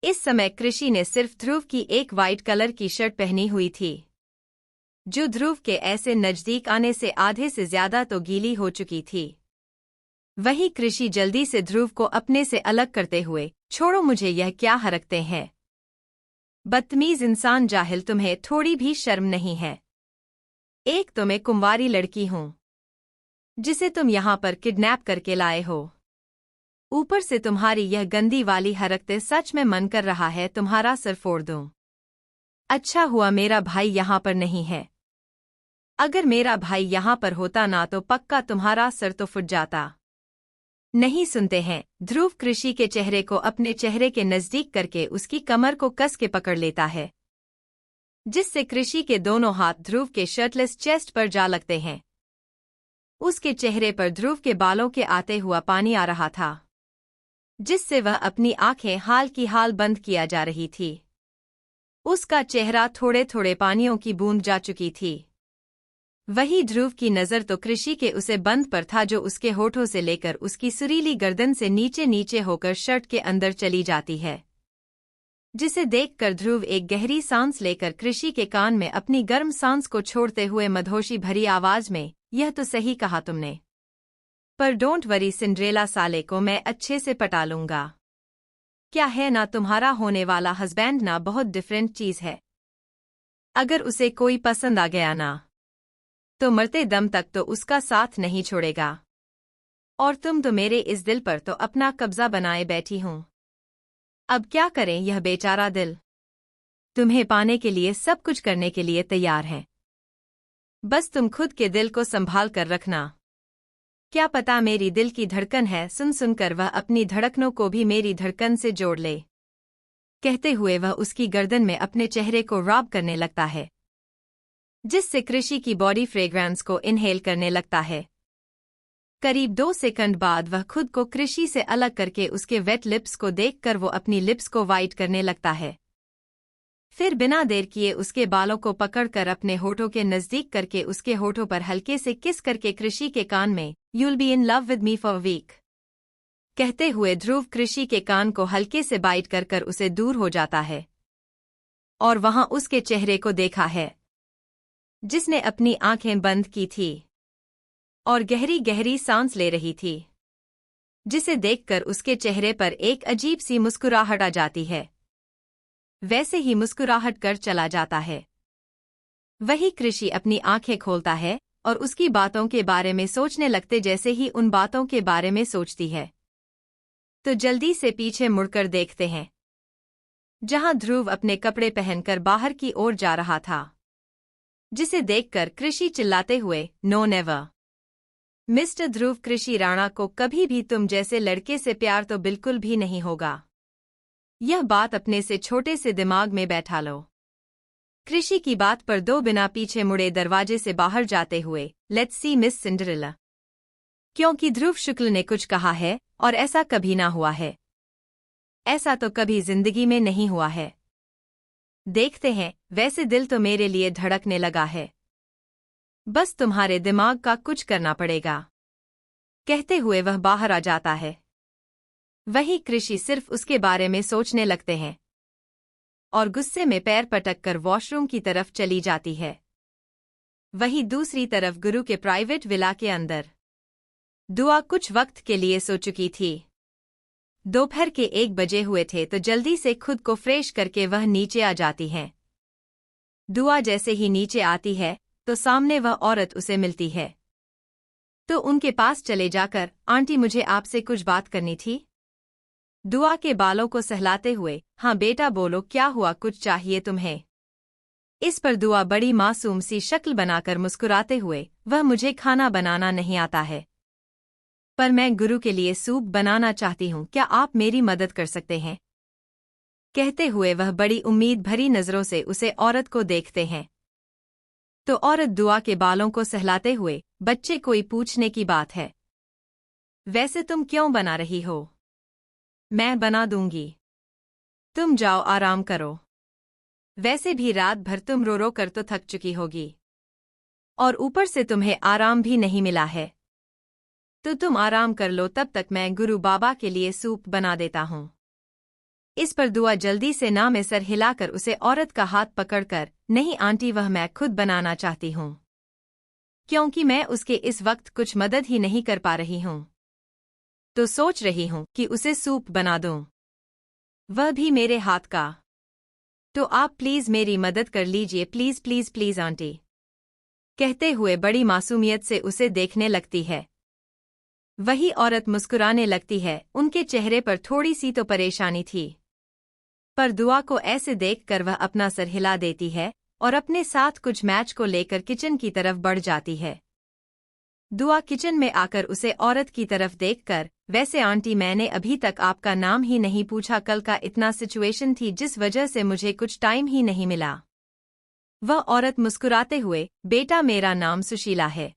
इस समय कृषि ने सिर्फ ध्रुव की एक वाइट कलर की शर्ट पहनी हुई थी जो ध्रुव के ऐसे नजदीक आने से आधे से ज्यादा तो गीली हो चुकी थी। वही कृषि जल्दी से ध्रुव को अपने से अलग करते हुए छोड़ो मुझे, यह क्या हरकतें हैं? बदतमीज इंसान, जाहिल, तुम्हें थोड़ी भी शर्म नहीं है। एक तो मैं कुंवारी लड़की हूं जिसे तुम यहां पर किडनैप करके लाए हो। ऊपर से तुम्हारी यह गंदी वाली हरकतें, सच में मन कर रहा है तुम्हारा सर फोड़ दूं। अच्छा हुआ मेरा भाई यहां पर नहीं है। अगर मेरा भाई यहां पर होता ना तो पक्का तुम्हारा सर तो फुट जाता। नहीं सुनते हैं। ध्रुव कृषि के चेहरे को अपने चेहरे के नजदीक करके उसकी कमर को कस के पकड़ लेता है जिससे कृषि के दोनों हाथ ध्रुव के शर्टलेस चेस्ट पर जा लगते हैं। उसके चेहरे पर ध्रुव के बालों के आते हुआ पानी आ रहा था जिससे वह अपनी आंखें हाल की हाल बंद किया जा रही थी। उसका चेहरा थोड़े थोड़े पानियों की बूंद जा चुकी थी। वही ध्रुव की नज़र तो कृषि के उसे बंद पर था जो उसके होठों से लेकर उसकी सुरीली गर्दन से नीचे नीचे होकर शर्ट के अंदर चली जाती है जिसे देखकर ध्रुव एक गहरी सांस लेकर कृषि के कान में अपनी गर्म सांस को छोड़ते हुए मधोशी भरी आवाज में, यह तो सही कहा तुमने, पर डोंट वरी सिंड्रेला, साले को मैं अच्छे से पटा लूंगा। क्या है ना, तुम्हारा होने वाला हस्बैंड ना बहुत डिफरेंट चीज है। अगर उसे कोई पसंद आ गया ना तो मरते दम तक तो उसका साथ नहीं छोड़ेगा। और तुम तो मेरे इस दिल पर तो अपना कब्जा बनाए बैठी हूं। अब क्या करें, यह बेचारा दिल तुम्हें पाने के लिए सब कुछ करने के लिए तैयार है। बस तुम खुद के दिल को संभाल कर रखना। क्या पता मेरी दिल की धड़कन है, सुन सुनकर वह अपनी धड़कनों को भी मेरी धड़कन से जोड़ ले। कहते हुए वह उसकी गर्दन में अपने चेहरे को रब करने लगता है, जिससे कृषि की बॉडी फ्रेग्रेंस को इनहेल करने लगता है। करीब 2 सेकंड बाद वह खुद को कृषि से अलग करके उसके वेट लिप्स को देखकर वो अपनी लिप्स को वाइट करने लगता है। फिर बिना देर किए उसके बालों को पकड़कर अपने होठों के नजदीक करके उसके होठों पर हल्के से किस करके कृषि के कान में "You'll be in love with me for a week" कहते हुए ध्रुव कृषि के कान को हल्के से बाइट कर कर उसे दूर हो जाता है और वहां उसके चेहरे को देखा है, जिसने अपनी आंखें बंद की थी और गहरी गहरी सांस ले रही थी, जिसे देखकर उसके चेहरे पर एक अजीब सी मुस्कुराहट आ जाती है। वैसे ही मुस्कुराहट कर चला जाता है। वही कृषि अपनी आंखें खोलता है और उसकी बातों के बारे में सोचने लगते जैसे ही उन बातों के बारे में सोचती है, तो जल्दी से पीछे मुड़कर देखते हैं, जहां ध्रुव अपने कपड़े पहनकर बाहर की ओर जा रहा था, जिसे देखकर कृषि चिल्लाते हुए "नो नेवर मिस्टर ध्रुव कृषि राणा को कभी भी तुम जैसे लड़के से प्यार तो बिल्कुल भी नहीं होगा। यह बात अपने से छोटे से दिमाग में बैठा लो।" कृषि की बात पर दो बिना पीछे मुड़े दरवाजे से बाहर जाते हुए "लेट्स सी मिस सिंड्रेला" क्योंकि ध्रुव शुक्ल ने कुछ कहा है और ऐसा कभी ना हुआ है। ऐसा तो कभी जिंदगी में नहीं हुआ है। देखते हैं, वैसे दिल तो मेरे लिए धड़कने लगा है। बस तुम्हारे दिमाग का कुछ करना पड़ेगा। कहते हुए वह बाहर आ जाता है। वही कृषि सिर्फ उसके बारे में सोचने लगते हैं और गुस्से में पैर पटक कर वॉशरूम की तरफ चली जाती है। वही दूसरी तरफ गुरु के प्राइवेट विला के अंदर दुआ कुछ वक्त के लिए सो चुकी थी। दोपहर के 1 बजे हुए थे तो जल्दी से खुद को फ्रेश करके वह नीचे आ जाती है। दुआ जैसे ही नीचे आती है तो सामने वह औरत उसे मिलती है, तो उनके पास चले जाकर "आंटी, मुझे आपसे कुछ बात करनी थी।" दुआ के बालों को सहलाते हुए "हाँ बेटा बोलो, क्या हुआ, कुछ चाहिए तुम्हें?" इस पर दुआ बड़ी मासूम सी शक्ल बनाकर मुस्कुराते हुए "वह मुझे खाना बनाना नहीं आता है, पर मैं गुरु के लिए सूप बनाना चाहती हूँ, क्या आप मेरी मदद कर सकते हैं?" कहते हुए वह बड़ी उम्मीद भरी नजरों से उसे औरत को देखते हैं, तो औरत दुआ के बालों को सहलाते हुए "बच्चे, कोई पूछने की बात है? वैसे तुम क्यों बना रही हो? मैं बना दूंगी, तुम जाओ आराम करो। वैसे भी रात भर तुम रो रो कर तो थक चुकी होगी और ऊपर से तुम्हें आराम भी नहीं मिला है, तो तुम आराम कर लो, तब तक मैं गुरु बाबा के लिए सूप बना देता हूँ। इस पर दुआ जल्दी से ना में सर हिलाकर उसे औरत का हाथ पकड़कर "नहीं आंटी, वह मैं खुद बनाना चाहती हूँ, क्योंकि मैं उसके इस वक्त कुछ मदद ही नहीं कर पा रही हूँ, तो सोच रही हूँ कि उसे सूप बना दूँ, वह भी मेरे हाथ का। तो आप प्लीज मेरी मदद कर लीजिए, प्लीज प्लीज प्लीज आंटी।" कहते हुए बड़ी मासूमियत से उसे देखने लगती है। वही औरत मुस्कुराने लगती है। उनके चेहरे पर थोड़ी सी तो परेशानी थी, पर दुआ को ऐसे देखकर वह अपना सर हिला देती है और अपने साथ कुछ मैच को लेकर किचन की तरफ बढ़ जाती है। दुआ किचन में आकर उसे औरत की तरफ देखकर "वैसे आंटी, मैंने अभी तक आपका नाम ही नहीं पूछा, कल का इतना सिचुएशन थी जिस वजह से मुझे कुछ टाइम ही नहीं मिला।" वह औरत मुस्कुराते हुए "बेटा, मेरा नाम सुशीला है।"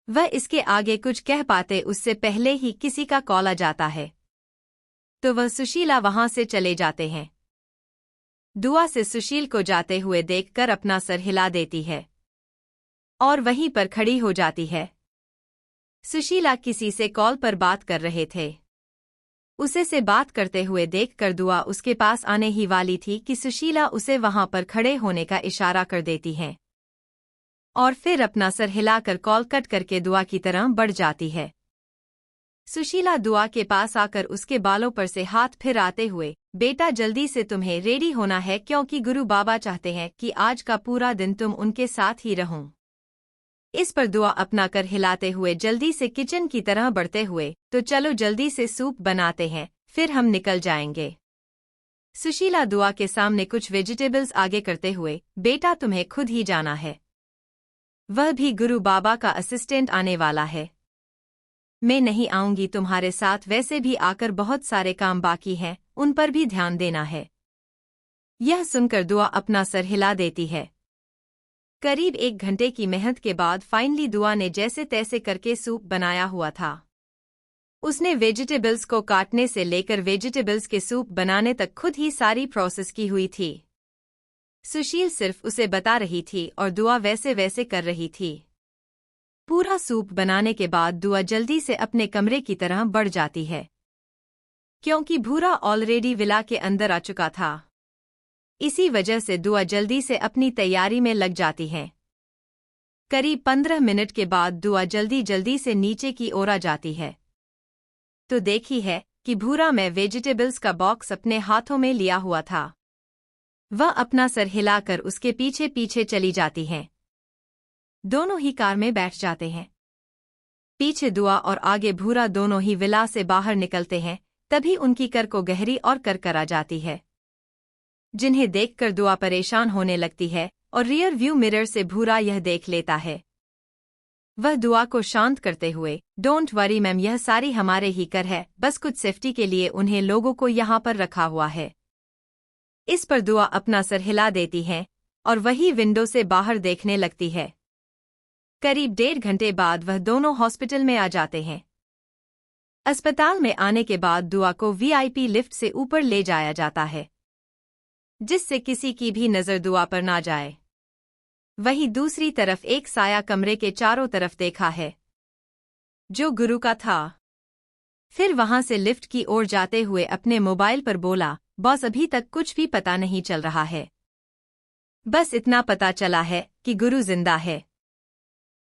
वह इसके आगे कुछ कह पाते उससे पहले ही किसी का कॉल आ जाता है, तो वह सुशीला वहां से चले जाते हैं। दुआ से सुशील को जाते हुए देखकर अपना सर हिला देती है और वहीं पर खड़ी हो जाती है। सुशीला किसी से कॉल पर बात कर रहे थे। उसे से बात करते हुए देखकर दुआ उसके पास आने ही वाली थी कि सुशीला उसे वहां पर खड़े होने का इशारा कर देती है और फिर अपना सर हिलाकर कॉल कट करके दुआ की तरह बढ़ जाती है। सुशीला दुआ के पास आकर उसके बालों पर से हाथ फिराते हुए "बेटा, जल्दी से तुम्हें रेडी होना है, क्योंकि गुरु बाबा चाहते हैं कि आज का पूरा दिन तुम उनके साथ ही रहो।" इस पर दुआ अपना कर हिलाते हुए जल्दी से किचन की तरह बढ़ते हुए "तो चलो जल्दी से सूप बनाते हैं, फिर हम निकल जाएंगे।" सुशीला दुआ के सामने कुछ वेजिटेबल्स आगे करते हुए "बेटा, तुम्हें खुद ही जाना है, वह भी गुरु बाबा का असिस्टेंट आने वाला है, मैं नहीं आऊंगी तुम्हारे साथ, वैसे भी आकर बहुत सारे काम बाकी हैं, उन पर भी ध्यान देना है। यह सुनकर दुआ अपना सर हिला देती है। करीब 1 घंटे की मेहनत के बाद फाइनली दुआ ने जैसे तैसे करके सूप बनाया हुआ था। उसने वेजिटेबल्स को काटने से लेकर वेजिटेबल्स के सूप बनाने तक खुद ही सारी प्रोसेस की हुई थी। सुशील सिर्फ उसे बता रही थी और दुआ वैसे वैसे कर रही थी। पूरा सूप बनाने के बाद दुआ जल्दी से अपने कमरे की तरह बढ़ जाती है, क्योंकि भूरा ऑलरेडी विला के अंदर आ चुका था। इसी वजह से दुआ जल्दी से अपनी तैयारी में लग जाती है। करीब 15 मिनट के बाद दुआ जल्दी जल्दी से नीचे की ओर आ जाती है, तो देखी है कि भूरा में वेजिटेबल्स का बॉक्स अपने हाथों में लिया हुआ था। वह अपना सर हिलाकर उसके पीछे पीछे चली जाती हैं। दोनों ही कार में बैठ जाते हैं। पीछे दुआ और आगे भूरा दोनों ही विला से बाहर निकलते हैं। तभी उनकी कर को गहरी और कर आ जाती है, जिन्हें देखकर दुआ परेशान होने लगती है और रियर व्यू मिरर से भूरा यह देख लेता है। वह दुआ को शांत करते हुए, डोंट वरी मैम, यह सारी हमारे ही कर है, बस कुछ सेफ्टी के लिए उन्हें लोगों को यहाँ पर रखा हुआ है। इस पर दुआ अपना सर हिला देती है और वही विंडो से बाहर देखने लगती है। करीब 1.5 घंटे बाद वह दोनों हॉस्पिटल में आ जाते हैं। अस्पताल में आने के बाद दुआ को वीआईपी लिफ्ट से ऊपर ले जाया जाता है, जिससे किसी की भी नजर दुआ पर ना जाए। वहीं दूसरी तरफ एक साया कमरे के चारों तरफ देखा है, जो गुरु का था। फिर वहां से लिफ्ट की ओर जाते हुए अपने मोबाइल पर बोला, बॉस अभी तक कुछ भी पता नहीं चल रहा है, बस इतना पता चला है कि गुरु जिंदा है।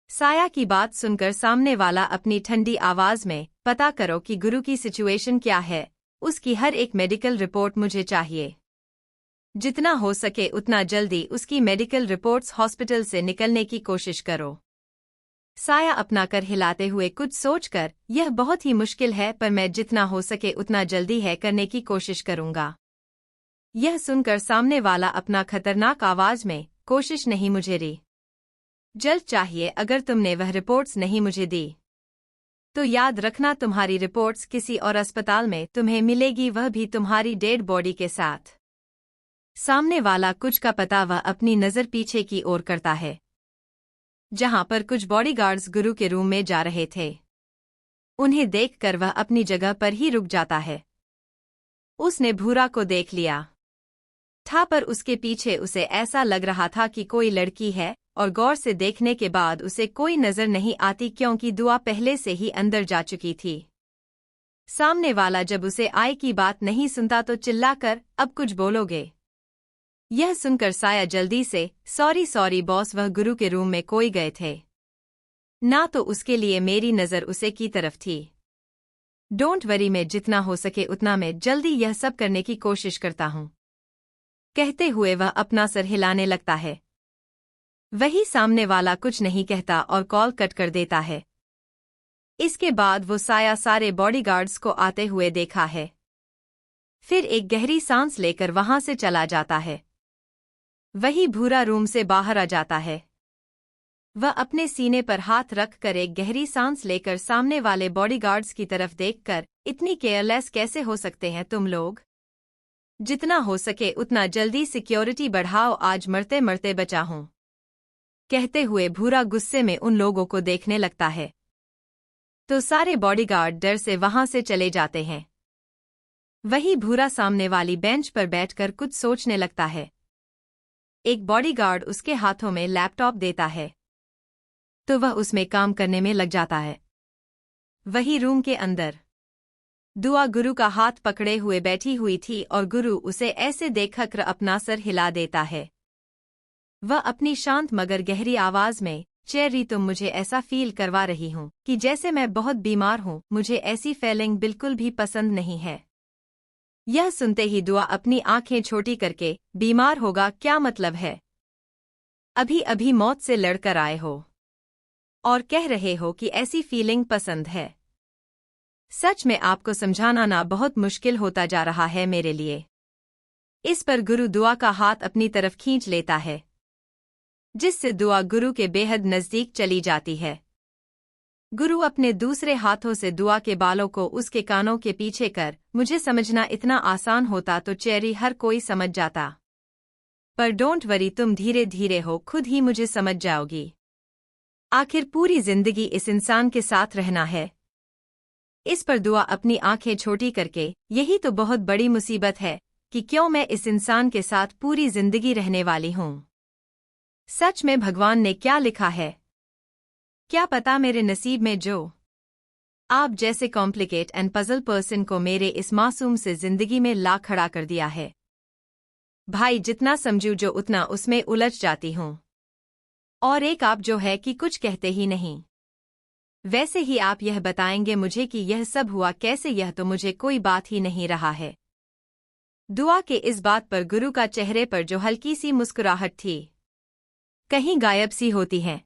साया की बात सुनकर सामने वाला अपनी ठंडी आवाज में, पता करो कि गुरु की सिचुएशन क्या है, उसकी हर एक मेडिकल रिपोर्ट मुझे चाहिए। जितना हो सके उतना जल्दी उसकी मेडिकल रिपोर्ट्स हॉस्पिटल से निकलने की कोशिश करो। साया अपना कर हिलाते हुए कुछ सोचकर, यह बहुत ही मुश्किल है, पर मैं जितना हो सके उतना जल्दी है करने की कोशिश करूंगा। यह सुनकर सामने वाला अपना खतरनाक आवाज में, कोशिश नहीं मुझे री जल्द चाहिए, अगर तुमने वह रिपोर्ट्स नहीं मुझे दी तो याद रखना तुम्हारी रिपोर्ट्स किसी और अस्पताल में तुम्हें मिलेगी, वह भी तुम्हारी डेड बॉडी के साथ। सामने वाला कुछ का पता वह अपनी नजर पीछे की ओर करता है, जहां पर कुछ बॉडीगार्ड्स गुरु के रूम में जा रहे थे। उन्हें देखकर वह अपनी जगह पर ही रुक जाता है। उसने भूरा को देख लिया था, पर उसके पीछे उसे ऐसा लग रहा था कि कोई लड़की है, और गौर से देखने के बाद उसे कोई नजर नहीं आती, क्योंकि दुआ पहले से ही अंदर जा चुकी थी। सामने वाला जब उसे आय की बात नहीं सुनता तो चिल्लाकर, अब कुछ बोलोगे? यह सुनकर साया जल्दी से, सॉरी बॉस, वह गुरु के रूम में कोई गए थे ना, तो उसके लिए मेरी नजर उसे की तरफ थी। डोंट वरी, मैं जितना हो सके उतना मैं जल्दी यह सब करने की कोशिश करता हूं। कहते हुए वह अपना सर हिलाने लगता है। वही सामने वाला कुछ नहीं कहता और कॉल कट कर देता है। इसके बाद वो साया सारे बॉडीगार्ड्स को आते हुए देखा है। फिर एक गहरी सांस लेकर वहां से चला जाता है। वही भूरा रूम से बाहर आ जाता है। वह अपने सीने पर हाथ रखकर एक गहरी सांस लेकर सामने वाले बॉडीगार्ड्स की तरफ देखकर, इतनी केयरलेस कैसे हो सकते हैं तुम लोग? जितना हो सके उतना जल्दी सिक्योरिटी बढ़ाओ, आज मरते मरते बचा हूं। कहते हुए भूरा गुस्से में उन लोगों को देखने लगता है, तो सारे बॉडीगार्ड डर से वहां से चले जाते हैं। वही भूरा सामने वाली बेंच पर बैठकर कुछ सोचने लगता है। एक बॉडीगार्ड उसके हाथों में लैपटॉप देता है, तो वह उसमें काम करने में लग जाता है। वही रूम के अंदर दुआ गुरु का हाथ पकड़े हुए बैठी हुई थी और गुरु उसे ऐसे देखकर अपना सर हिला देता है। वह अपनी शांत मगर गहरी आवाज में, चेरी तुम मुझे ऐसा फील करवा रही हूं कि जैसे मैं बहुत बीमार हूं, मुझे ऐसी फीलिंग बिल्कुल भी पसंद नहीं है। यह सुनते ही दुआ अपनी आंखें छोटी करके, बीमार होगा क्या मतलब है? अभी अभी मौत से लड़कर आए हो और कह रहे हो कि ऐसी फीलिंग पसंद है। सच में आपको समझाना ना बहुत मुश्किल होता जा रहा है मेरे लिए। इस पर गुरु दुआ का हाथ अपनी तरफ खींच लेता है, जिससे दुआ गुरु के बेहद नजदीक चली जाती है। गुरु अपने दूसरे हाथों से दुआ के बालों को उसके कानों के पीछे कर, मुझे समझना इतना आसान होता तो चेरी हर कोई समझ जाता। पर डोंट वरी, तुम धीरे धीरे हो खुद ही मुझे समझ जाओगी। आखिर पूरी जिंदगी इस इंसान के साथ रहना है। इस पर दुआ अपनी आंखें छोटी करके, यही तो बहुत बड़ी मुसीबत है कि क्यों मैं इस इंसान के साथ पूरी जिंदगी रहने वाली हूं। सच में भगवान ने क्या लिखा है? क्या पता मेरे नसीब में जो आप जैसे कॉम्प्लिकेट एंड पजल पर्सन को मेरे इस मासूम से जिंदगी में ला खड़ा कर दिया है। भाई, जितना समझू जो उतना उसमें उलझ जाती हूं। और एक आप जो है कि कुछ कहते ही नहीं। वैसे ही आप यह बताएंगे मुझे कि यह सब हुआ कैसे? यह तो मुझे कोई बात ही नहीं रहा है। दुआ के इस बात पर गुरु का चेहरे पर जो हल्की सी मुस्कुराहट थी, कहीं गायब सी होती है।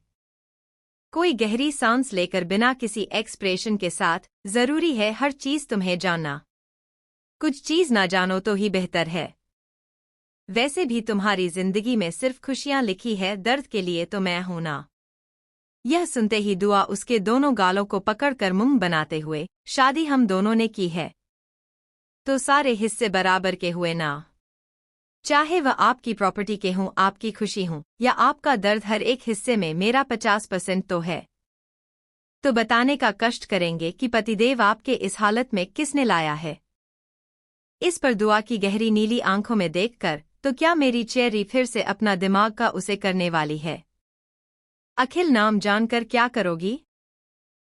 कोई गहरी सांस लेकर बिना किसी एक्सप्रेशन के साथ, जरूरी है हर चीज तुम्हें जानना। कुछ चीज ना जानो तो ही बेहतर है। वैसे भी तुम्हारी जिंदगी में सिर्फ खुशियां लिखी है, दर्द के लिए तो मैं हूं ना। यह सुनते ही दुआ उसके दोनों गालों को पकड़कर मुंह बनाते हुए, शादी हम दोनों ने की है तो सारे हिस्से बराबर के हुए ना। चाहे वह आपकी प्रॉपर्टी के हों, आपकी खुशी हो या आपका दर्द, हर एक हिस्से में मेरा 50% तो है। तो बताने का कष्ट करेंगे कि पतिदेव आपके इस हालत में किसने लाया है? इस पर दुआ की गहरी नीली आंखों में देखकर, तो क्या मेरी चेरी फिर से अपना दिमाग का उसे करने वाली है? अखिल, नाम जानकर क्या करोगी?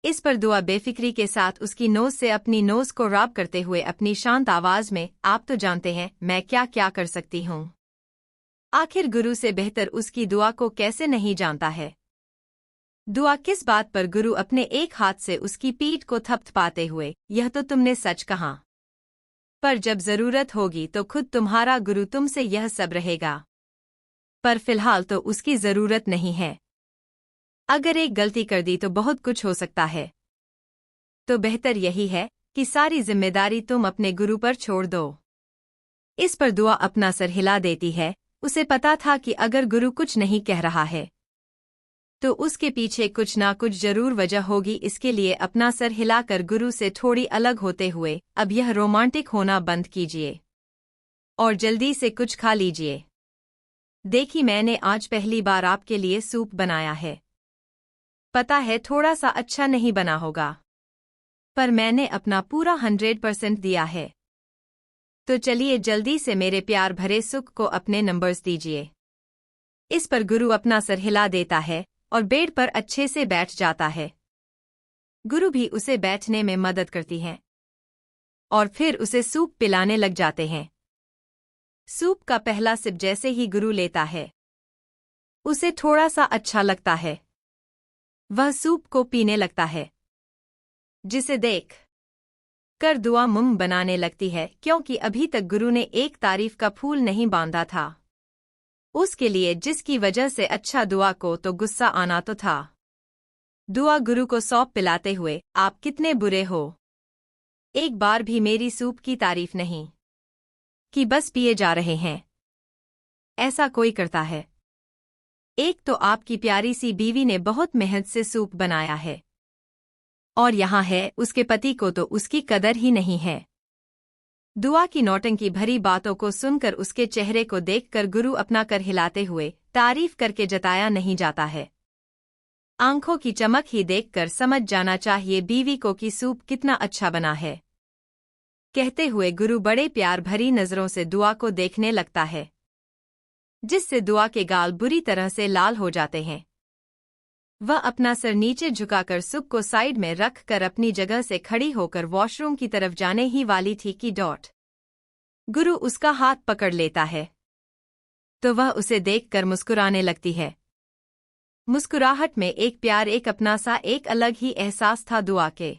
इस पर दुआ बेफिक्री के साथ उसकी नोज से अपनी नोज को रब करते हुए अपनी शांत आवाज में, आप तो जानते हैं मैं क्या क्या कर सकती हूँ। आखिर गुरु से बेहतर उसकी दुआ को कैसे नहीं जानता है? दुआ किस बात पर? गुरु अपने एक हाथ से उसकी पीठ को थपथपाते हुए, यह तो तुमने सच कहा, पर जब जरूरत होगी तो खुद तुम्हारा गुरु तुमसे यह सब रहेगा। पर फिलहाल तो उसकी जरूरत नहीं है। अगर एक गलती कर दी तो बहुत कुछ हो सकता है। तो बेहतर यही है कि सारी जिम्मेदारी तुम अपने गुरु पर छोड़ दो। इस पर दुआ अपना सर हिला देती है। उसे पता था कि अगर गुरु कुछ नहीं कह रहा है तो उसके पीछे कुछ ना कुछ जरूर वजह होगी। इसके लिए अपना सर हिलाकर गुरु से थोड़ी अलग होते हुए, अब यह रोमांटिक होना बंद कीजिए और जल्दी से कुछ खा लीजिए। देखिए, मैंने आज पहली बार आपके लिए सूप बनाया है। पता है थोड़ा सा अच्छा नहीं बना होगा, पर मैंने अपना पूरा 100% दिया है। तो चलिए जल्दी से मेरे प्यार भरे सुख को अपने नंबर्स दीजिए। इस पर गुरु अपना सर हिला देता है और बेड पर अच्छे से बैठ जाता है। गुरु भी उसे बैठने में मदद करती हैं और फिर उसे सूप पिलाने लग जाते हैं। सूप का पहला सिप जैसे ही गुरु लेता है, उसे थोड़ा सा अच्छा लगता है। वह सूप को पीने लगता है, जिसे देख कर दुआ मुंह बनाने लगती है, क्योंकि अभी तक गुरु ने एक तारीफ का फूल नहीं बांधा था उसके लिए, जिसकी वजह से अच्छा दुआ को तो गुस्सा आना तो था। दुआ गुरु को सौंप पिलाते हुए, आप कितने बुरे हो, एक बार भी मेरी सूप की तारीफ नहीं कि बस पिए जा रहे हैं। ऐसा कोई करता है? एक तो आपकी प्यारी सी बीवी ने बहुत मेहनत से सूप बनाया है और यहाँ है उसके पति को तो उसकी कदर ही नहीं है। दुआ की नौटंकी भरी बातों को सुनकर उसके चेहरे को देखकर गुरु अपना कर हिलाते हुए तारीफ करके जताया नहीं जाता है। आंखों की चमक ही देखकर समझ जाना चाहिए बीवी को कि सूप कितना अच्छा बना है। कहते हुए गुरु बड़े प्यार भरी नजरों से दुआ को देखने लगता है, जिससे दुआ के गाल बुरी तरह से लाल हो जाते हैं। वह अपना सर नीचे झुकाकर सूप को साइड में रख कर अपनी जगह से खड़ी होकर वॉशरूम की तरफ जाने ही वाली थी कि गुरु उसका हाथ पकड़ लेता है, तो वह उसे देखकर मुस्कुराने लगती है। मुस्कुराहट में एक प्यार, एक अपना सा, एक अलग ही एहसास था दुआ के।